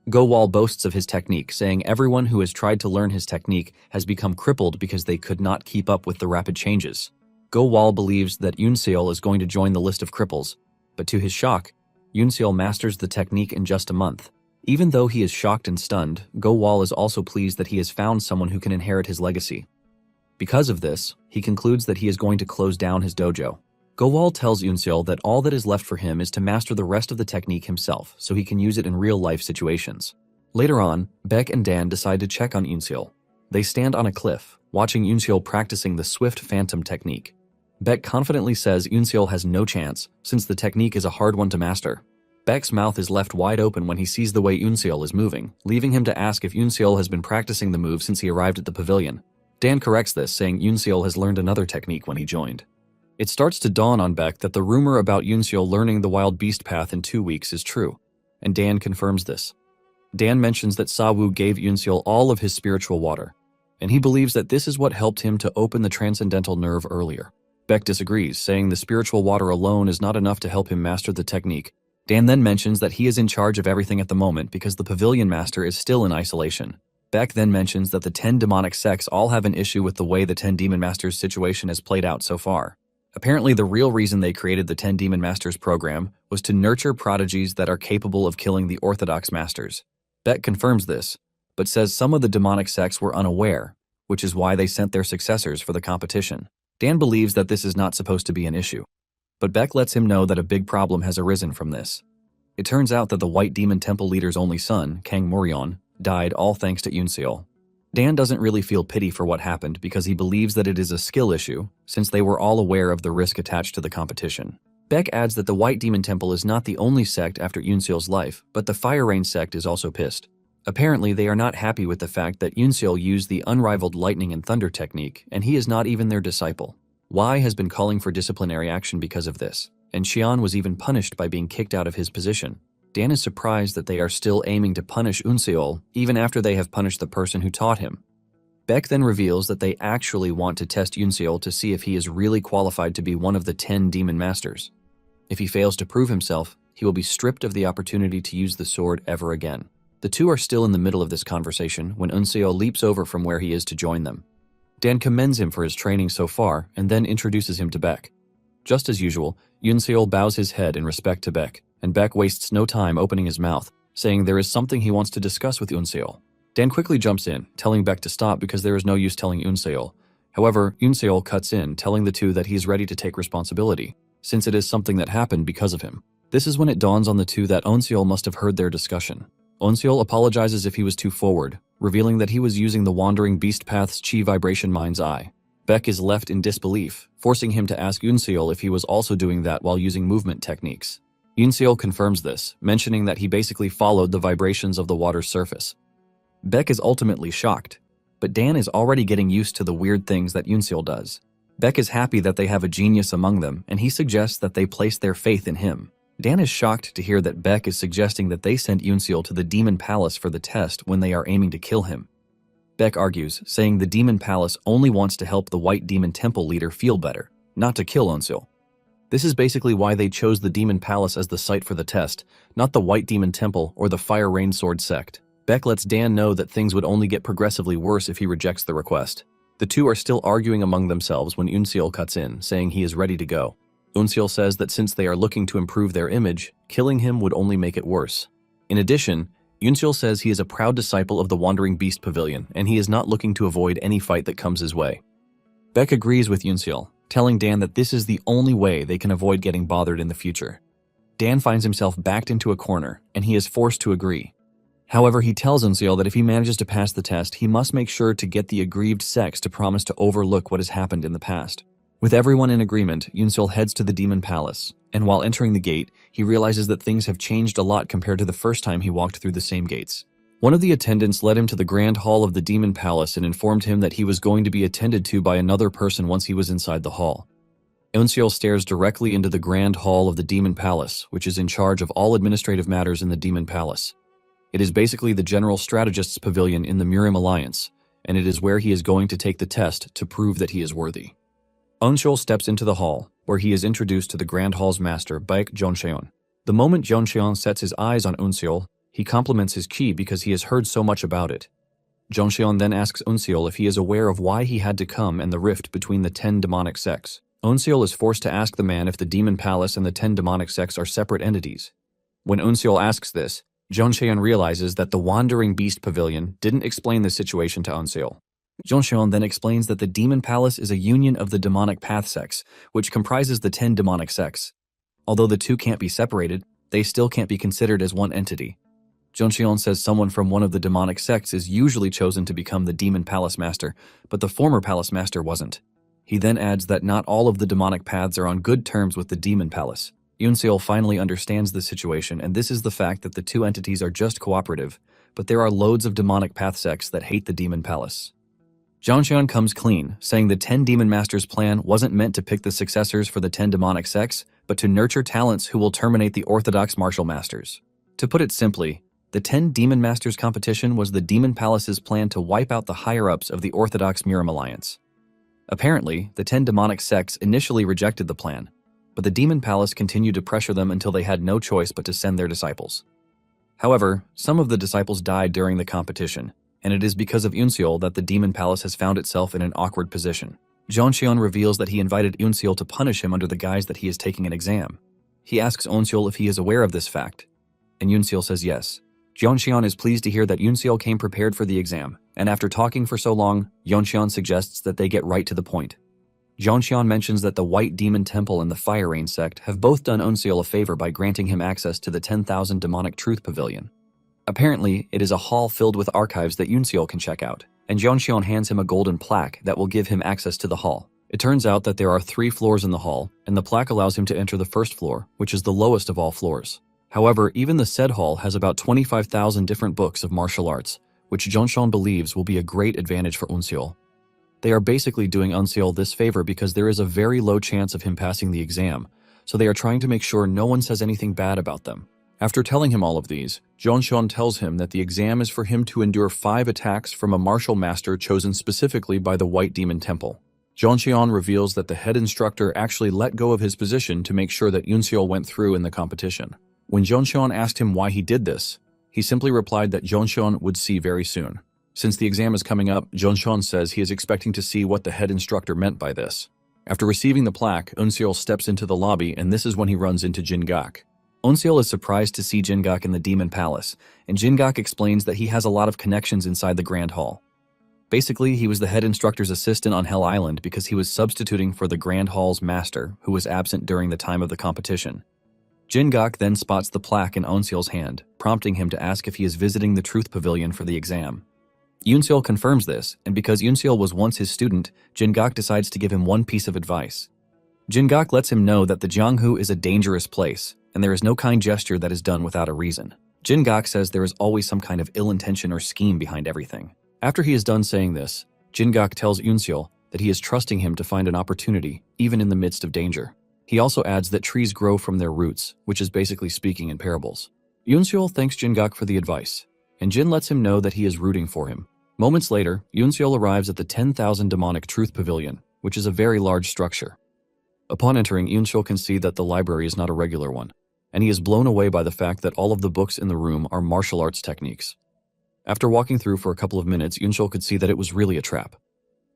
Go-wal boasts of his technique, saying everyone who has tried to learn his technique has become crippled because they could not keep up with the rapid changes. Go-wal believes that Unseol is going to join the list of cripples, but to his shock, Unseol masters the technique in just a month. Even though he is shocked and stunned, Go-wal is also pleased that he has found someone who can inherit his legacy. Because of this, he concludes that he is going to close down his dojo. Go-wal tells Unseol that all that is left for him is to master the rest of the technique himself so he can use it in real-life situations. Later on, Baek and Dan decide to check on Unseol. They stand on a cliff, watching Unseol practicing the Swift Phantom technique. Baek confidently says Unseol has no chance, since the technique is a hard one to master. Baek's mouth is left wide open when he sees the way Unseol is moving, leaving him to ask if Unseol has been practicing the move since he arrived at the pavilion. Dan corrects this, saying Unseol has learned another technique when he joined. It starts to dawn on Baek that the rumor about Unseol learning the Wild Beast Path in 2 weeks is true, and Dan confirms this. Dan mentions that Sa-woo gave Unseol all of his spiritual water, and he believes that this is what helped him to open the transcendental nerve earlier. Baek disagrees, saying the spiritual water alone is not enough to help him master the technique. Dan then mentions that he is in charge of everything at the moment because the Pavilion Master is still in isolation. Baek then mentions that the 10 demonic sects all have an issue with the way the 10 Demon Masters situation has played out so far. Apparently, the real reason they created the 10 Demon Masters program was to nurture prodigies that are capable of killing the orthodox masters. Beck confirms this, but says some of the demonic sects were unaware, which is why they sent their successors for the competition. Dan believes that this is not supposed to be an issue, but Beck lets him know that a big problem has arisen from this. It turns out that the White Demon Temple leader's only son, Kang Morion, died all thanks to Yoonseol. Dan doesn't really feel pity for what happened because he believes that it is a skill issue, since they were all aware of the risk attached to the competition. Beck adds that the White Demon Temple is not the only sect after Yoonseol's life, but the Fire Rain sect is also pissed. Apparently, they are not happy with the fact that Yoonseol used the unrivaled lightning and thunder technique, and he is not even their disciple. Wai has been calling for disciplinary action because of this, and Xian was even punished by being kicked out of his position. Dan is surprised that they are still aiming to punish Yoonseol even after they have punished the person who taught him. Beck then reveals that they actually want to test Yoonseol to see if he is really qualified to be one of the 10 Demon Masters. If he fails to prove himself, he will be stripped of the opportunity to use the sword ever again. The two are still in the middle of this conversation when Yoonseol leaps over from where he is to join them. Dan commends him for his training so far and then introduces him to Beck. Just as usual, Yoonseol bows his head in respect to Beck, and Beck wastes no time opening his mouth, saying there is something he wants to discuss with Yoonseol. Dan quickly jumps in, telling Beck to stop because there is no use telling Yoonseol. However, Yoonseol cuts in, telling the two that he is ready to take responsibility, since it is something that happened because of him. This is when it dawns on the two that Yoonseol must have heard their discussion. Yoonseol apologizes if he was too forward, revealing that he was using the Wandering Beast Path's Chi Vibration Mind's Eye. Beck is left in disbelief, forcing him to ask Yoonseol if he was also doing that while using movement techniques. Yoonseol confirms this, mentioning that he basically followed the vibrations of the water's surface. Beck is ultimately shocked, but Dan is already getting used to the weird things that Yoonseol does. Beck is happy that they have a genius among them, and he suggests that they place their faith in him. Dan is shocked to hear that Beck is suggesting that they send Yoonseol to the Demon Palace for the test when they are aiming to kill him. Beck argues, saying the Demon Palace only wants to help the White Demon Temple leader feel better, not to kill Yoonseol. This is basically why they chose the Demon Palace as the site for the test, not the White Demon Temple or the Fire Rain Sword sect. Beck lets Dan know that things would only get progressively worse if he rejects the request. The two are still arguing among themselves when Yoonseol cuts in, saying he is ready to go. Yoonseol says that since they are looking to improve their image, killing him would only make it worse. In addition, Yoonseol says he is a proud disciple of the Wandering Beast Pavilion, and he is not looking to avoid any fight that comes his way. Beck agrees with Yoonseol, telling Dan that this is the only way they can avoid getting bothered in the future. Dan finds himself backed into a corner, and he is forced to agree. However, he tells Yoonseol that if he manages to pass the test, he must make sure to get the aggrieved sects to promise to overlook what has happened in the past. With everyone in agreement, Yoonseol heads to the Demon Palace, and while entering the gate, he realizes that things have changed a lot compared to the first time he walked through the same gates. One of the attendants led him to the Grand Hall of the Demon Palace and informed him that he was going to be attended to by another person once he was inside the hall. Yoonseol stares directly into the Grand Hall of the Demon Palace, which is in charge of all administrative matters in the Demon Palace. It is basically the General Strategist's pavilion in the Murium Alliance, and it is where he is going to take the test to prove that he is worthy. Yoonseol steps into the hall, where he is introduced to the Grand Hall's master, Baek Jeoncheon. The moment Jeoncheon sets his eyes on Yoonseol, he compliments his ki because he has heard so much about it. Jeoncheon then asks Yoonseol if he is aware of why he had to come and the rift between the 10 demonic sects. Yoonseol is forced to ask the man if the Demon Palace and the 10 demonic sects are separate entities. When Yoonseol asks this, Jeoncheon realizes that the Wandering Beast Pavilion didn't explain the situation to Yoonseol. Jeoncheon then explains that the Demon Palace is a union of the demonic path sects, which comprises the 10 demonic sects. Although the two can't be separated, they still can't be considered as one entity. Jeoncheon says someone from one of the demonic sects is usually chosen to become the Demon Palace Master, but the former Palace Master wasn't. He then adds that not all of the demonic paths are on good terms with the Demon Palace. Yoonseol finally understands the situation, and this is the fact that the two entities are just cooperative, but there are loads of demonic path sects that hate the Demon Palace. Jeoncheon comes clean, saying the 10 Demon Masters' plan wasn't meant to pick the successors for the 10 demonic sects, but to nurture talents who will terminate the orthodox martial masters. To put it simply, the 10 Demon Masters competition was the Demon Palace's plan to wipe out the higher-ups of the orthodox Murium Alliance. Apparently, the 10 demonic sects initially rejected the plan, but the Demon Palace continued to pressure them until they had no choice but to send their disciples. However, some of the disciples died during the competition, and it is because of Yoonseol that the Demon Palace has found itself in an awkward position. Jeonseon reveals that he invited Yoonseol to punish him under the guise that he is taking an exam. He asks Onseol if he is aware of this fact, and Yoonseol says yes. Jeonseon is pleased to hear that Yoonseol came prepared for the exam, and after talking for so long, Yeonseon suggests that they get right to the point. Jeonseon mentions that the White Demon Temple and the Fire Rain sect have both done Onseol a favor by granting him access to the 10,000 Demonic Truth Pavilion. Apparently, it is a hall filled with archives that Yoonseol can check out, and Jeonseon hands him a golden plaque that will give him access to the hall. It turns out that there are 3 floors in the hall, and the plaque allows him to enter the first floor, which is the lowest of all floors. However, even the said hall has about 25,000 different books of martial arts, which Jeonseon believes will be a great advantage for Onseol. They are basically doing Onseol this favor because there is a very low chance of him passing the exam, so they are trying to make sure no one says anything bad about them. After telling him all of these, Jeonseon tells him that the exam is for him to endure 5 attacks from a martial master chosen specifically by the White Demon Temple. Jeonseon reveals that the head instructor actually let go of his position to make sure that Yoonseol went through in the competition. When Jeonseon asked him why he did this, he simply replied that Jeonseon would see very soon. Since the exam is coming up, Jeonseon says he is expecting to see what the head instructor meant by this. After receiving the plaque, Onseol steps into the lobby, and this is when he runs into Jin-gak. Onseol is surprised to see Jin-gak in the Demon Palace, and Jin-gak explains that he has a lot of connections inside the Grand Hall. Basically, he was the head instructor's assistant on Hell Island because he was substituting for the Grand Hall's master, who was absent during the time of the competition. Jin-gak then spots the plaque in Onseol's hand, prompting him to ask if he is visiting the Truth Pavilion for the exam. Yoonseol confirms this, and because Yoonseol was once his student, Jin-gak decides to give him one piece of advice. Jin-gak lets him know that the Jianghu is a dangerous place, and there is no kind gesture that is done without a reason. Jin-gak says there is always some kind of ill intention or scheme behind everything. After he is done saying this, Jin-gak tells Yoonseol that he is trusting him to find an opportunity, even in the midst of danger. He also adds that trees grow from their roots, which is basically speaking in parables. Yoonseol thanks Jin-gak for the advice, and Jin lets him know that he is rooting for him. Moments later, Yoonseol arrives at the 10,000 Demonic Truth Pavilion, which is a very large structure. Upon entering, Yoonseol can see that the library is not a regular one, and he is blown away by the fact that all of the books in the room are martial arts techniques. After walking through for a couple of minutes, Yoonseol could see that it was really a trap.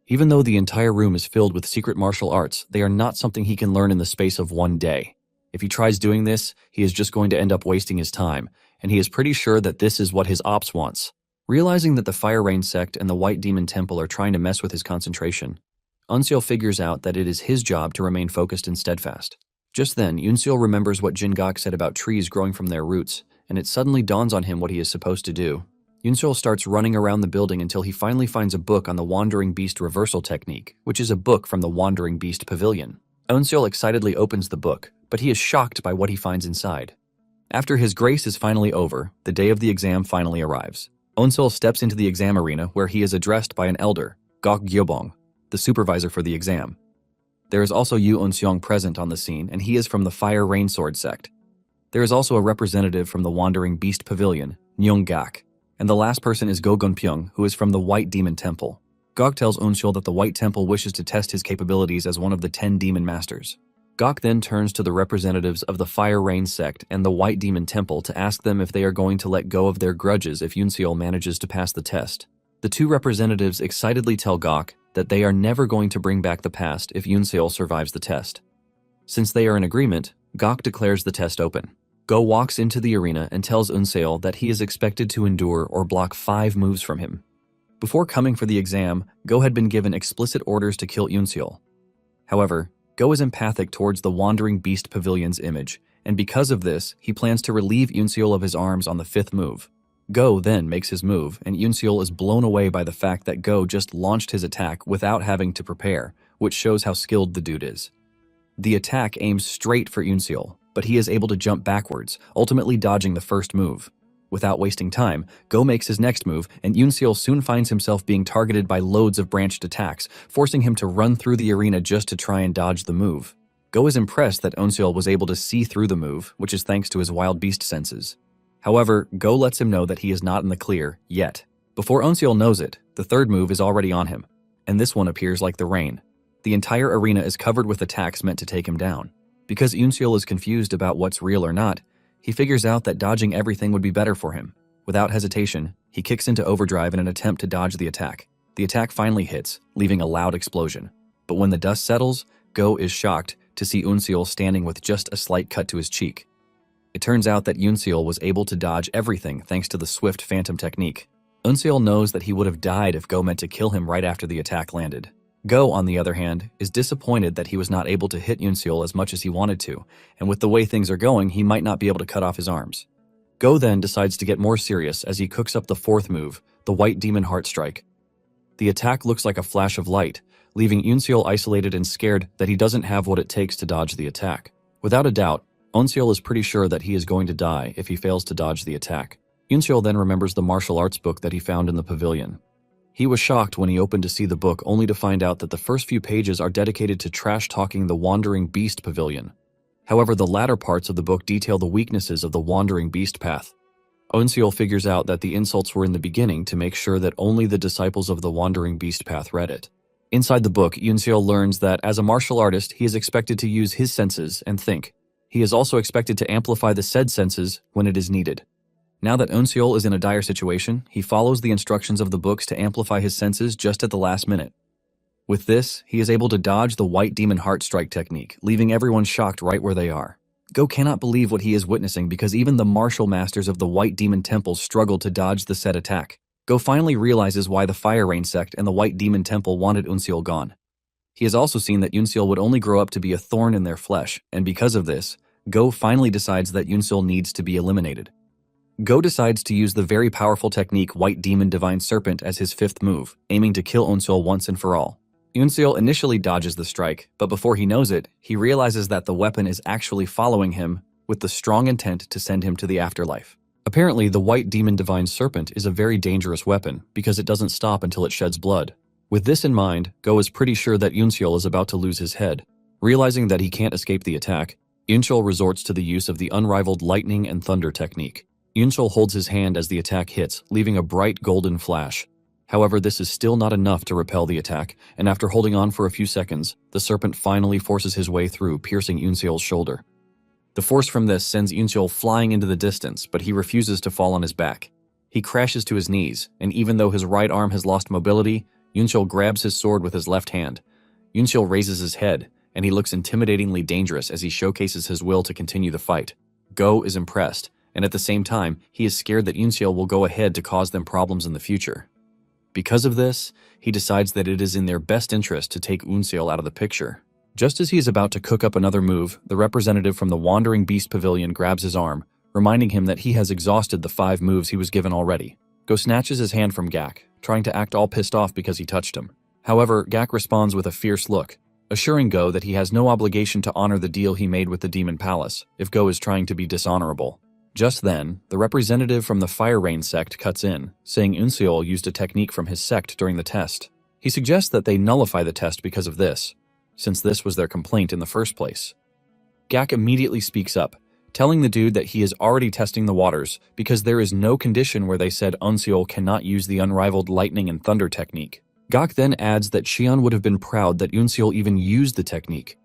Even though the entire room is filled with secret martial arts, they are not something he can learn in the space of one day. If he tries doing this, he is just going to end up wasting his time, and he is pretty sure that this is what his ops wants. Realizing that the Fire Rain sect and the White Demon Temple are trying to mess with his concentration, Onseol figures out that it is his job to remain focused and steadfast. Just then, Yoonseol remembers what Jin-gak said about trees growing from their roots, and it suddenly dawns on him what he is supposed to do. Yoonseol starts running around the building until he finally finds a book on the Wandering Beast reversal technique, which is a book from the Wandering Beast Pavilion. Onseol excitedly opens the book, but he is shocked by what he finds inside. After his grace is finally over, the day of the exam finally arrives. Onseol steps into the exam arena where he is addressed by an elder, Gok Gyobong, the supervisor for the exam. There is also Yu Onseong present on the scene, and he is from the Fire Rain Sword sect. There is also a representative from the Wandering Beast Pavilion, Nyong-gak, and the last person is Go Gunpyeong, who is from the White Demon Temple. Gok tells Onseol that the White Temple wishes to test his capabilities as one of the 10 demon masters. Gok then turns to the representatives of the Fire Rain sect and the White Demon Temple to ask them if they are going to let go of their grudges if Yoonseol manages to pass the test. The 2 representatives excitedly tell Gok that they are never going to bring back the past if Yoonseol survives the test. Since they are in agreement, Gok declares the test open. Go walks into the arena and tells Onseol that he is expected to endure or block 5 moves from him. Before coming for the exam, Go had been given explicit orders to kill Yoonseol. However, Go is empathic towards the Wandering Beast Pavilion's image, and because of this, he plans to relieve Yoonseol of his arms on the 5th move. Go then makes his move, and Yoonseol is blown away by the fact that Go just launched his attack without having to prepare, which shows how skilled the dude is. The attack aims straight for Yoonseol, but he is able to jump backwards, ultimately dodging the first move. Without wasting time, Go makes his next move, and Yoonseol soon finds himself being targeted by loads of branched attacks, forcing him to run through the arena just to try and dodge the move. Go is impressed that Onseol was able to see through the move, which is thanks to his wild beast senses. However, Go lets him know that he is not in the clear, yet. Before Onseol knows it, the 3rd move is already on him, and this one appears like the rain. The entire arena is covered with attacks meant to take him down. Because Yoonseol is confused about what's real or not, he figures out that dodging everything would be better for him. Without hesitation, he kicks into overdrive in an attempt to dodge the attack. The attack finally hits, leaving a loud explosion. But when the dust settles, Go is shocked to see Unseol standing with just a slight cut to his cheek. It turns out that Unseol was able to dodge everything thanks to the swift phantom technique. Unseol knows that he would have died if Go meant to kill him right after the attack landed. Go, on the other hand, is disappointed that he was not able to hit Unseol as much as he wanted to, and with the way things are going, he might not be able to cut off his arms. Go then decides to get more serious as he cooks up the fourth move, the White Demon Heart Strike. The attack looks like a flash of light, leaving Unseol isolated and scared that he doesn't have what it takes to dodge the attack. Without a doubt, Unseol is pretty sure that he is going to die if he fails to dodge the attack. Unseol then remembers the martial arts book that he found in the pavilion. He was shocked when he opened to see the book only to find out that the first few pages are dedicated to trash-talking the Wandering Beast Pavilion. However, the latter parts of the book detail the weaknesses of the Wandering Beast path. Unseol figures out that the insults were in the beginning to make sure that only the disciples of the Wandering Beast path read it. Inside the book, Unseol learns that as a martial artist, he is expected to use his senses and think. He is also expected to amplify the said senses when it is needed. Now that Unseol is in a dire situation, he follows the instructions of the books to amplify his senses just at the last minute. With this, he is able to dodge the White Demon Heart Strike technique, leaving everyone shocked right where they are. Go cannot believe what he is witnessing because even the martial masters of the White Demon Temple struggled to dodge the said attack. Go finally realizes why the Fire Rain sect and the White Demon Temple wanted Unseol gone. He has also seen that Unseol would only grow up to be a thorn in their flesh, and because of this, Go finally decides that Unseol needs to be eliminated. Go decides to use the very powerful technique White Demon Divine Serpent as his fifth move, aiming to kill Unseol once and for all. Unseol initially dodges the strike, but before he knows it, he realizes that the weapon is actually following him with the strong intent to send him to the afterlife. Apparently, the White Demon Divine Serpent is a very dangerous weapon because it doesn't stop until it sheds blood. With this in mind, Go is pretty sure that Unseol is about to lose his head. Realizing that he can't escape the attack, Unseol resorts to the use of the unrivaled lightning and thunder technique. Unseol holds his hand as the attack hits, leaving a bright golden flash. However, this is still not enough to repel the attack, and after holding on for a few seconds, the serpent finally forces his way through, piercing Unseol's shoulder. The force from this sends Unseol flying into the distance, but he refuses to fall on his back. He crashes to his knees, and even though his right arm has lost mobility, Unseol grabs his sword with his left hand. Unseol raises his head, and he looks intimidatingly dangerous as he showcases his will to continue the fight. Go is impressed, and at the same time, he is scared that Unseol will go ahead to cause them problems in the future. Because of this, he decides that it is in their best interest to take Unseol out of the picture. Just as he is about to cook up another move, the representative from the Wandering Beast Pavilion grabs his arm, reminding him that he has exhausted the 5 moves he was given already. Go snatches his hand from Gak, trying to act all pissed off because he touched him. However, Gak responds with a fierce look, assuring Go that he has no obligation to honor the deal he made with the Demon Palace if Go is trying to be dishonorable. Just then, the representative from the Fire Rain sect cuts in, saying Unseol used a technique from his sect during the test. He suggests that they nullify the test because of this, since this was their complaint in the first place. Gak immediately speaks up, telling the dude that he is already testing the waters because there is no condition where they said Unseol cannot use the unrivaled lightning and thunder technique. Gak then adds that Xion would have been proud that Unseol even used the technique.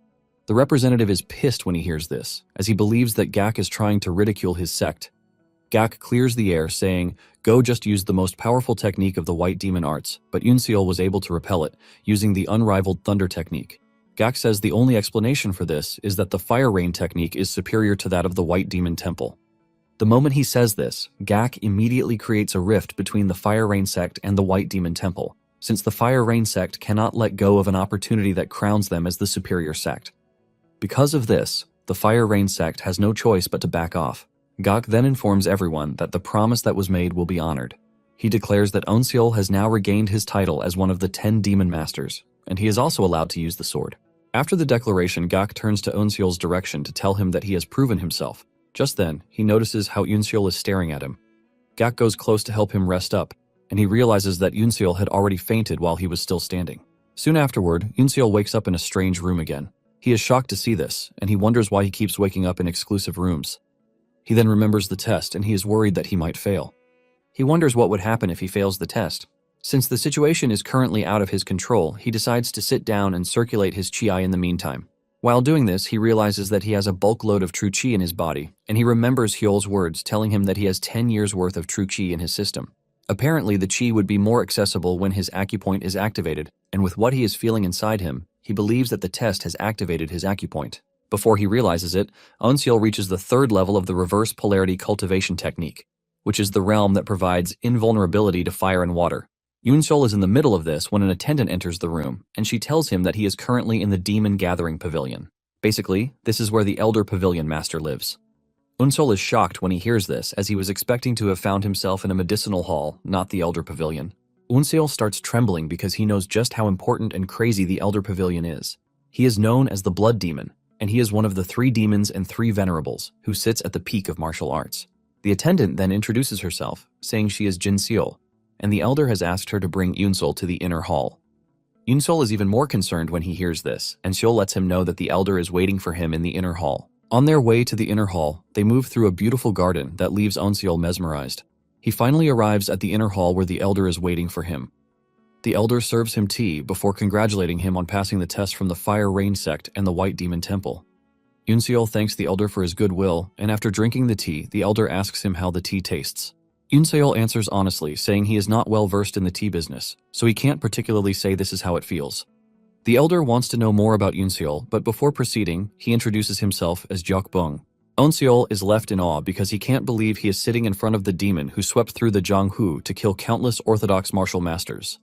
The representative is pissed when he hears this, as he believes that Gak is trying to ridicule his sect. Gak clears the air, saying, Go just used the most powerful technique of the White Demon Arts, but Unseol was able to repel it, using the unrivaled thunder technique. Gak says the only explanation for this is that the Fire Rain technique is superior to that of the White Demon Temple. The moment he says this, Gak immediately creates a rift between the Fire Rain sect and the White Demon Temple, since the Fire Rain sect cannot let go of an opportunity that crowns them as the superior sect. Because of this, the Fire Rain sect has no choice but to back off. Gak then informs everyone that the promise that was made will be honored. He declares that Unseol has now regained his title as one of the 10 Demon Masters, and he is also allowed to use the sword. After the declaration, Gak turns to Unseol's direction to tell him that he has proven himself. Just then, he notices how Unseol is staring at him. Gak goes close to help him rest up, and he realizes that Unseol had already fainted while he was still standing. Soon afterward, Unseol wakes up in a strange room again. He is shocked to see this, and he wonders why he keeps waking up in exclusive rooms. He then remembers the test, and he is worried that he might fail. He wonders what would happen if he fails the test. Since the situation is currently out of his control, he decides to sit down and circulate his chi in the meantime. While doing this, he realizes that he has a bulk load of true chi in his body, and he remembers Hyol's words telling him that he has 10 years worth of true chi in his system. Apparently, the chi would be more accessible when his acupoint is activated, and with what he is feeling inside him, He believes that the test has activated his acupoint. Before he realizes it, Eunseol reaches the third level of the reverse polarity cultivation technique, which is the realm that provides invulnerability to fire and water. Eunseol is in the middle of this when an attendant enters the room, and she tells him that he is currently in the Demon Gathering Pavilion. Basically, this is where the Elder Pavilion Master lives. Eunseol is shocked when he hears this, as he was expecting to have found himself in a medicinal hall, not the Elder Pavilion. Eunseol starts trembling because he knows just how important and crazy the Elder Pavilion is. He is known as the Blood Demon, and he is one of the 3 demons and 3 venerables who sits at the peak of martial arts. The attendant then introduces herself, saying she is Jin Seol, and the elder has asked her to bring Eunseol to the inner hall. Eunseol is even more concerned when he hears this, and Seol lets him know that the elder is waiting for him in the inner hall. On their way to the inner hall, they move through a beautiful garden that leaves Eunseol mesmerized. He finally arrives at the inner hall where the elder is waiting for him. The elder serves him tea before congratulating him on passing the test from the Fire Rain sect and the White Demon Temple. Eunseol thanks the elder for his goodwill, and after drinking the tea, the elder asks him how the tea tastes. Eunseol answers honestly, saying he is not well versed in the tea business, so he can't particularly say this is how it feels. The elder wants to know more about Eunseol, but before proceeding, he introduces himself as Jeokbung. Eunseol is left in awe because he can't believe he is sitting in front of the demon who swept through the Jianghu to kill countless orthodox martial masters.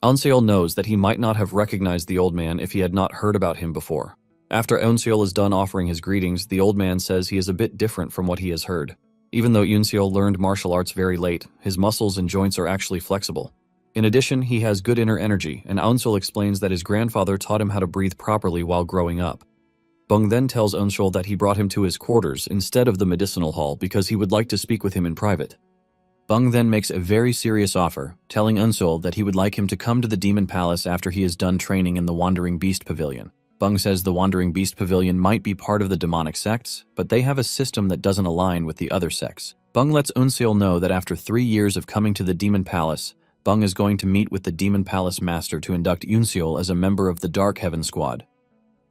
Eunseol knows that he might not have recognized the old man if he had not heard about him before. After Eunseol is done offering his greetings, the old man says he is a bit different from what he has heard. Even though Eunseol learned martial arts very late, his muscles and joints are actually flexible. In addition, he has good inner energy, and Eunseol explains that his grandfather taught him how to breathe properly while growing up. Bung then tells Eunseol that he brought him to his quarters instead of the medicinal hall because he would like to speak with him in private. Bung then makes a very serious offer, telling Eunseol that he would like him to come to the Demon Palace after he is done training in the Wandering Beast Pavilion. Bung says the Wandering Beast Pavilion might be part of the demonic sects, but they have a system that doesn't align with the other sects. Bung lets Eunseol know that after 3 years of coming to the Demon Palace, Bung is going to meet with the Demon Palace Master to induct Eunseol as a member of the Dark Heaven Squad.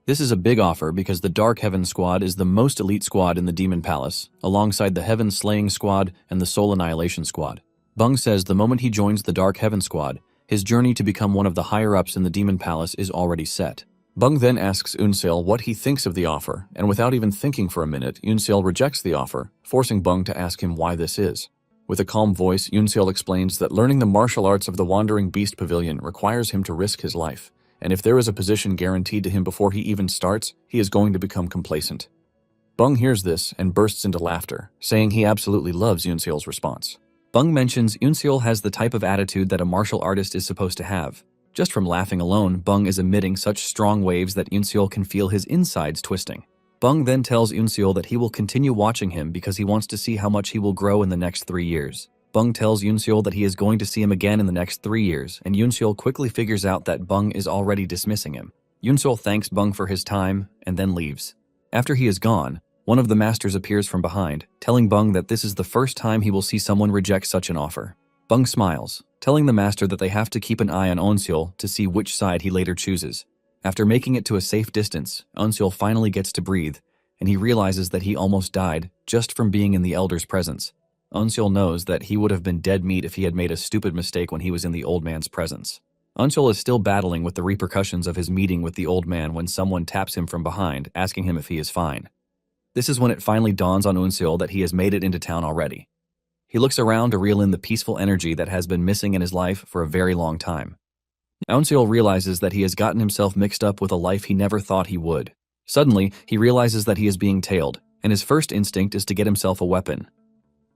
This is a big offer because the Dark Heaven Squad is the most elite squad in the Demon Palace, alongside the Heaven Slaying Squad and the Soul Annihilation Squad. Bung says the moment he joins the Dark Heaven Squad, his journey to become one of the higher-ups in the Demon Palace is already set. Bung then asks Eunseol what he thinks of the offer, and without even thinking for a minute, Eunseol rejects the offer, forcing Bung to ask him why this is. With a calm voice, Eunseol explains that learning the martial arts of the Wandering Beast Pavilion requires him to risk his life, and if there is a position guaranteed to him before he even starts, he is going to become complacent. Bung hears this and bursts into laughter, saying he absolutely loves Eunseol's response. Bung mentions Eunseol has the type of attitude that a martial artist is supposed to have. Just from laughing alone, Bung is emitting such strong waves that Eunseol can feel his insides twisting. Bung then tells Eunseol that he will continue watching him because he wants to see how much he will grow in the next 3 years. Bung tells Eunseol that he is going to see him again in the next 3 years, and Eunseol quickly figures out that Bung is already dismissing him. Eunseol thanks Bung for his time and then leaves. After he is gone, one of the masters appears from behind, telling Bung that this is the first time he will see someone reject such an offer. Bung smiles, telling the master that they have to keep an eye on Eunseol to see which side he later chooses. After making it to a safe distance, Eunseol finally gets to breathe, and he realizes that he almost died just from being in the elder's presence. Eunseol knows that he would have been dead meat if he had made a stupid mistake when he was in the old man's presence. Eunseol is still battling with the repercussions of his meeting with the old man when someone taps him from behind, asking him if he is fine. This is when it finally dawns on Eunseol that he has made it into town already. He looks around to reel in the peaceful energy that has been missing in his life for a very long time. Eunseol realizes that he has gotten himself mixed up with a life he never thought he would. Suddenly, he realizes that he is being tailed, and his first instinct is to get himself a weapon.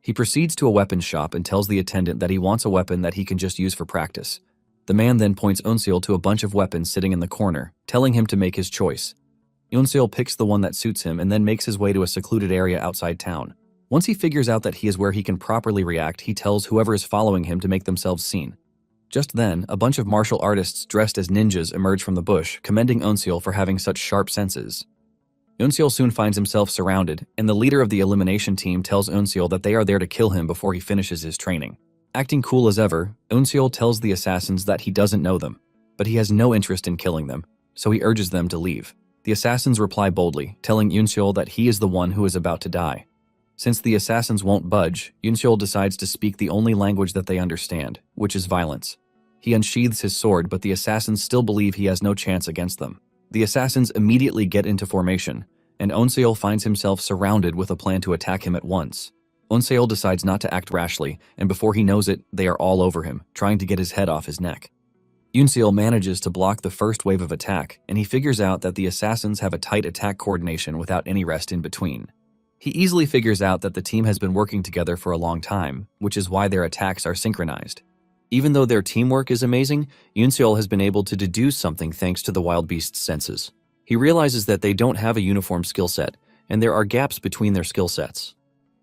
He proceeds to a weapons shop and tells the attendant that he wants a weapon that he can just use for practice. The man then points Eunseol to a bunch of weapons sitting in the corner, telling him to make his choice. Eunseol picks the one that suits him and then makes his way to a secluded area outside town. Once he figures out that he is where he can properly react, he tells whoever is following him to make themselves seen. Just then, a bunch of martial artists dressed as ninjas emerge from the bush, commending Eunseol for having such sharp senses. Eunseol soon finds himself surrounded, and the leader of the elimination team tells Eunseol that they are there to kill him before he finishes his training. Acting cool as ever, Eunseol tells the assassins that he doesn't know them, but he has no interest in killing them, so he urges them to leave. The assassins reply boldly, telling Eunseol that he is the one who is about to die. Since the assassins won't budge, Eunseol decides to speak the only language that they understand, which is violence. He unsheathes his sword, but the assassins still believe he has no chance against them. The assassins immediately get into formation, and Onseol finds himself surrounded with a plan to attack him at once. Onseol decides not to act rashly, and before he knows it, they are all over him, trying to get his head off his neck. Yoonseol manages to block the first wave of attack, and he figures out that the assassins have a tight attack coordination without any rest in between. He easily figures out that the team has been working together for a long time, which is why their attacks are synchronized. Even though their teamwork is amazing, Yoonseol has been able to deduce something thanks to the wild beast's senses. He realizes that they don't have a uniform skill set, and there are gaps between their skill sets.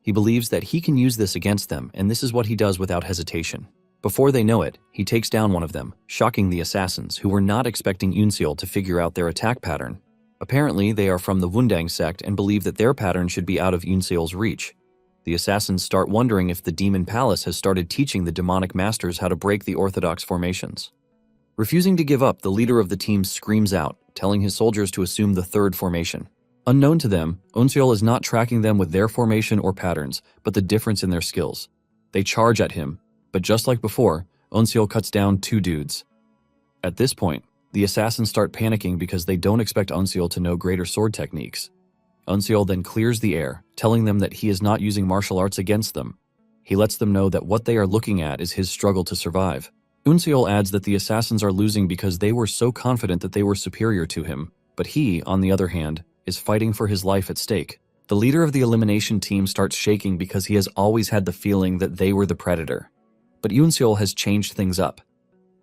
He believes that he can use this against them, and this is what he does without hesitation. Before they know it, he takes down one of them, shocking the assassins, who were not expecting Yoonseol to figure out their attack pattern. Apparently, they are from the Wundang sect and believe that their pattern should be out of Yoonseol's reach. The assassins start wondering if the Demon Palace has started teaching the demonic masters how to break the orthodox formations. Refusing to give up, the leader of the team screams out, telling his soldiers to assume the third formation. Unknown to them, Onseol is not tracking them with their formation or patterns, but the difference in their skills. They charge at him, but just like before, Onseol cuts down 2 dudes. At this point, the assassins start panicking because they don't expect Onseol to know greater sword techniques. Onseol then clears the air, telling them that he is not using martial arts against them. He lets them know that what they are looking at is his struggle to survive. Onseol adds that the assassins are losing because they were so confident that they were superior to him, but he, on the other hand, is fighting for his life at stake. The leader of the elimination team starts shaking because he has always had the feeling that they were the predator. But Yoonseol has changed things up.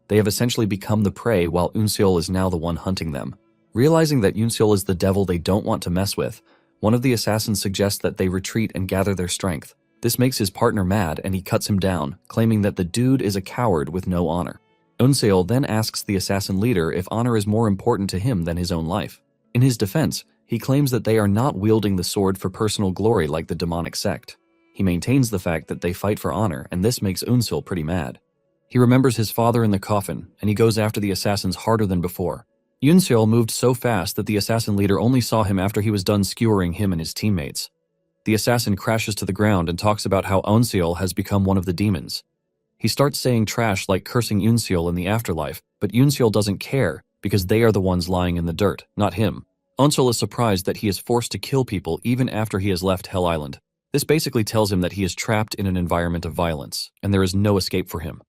They have essentially become the prey while Yoonseol is now the one hunting them. Realizing that Yoonseol is the devil they don't want to mess with, one of the assassins suggests that they retreat and gather their strength. This makes his partner mad and he cuts him down, claiming that the dude is a coward with no honor. Yoonseol then asks the assassin leader if honor is more important to him than his own life. In his defense, he claims that they are not wielding the sword for personal glory like the demonic sect. He maintains the fact that they fight for honor, and this makes Yoonseol pretty mad. He remembers his father in the coffin, and he goes after the assassins harder than before. Yoonseol moved so fast that the assassin leader only saw him after he was done skewering him and his teammates. The assassin crashes to the ground and talks about how Yoonseol has become one of the demons. He starts saying trash like cursing Yoonseol in the afterlife, but Yoonseol doesn't care because they are the ones lying in the dirt, not him. Yoonseol is surprised that he is forced to kill people even after he has left Hell Island. This basically tells him that he is trapped in an environment of violence, and there is no escape for him.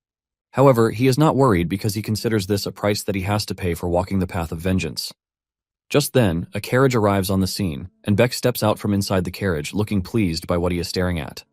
However, he is not worried because he considers this a price that he has to pay for walking the path of vengeance. Just then, a carriage arrives on the scene, and Beck steps out from inside the carriage, looking pleased by what he is staring at.